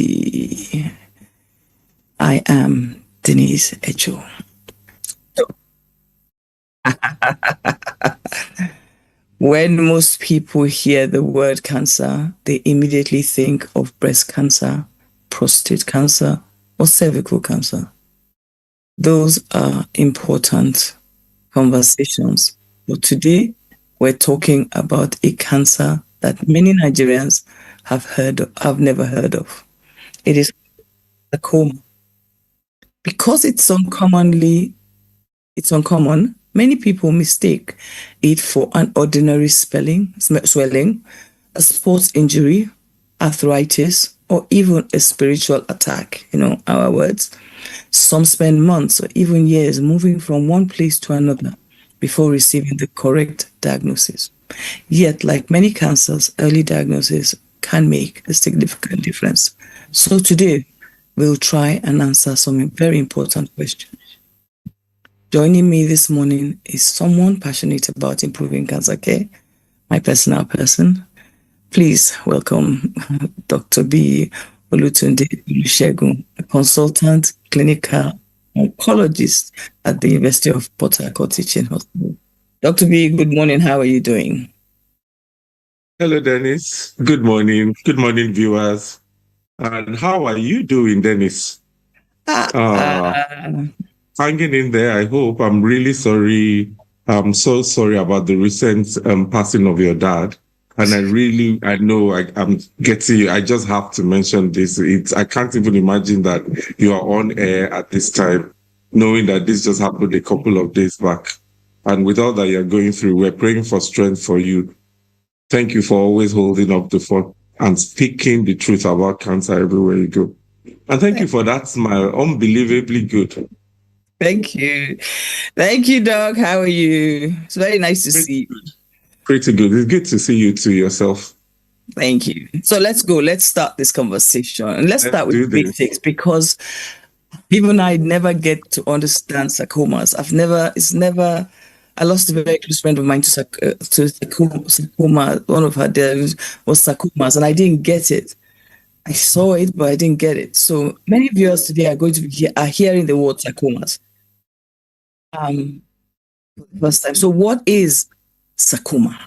I am Denise Ejo. When most people hear the word cancer, they immediately think of breast cancer, prostate cancer, or cervical cancer. Those are important conversations. But today, we're talking about a cancer that many Nigerians have never heard of. It is sarcoma. Because it's uncommon, many people mistake it for an ordinary swelling, a sports injury, arthritis, or even a spiritual attack, our words. Some spend months or even years moving from one place to another before receiving the correct diagnosis. Yet, like many cancers, early diagnosis can make a significant difference. So today, we'll try and answer some very important questions. Joining me this morning is someone passionate about improving cancer care, my personal person. Please welcome Dr. B. Olutunde Olusegun, a consultant clinical oncologist at the University of Port Harcourt Teaching Hospital. Dr. B, good morning. How are you doing? Hello, Dennis. Good morning. Good morning, viewers. And how are you doing, Dennis? Hanging in there, I hope. I'm really sorry. I'm so sorry about the recent passing of your dad. And I know I'm getting you. I just have to mention this. I can't even imagine that you are on air at this time, knowing that this just happened a couple of days back. And with all that you're going through, we're praying for strength for you. Thank you for always holding up the fort and speaking the truth about cancer everywhere you go. And thank you for that smile. Unbelievably good. Thank you. Thank you, Doc. How are you? It's very nice to see you. Pretty good. It's good to see you too yourself. Thank you. So let's go. Let's start this conversation. And let's start with basics, because even I never get to understand sarcomas. I lost a very close friend of mine to sarcoma. One of her days was sarcomas, and I didn't get it. I saw it, but I didn't get it. So many viewers today are going to be hearing the word sarcomas for the first time. So what is sarcoma?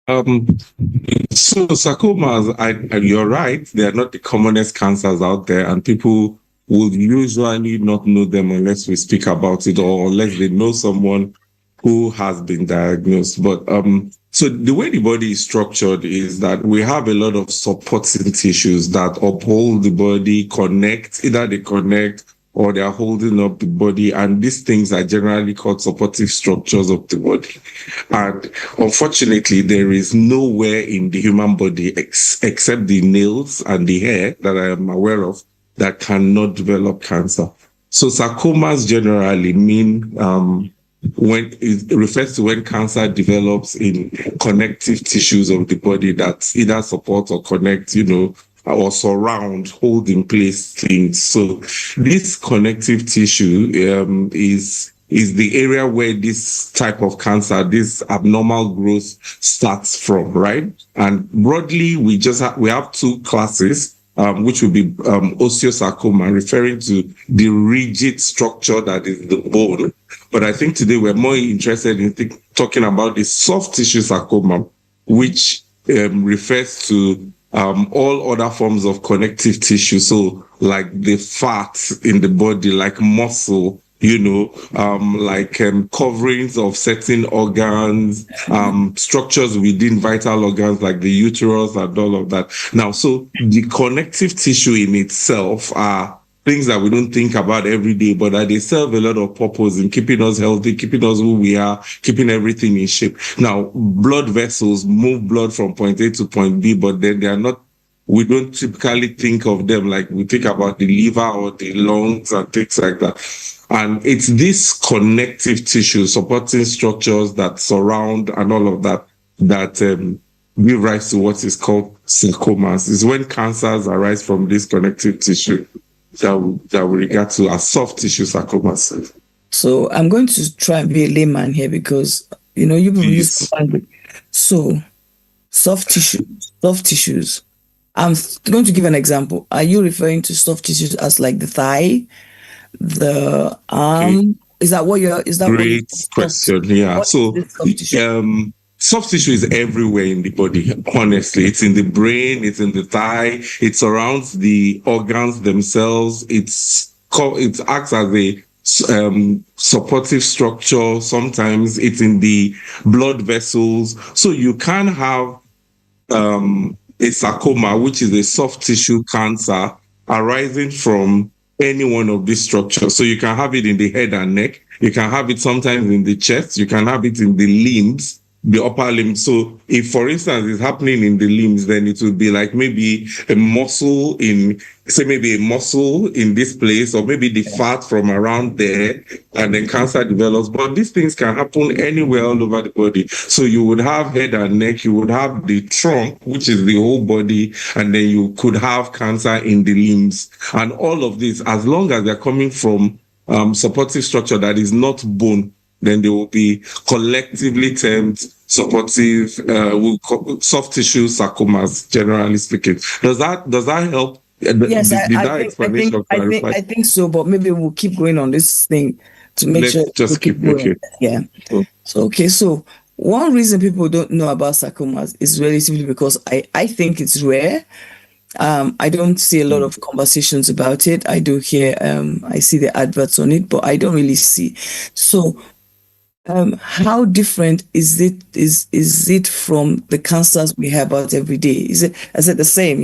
So sarcomas, you're right, they are not the commonest cancers out there, and people will usually not know them unless we speak about it or unless they know someone who has been diagnosed. But so the way the body is structured is that we have a lot of supporting tissues that uphold the body, either they connect or they are holding up the body. And these things are generally called supportive structures of the body. And unfortunately, there is nowhere in the human body except the nails and the hair that I am aware of that cannot develop cancer. So sarcomas generally mean when it refers to when cancer develops in connective tissues of the body that either support or connect, or surround, hold in place things. So this connective tissue is the area where this type of cancer, this abnormal growth starts from, right? And broadly, we have two classes, which will be osteosarcoma, referring to the rigid structure that is the bone. But I think today we're more interested in talking about the soft tissue sarcoma, which refers to all other forms of connective tissue. So like the fat in the body, like muscle, like coverings of certain organs, structures within vital organs like the uterus and all of that. Now, so the connective tissue in itself are things that we don't think about every day, but that they serve a lot of purpose in keeping us healthy, keeping us who we are, keeping everything in shape. Now, blood vessels move blood from point A to point B, but then they are not, we don't typically think of them like we think about the liver or the lungs and things like that. And it's this connective tissue, supporting structures that surround and all of that, that give rise to what is called sarcomas. It's when cancers arise from this connective tissue that we regard to as soft tissue sarcomas. So I'm going to try and be a layman here because, you use language. So soft tissues. I'm going to give an example. Are you referring to soft tissues as like the thigh, the arm? Okay. Is that what you're? Great question. Yeah. So soft tissue is everywhere in the body. Honestly, it's in the brain, it's in the thigh, it surrounds the organs themselves. It acts as a supportive structure. Sometimes it's in the blood vessels. So you can have a sarcoma, which is a soft tissue cancer arising from any one of these structures. So you can have it in the head and neck. You can have it sometimes in the chest. You can have it in the limbs, the upper limbs. So if, for instance, it's happening in the limbs, then it would be like maybe a muscle in this place, or maybe the fat from around there, and then cancer develops. But these things can happen anywhere all over the body. So you would have head and neck, you would have the trunk, which is the whole body, and then you could have cancer in the limbs. And all of this, as long as they're coming from supportive structure that is not bone, then they will be collectively termed supportive soft tissue sarcomas, generally speaking. Does that help? Yes, I think so, but maybe we'll keep going on this thing to make sure just keep going. Okay. Yeah. So one reason people don't know about sarcomas is relatively because I think it's rare. I don't see a lot of conversations about it. I do hear, I see the adverts on it, but I don't really see. So how different is it from the cancers we hear about every day? Is it the same?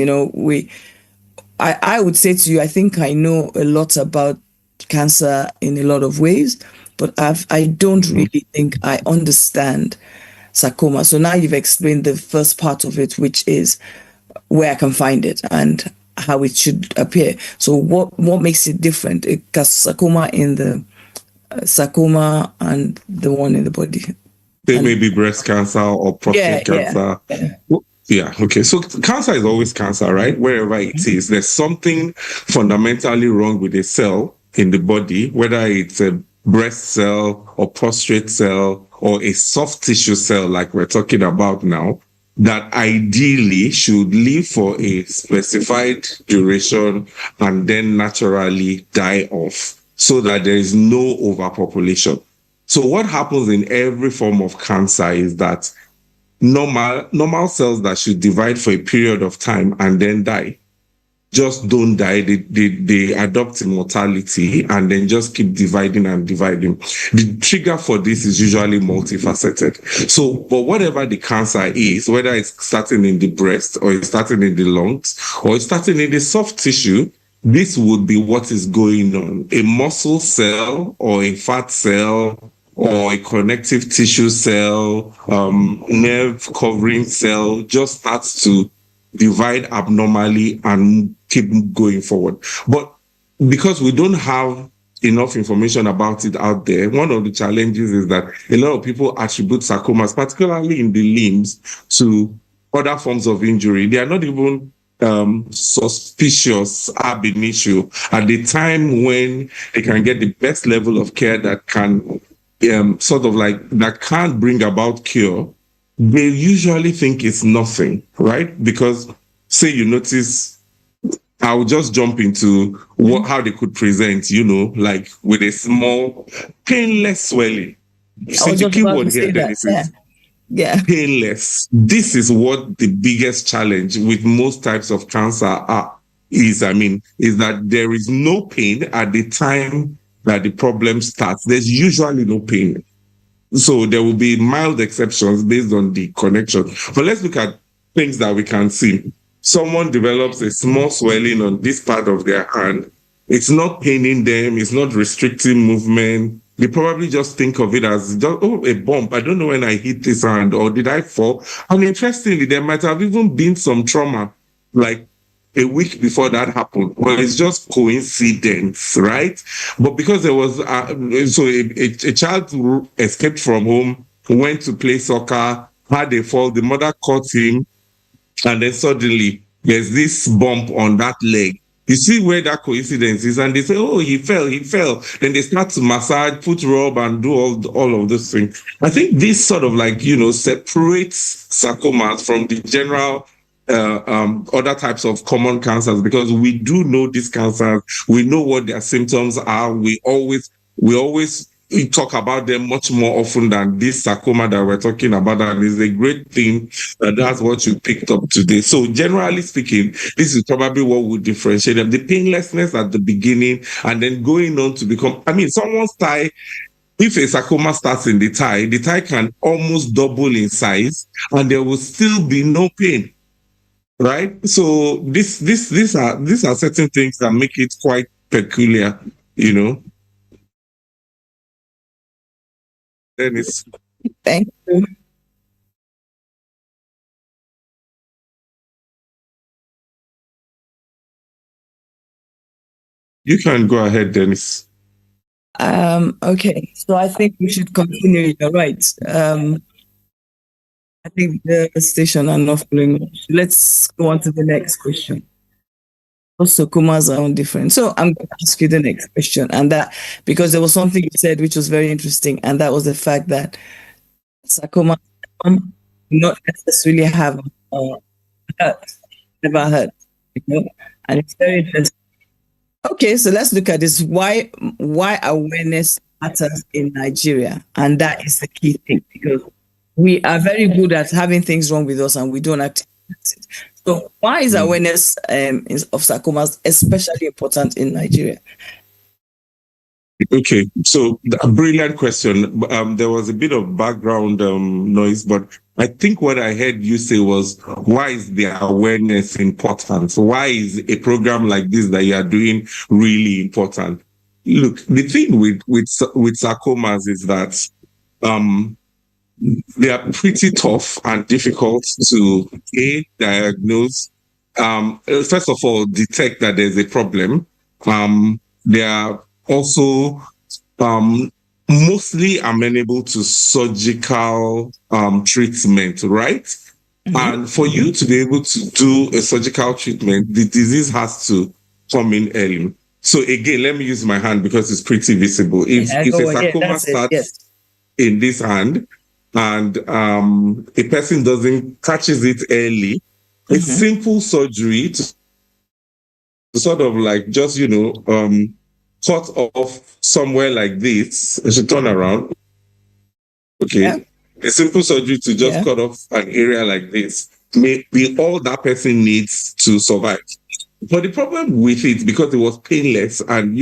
I would say to you, I think I know a lot about cancer in a lot of ways, but I don't really think I understand sarcoma. So now you've explained the first part of it, which is where I can find it and how it should appear. So what makes it different? Because sarcoma in the sarcoma and the one in the body. They may be breast cancer or prostate cancer. Yeah. Okay. So cancer is always cancer, right? Wherever it is, there's something fundamentally wrong with a cell in the body, whether it's a breast cell or prostate cell or a soft tissue cell like we're talking about now, that ideally should live for a specified duration and then naturally die off, so that there is no overpopulation. So what happens in every form of cancer is that normal cells that should divide for a period of time and then die just don't die. They adopt immortality and then just keep dividing and dividing. The trigger for this is usually multifaceted. So, but whatever the cancer is, whether it's starting in the breast or it's starting in the lungs or it's starting in the soft tissue, this would be what is going on. A muscle cell or a fat cell or a connective tissue cell, nerve covering cell just starts to divide abnormally and keep going forward. But because we don't have enough information about it out there, one of the challenges is that a lot of people attribute sarcomas, particularly in the limbs, to other forms of injury. They are not even suspicious ab initio, at the time when they can get the best level of care that can that can't bring about cure, they usually think it's nothing, right? Because say you notice, I'll just jump into how they could present, like with a small painless swelling. See, the key word here, Dennis, is painless. This is what the biggest challenge with most types of cancer is that there is no pain at the time that the problem starts. There's usually no pain. So there will be mild exceptions based on the connection. But let's look at things that we can see. Someone develops a small swelling on this part of their hand. It's not paining them. It's not restricting movement. They probably just think of it as, a bump. I don't know when I hit this hand, or did I fall? And interestingly, there might have even been some trauma, like a week before that happened. Well, it's just coincidence, right? But because there was, a child who escaped from home, went to play soccer, had a fall, the mother caught him, and then suddenly there's this bump on that leg. You see where that coincidence is, and they say, oh, he fell. Then they start to massage, put rub, and do all of those things. I think this sort of separates sarcomas from the general other types of common cancers, because we do know these cancers, we know what their symptoms are. We always talk about them much more often than this sarcoma that we're talking about, and it's a great thing that that's what you picked up today. So generally speaking, this is probably what would differentiate them: the painlessness at the beginning, and then going on to become, someone's thigh. If a sarcoma starts in the thigh can almost double in size, and there will still be no pain. Right? So these are certain things that make it quite peculiar, Dennis. Thank you. You can go ahead, Dennis. Okay, so I think we should continue. You're right. I think the station are not following up. Let's go on to the next question. Also, sarcomas are different. So I'm going to ask you the next question, and that because there was something you said which was very interesting, and that was the fact that sarcoma do not necessarily have never hurt, and it's very interesting. Okay, so let's look at this. Why awareness matters in Nigeria, and that is the key thing, because we are very good at having things wrong with us and we don't act. So why is awareness of sarcomas especially important in Nigeria? Okay, so a brilliant question. There was a bit of background noise, but I think what I heard you say was, why is the awareness important? Why is a program like this that you are doing really important? Look, the thing with sarcomas is that they are pretty tough and difficult to diagnose. First of all, detect that there's a problem. They are also mostly amenable to surgical treatment, right? Mm-hmm. And for you to be able to do a surgical treatment, the disease has to come in early. So again, let me use my hand because it's pretty visible. If a sarcoma starts in this hand, and a person catches it early, a simple surgery to sort of just, cut off somewhere like this. I should turn around. Okay. Yeah. A simple surgery to just cut off an area like this may be all that person needs to survive. But the problem with it, because it was painless and,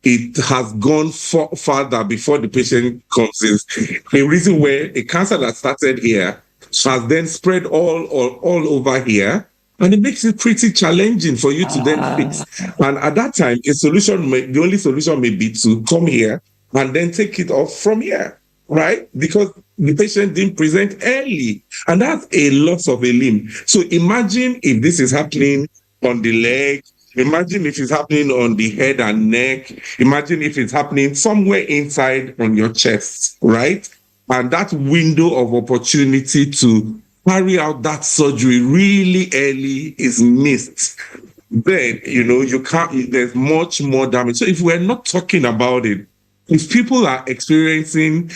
it has gone farther before the patient comes in. A reason where a cancer that started here has then spread all over here, and it makes it pretty challenging for you to then fix. And at that time, the only solution may be to come here and then take it off from here, right? Because the patient didn't present early, and that's a loss of a limb. So imagine if this is happening on the leg. Imagine if it's happening on the head and neck. Imagine if it's happening somewhere inside on your chest, right? And that window of opportunity to carry out that surgery really early is missed, then, you can't, there's much more damage. So if we're not talking about it, if people are experiencing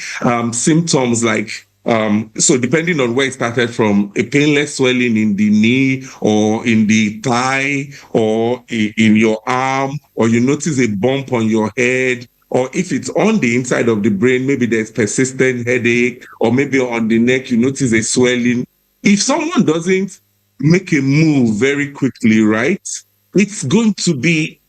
symptoms like, so depending on where it started from, a painless swelling in the knee or in the thigh or in your arm, or you notice a bump on your head, or if it's on the inside of the brain, maybe there's persistent headache, or maybe on the neck, you notice a swelling. If someone doesn't make a move very quickly, right, it's going to be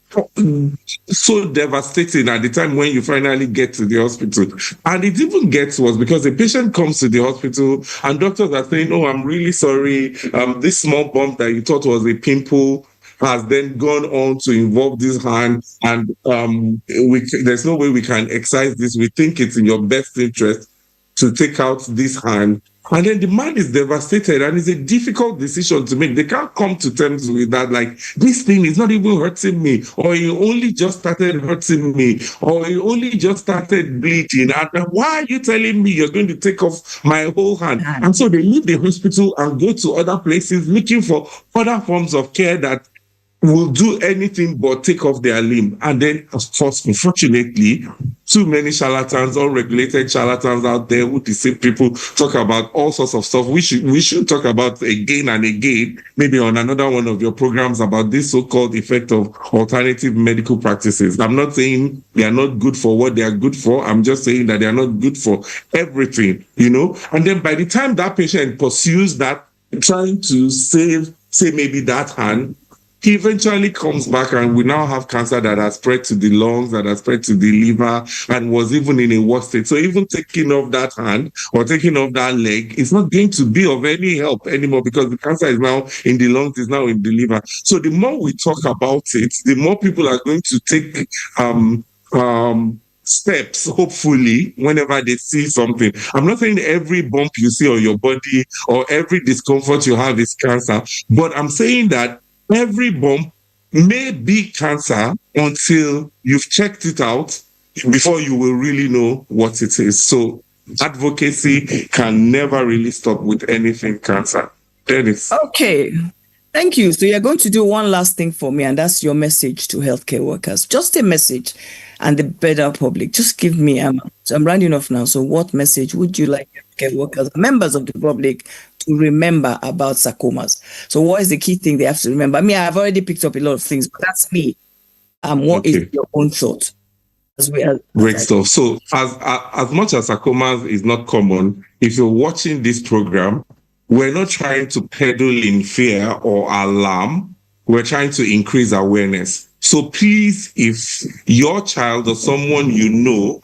so devastating at the time when you finally get to the hospital. And it even gets worse because a patient comes to the hospital and doctors are saying, oh, I'm really sorry. This small bump that you thought was a pimple has then gone on to involve this hand, and there's no way we can excise this. We think it's in your best interest to take out this hand. And then the man is devastated, and it's a difficult decision to make. They can't come to terms with that, like, this thing is not even hurting me, or it only just started hurting me, or it only just started bleeding. And why are you telling me you're going to take off my whole hand? And so they leave the hospital and go to other places looking for other forms of care that will do anything but take off their limb. And then, of course, unfortunately, too many charlatans, unregulated charlatans out there who deceive people, talk about all sorts of stuff. We should talk about again and again, maybe on another one of your programs, about this so-called effect of alternative medical practices. I'm not saying they are not good for what they are good for. I'm just saying that they are not good for everything, And then by the time that patient pursues that, trying to save, say, maybe that hand, he eventually comes back and we now have cancer that has spread to the lungs, that has spread to the liver, and was even in a worse state. So even taking off that hand or taking off that leg is not going to be of any help anymore, because the cancer is now in the lungs, is now in the liver. So the more we talk about it, the more people are going to take steps, hopefully, whenever they see something. I'm not saying every bump you see on your body or every discomfort you have is cancer, but I'm saying that every bump may be cancer until you've checked it out before you will really know what it is. So advocacy can never really stop with anything cancer. Dennis. Okay. Thank you. So you're going to do one last thing for me, and that's your message to healthcare workers. Just a message, and the better public. Just give me, I'm rounding off now. So what message would you like healthcare workers, members of the public, to remember about sarcomas? So what is the key thing they have to remember? I mean, I've already picked up a lot of things, but that's me. What is your own thought? Great stuff. So as much as sarcomas is not common, if you're watching this program, we're not trying to peddle in fear or alarm. We're trying to increase awareness. So please, if your child or someone you know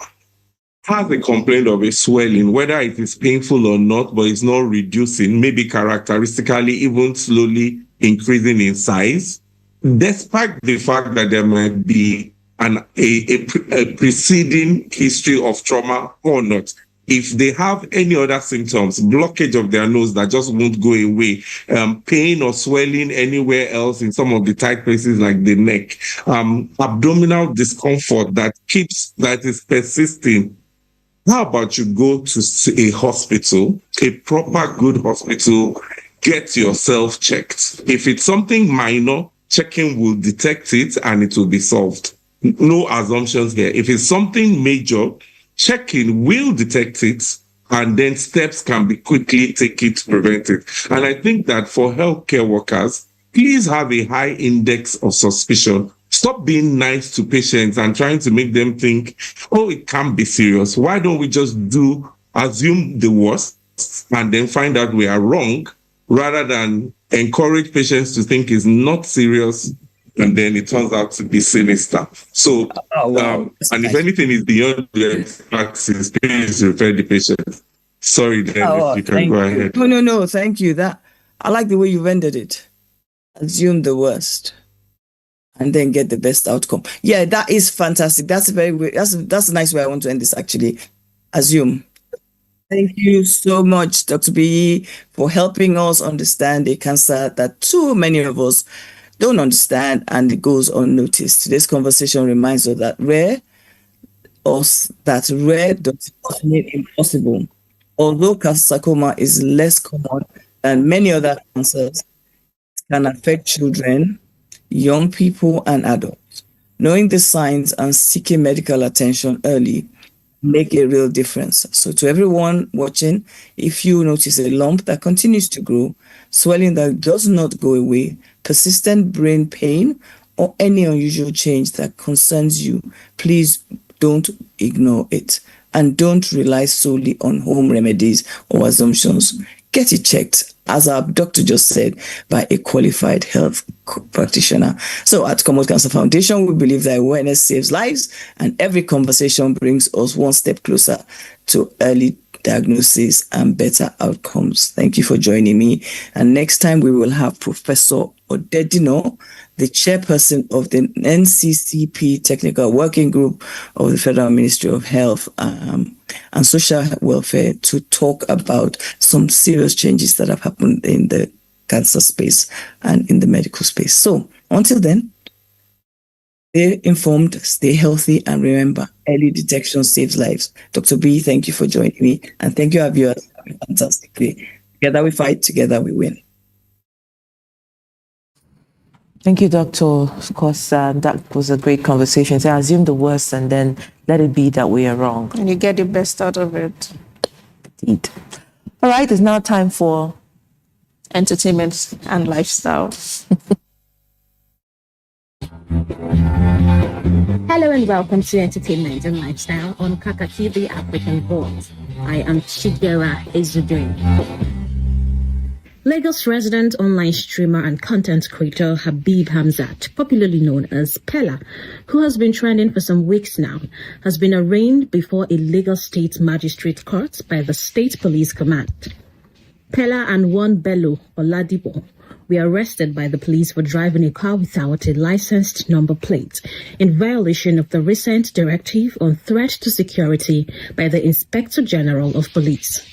has a complaint of a swelling, whether it is painful or not, but it's not reducing, maybe characteristically even slowly increasing in size, despite the fact that there might be a preceding history of trauma or not, if they have any other symptoms, blockage of their nose that just won't go away, pain or swelling anywhere else in some of the tight places like the neck, abdominal discomfort that is persisting, how about you go to a hospital, a proper good hospital, get yourself checked. If it's something minor, checking will detect it and it will be solved. No assumptions here. If it's something major, checking will detect it, and then steps can be quickly taken to prevent it. And I think that for healthcare workers, please have a high index of suspicion. Stop being nice to patients and trying to make them think, oh, it can't be serious. Why don't we just assume the worst and then find out we are wrong, rather than encourage patients to think it's not serious and then it turns out to be sinister. So, and if anything is beyond the practice, please refer the patient. Sorry, Dennis, you can go ahead. No, thank you. I like the way you've ended it. Assume the worst and then get the best outcome. Yeah, that is fantastic. That's a nice way I want to end this, actually. Assume. Thank you so much, Dr. B, for helping us understand a cancer that too many of us don't understand, and it goes unnoticed. Today's conversation reminds us that rare does not mean impossible. Although sarcoma is less common and many other cancers can affect children, young people, and adults. Knowing the signs and seeking medical attention early make a real difference. So to everyone watching, if you notice a lump that continues to grow, swelling that does not go away, persistent brain pain, or any unusual change that concerns you, please don't ignore it. And don't rely solely on home remedies or assumptions. Get it checked, as our doctor just said, by a qualified health practitioner. So at Common Cancer Foundation, we believe that awareness saves lives, and every conversation brings us one step closer to early diagnosis and better outcomes. Thank you for joining me. And next time we will have Professor Odedino, the chairperson of the NCCP Technical Working Group of the Federal Ministry of Health and Social Welfare, to talk about some serious changes that have happened in the cancer space and in the medical space. So until then, stay informed, stay healthy, and remember, early detection saves lives. Dr. B, thank you for joining me. And thank you, our viewers. Have a fantastic day. Together we fight, together we win. Thank you, Doctor. Of course, that was a great conversation. So I assume the worst and then let it be that we are wrong. And you get the best out of it. Indeed. All right, it's now time for entertainment and lifestyle. Hello and welcome to Entertainment and Lifestyle on Kakaaki, the African Voice. I am Chidera Ezudui. Lagos resident online streamer and content creator Habib Hamzat, popularly known as Pella, who has been trending for some weeks now, has been arraigned before a Lagos State Magistrate Court by the State Police Command. Pella and one Bello Oladipo were arrested by the police for driving a car without a licensed number plate, in violation of the recent directive on threat to security by the Inspector General of Police.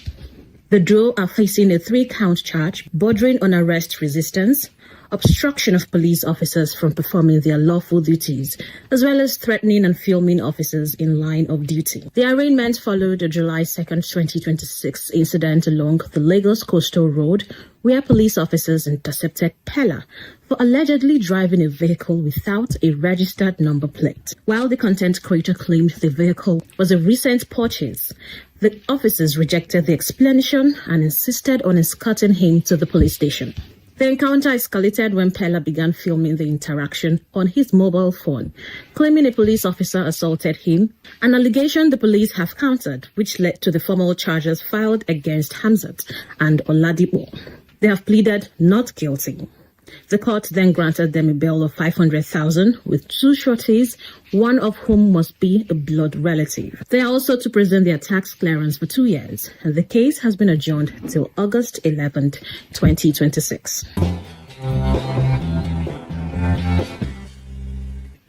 The duo are facing a 3-count charge bordering on arrest resistance, obstruction of police officers from performing their lawful duties, as well as threatening and filming officers in line of duty. The arraignment followed a July 2nd, 2026 incident along the Lagos Coastal Road, where police officers intercepted Pella for allegedly driving a vehicle without a registered number plate. While the content creator claimed the vehicle was a recent purchase, the officers rejected the explanation and insisted on escorting him to the police station. The encounter escalated when Pella began filming the interaction on his mobile phone, claiming a police officer assaulted him, an allegation the police have countered, which led to the formal charges filed against Hamzat and Oladipo. They have pleaded not guilty. The court then granted them a bail of 500,000 with 2 sureties, one of whom must be a blood relative. They are also to present their tax clearance for 2 years, and the case has been adjourned till August 11th, 2026.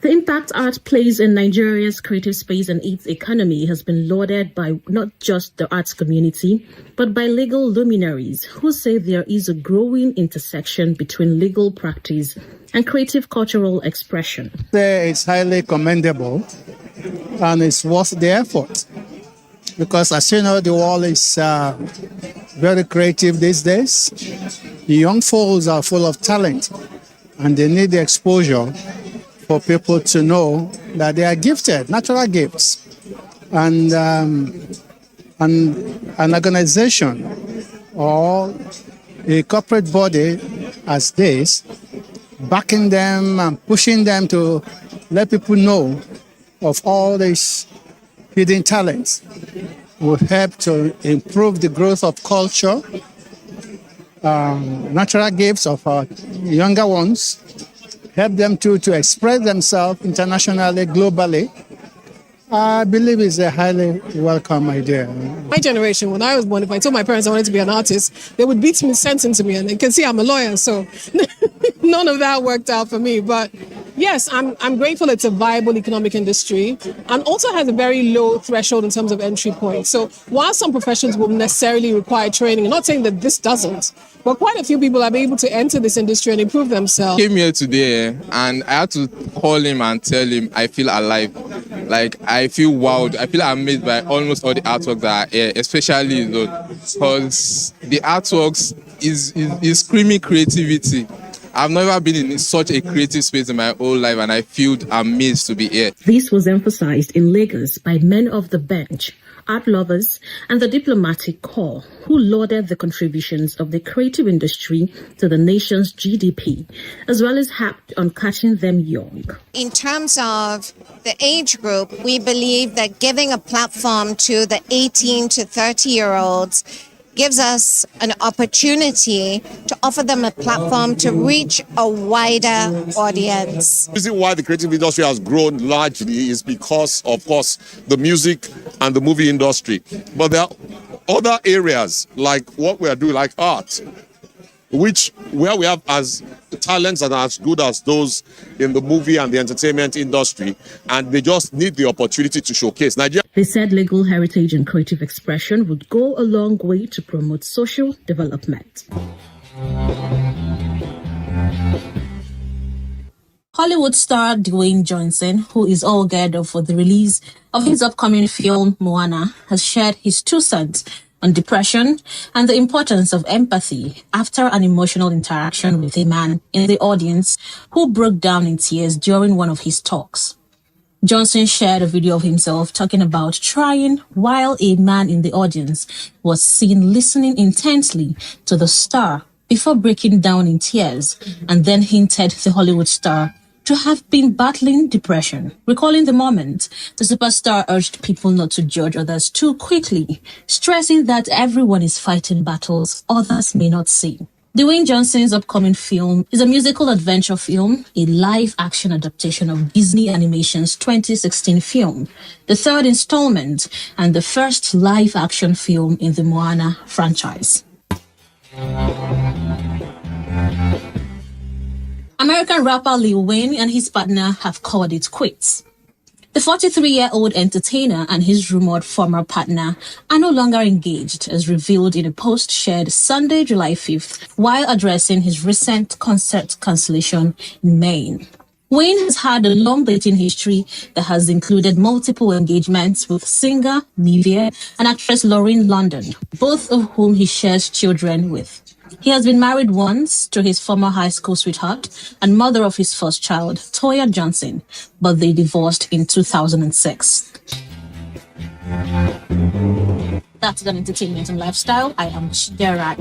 The impact art plays in Nigeria's creative space and its economy has been lauded by not just the arts community, but by legal luminaries who say there is a growing intersection between legal practice and creative cultural expression. It's highly commendable and it's worth the effort because, as you know, the world is very creative these days. The young folks are full of talent and they need the exposure for people to know that they are gifted, natural gifts, and an organization or a corporate body as this, backing them and pushing them to let people know of all these hidden talents will help to improve the growth of culture, natural gifts of our younger ones, help them to express themselves internationally, globally. I believe it's a highly welcome idea. My generation, when I was born, if I told my parents I wanted to be an artist, they would beat me sentencing to me, and they can see I'm a lawyer, so none of that worked out for me. But yes, I'm grateful it's a viable economic industry and also has a very low threshold in terms of entry point. So while some professions will necessarily require training, I'm not saying that this doesn't, but quite a few people are able to enter this industry and improve themselves. I came here today and I had to call him and tell him I feel alive. Like, I feel wowed. I feel amazed by almost all the artworks that are here, especially because the artworks is screaming creativity. I've never been in such a creative space in my whole life, and I feel amazed to be here. This was emphasized in Lagos by men of the bench, art lovers, and the diplomatic corps, who lauded the contributions of the creative industry to the nation's GDP, as well as harped on catching them young. In terms of the age group, we believe that giving a platform to the 18 to 30-year-olds gives us an opportunity to offer them a platform to reach a wider audience. The reason why the creative industry has grown largely is because, of course, the music and the movie industry. But there are other areas like what we are doing, like art, where we have as talents that are as good as those in the movie and the entertainment industry, and they just need the opportunity to showcase. Nigeria. They said legal heritage and creative expression would go a long way to promote social development. Hollywood star Dwayne Johnson, who is all geared up for the release of his upcoming film Moana, has shared his 2 cents on depression and the importance of empathy after an emotional interaction with a man in the audience who broke down in tears during one of his talks. Johnson shared a video of himself talking about trying while a man in the audience was seen listening intently to the star before breaking down in tears, and then hinted the Hollywood star to have been battling depression. Recalling the moment, the superstar urged people not to judge others too quickly, stressing that everyone is fighting battles others may not see. Dwayne Johnson's upcoming film is a musical adventure film, a live-action adaptation of Disney Animation's 2016 film, the 3rd installment, and the first live-action film in the Moana franchise. American rapper Lil Wayne and his partner have called it quits. The 43-year-old entertainer and his rumored former partner are no longer engaged, as revealed in a post shared Sunday, July 5th, while addressing his recent concert cancellation in Maine. Wayne has had a long dating history that has included multiple engagements with singer Nivea and actress Lauren London, both of whom he shares children with. He has been married once to his former high school sweetheart and mother of his first child, Toya Johnson, but they divorced in 2006. That's an entertainment and lifestyle. I am Chidera.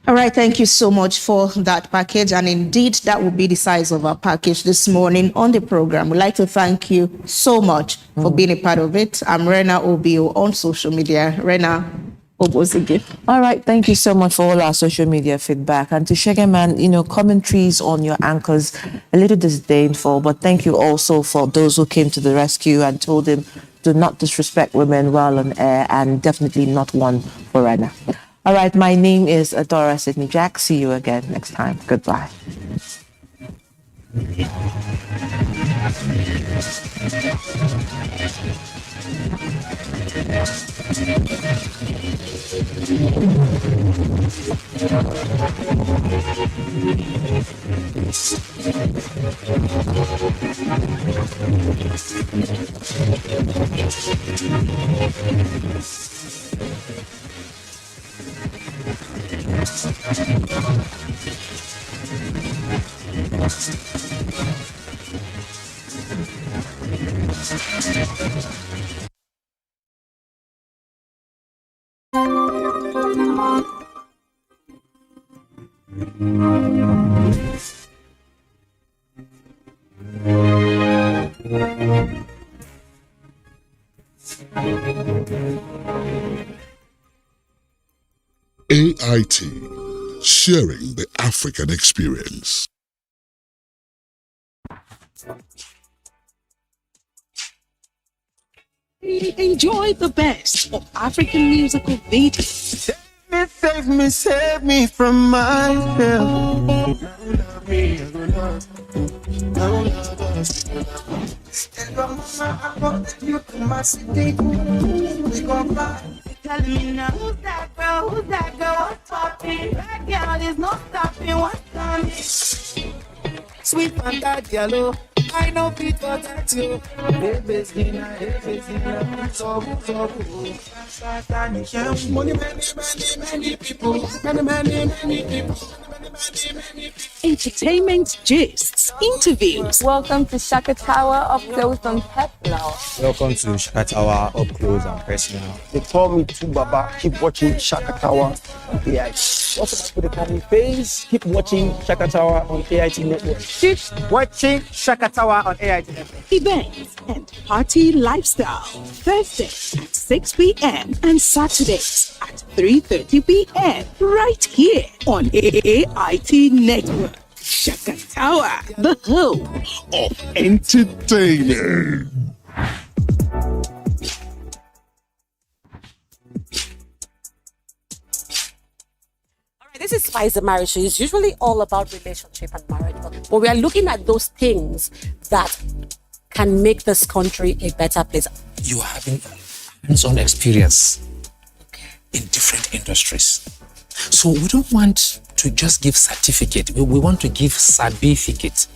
All right, thank you so much for that package. And indeed, that will be the size of our package this morning on the program. We'd like to thank you so much for being a part of it. I'm Rena Obio on social media. Rena Obosige. All right, thank you so much for all our social media feedback. And to Shegeman, commentaries on your anchors, a little disdainful, but thank you also for those who came to the rescue and told him do not disrespect women while on air, and definitely not one for Rena. All right, my name is Adora Sidney Jack. See you again next time. Goodbye. AIT, sharing the African experience. Enjoy the best of African musical videos. Save me from myself. Tell me now, who's that girl? Who's that girl? What's poppin'? That girl is not stopping. What's on it? Sweet Fanta Diallo, I know fit protect you. Many people, many people. Entertainment gists, interviews. Welcome to Shaka Tower Up Close and Personal. Welcome to Shaka Tower Up Close and Personal. They call me too, Baba. Keep watching Shaka Tower on AIT. What's up with the coming phase? Keep watching Shaka Tower on AIT Network. Keep watching Shaka Tower on AIT Network. Events and party lifestyle. Thursdays at 6 p.m. and Saturdays at 3:30 p.m. right here on AIT Network. Shaka Tower, the home of entertainment. This is Spice the Marriage Show. It's usually all about relationship and marriage, but we are looking at those things that can make this country a better place. You are having hands-on experience in different industries. So we don't want to just give certificate. We want to give certificate.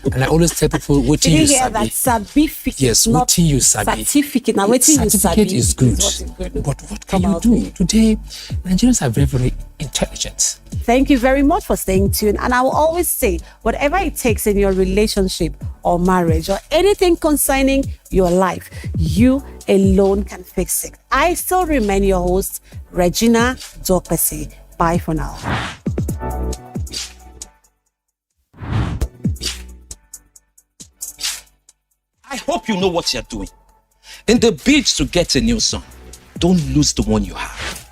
And I always tell people, what Did you you hear sabi? that? Certificate. Yes, not what you sabi. Certificate. Now, what you sabi certificate is good. good. But what can you do? Today, Nigerians are very, very intelligent. Thank you very much for staying tuned. And I will always say, whatever it takes in your relationship or marriage or anything concerning your life, you alone can fix it. I still remain your host, Regina Dokpesi. Bye for now. I hope you know what you're doing. In the bid to get a new song, don't lose the one you have.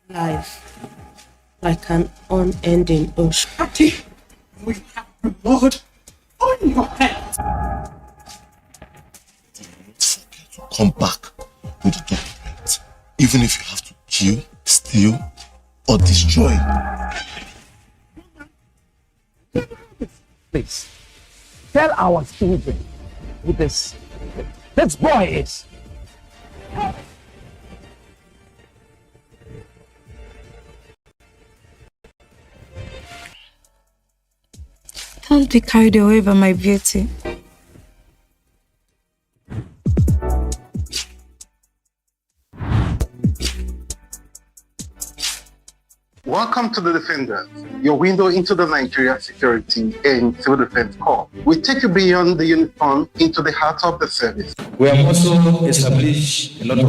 Life, like an unending ocean. We have the Lord on your head. Come back with the document, even if you have to kill, steal, or destroy. Please, tell our children who this boy is. Don't be carried away by my beauty. Welcome to the Defender, your window into the Nigeria Security and Civil Defense Corps. We take you beyond the uniform into the heart of the service. We have also established a lot of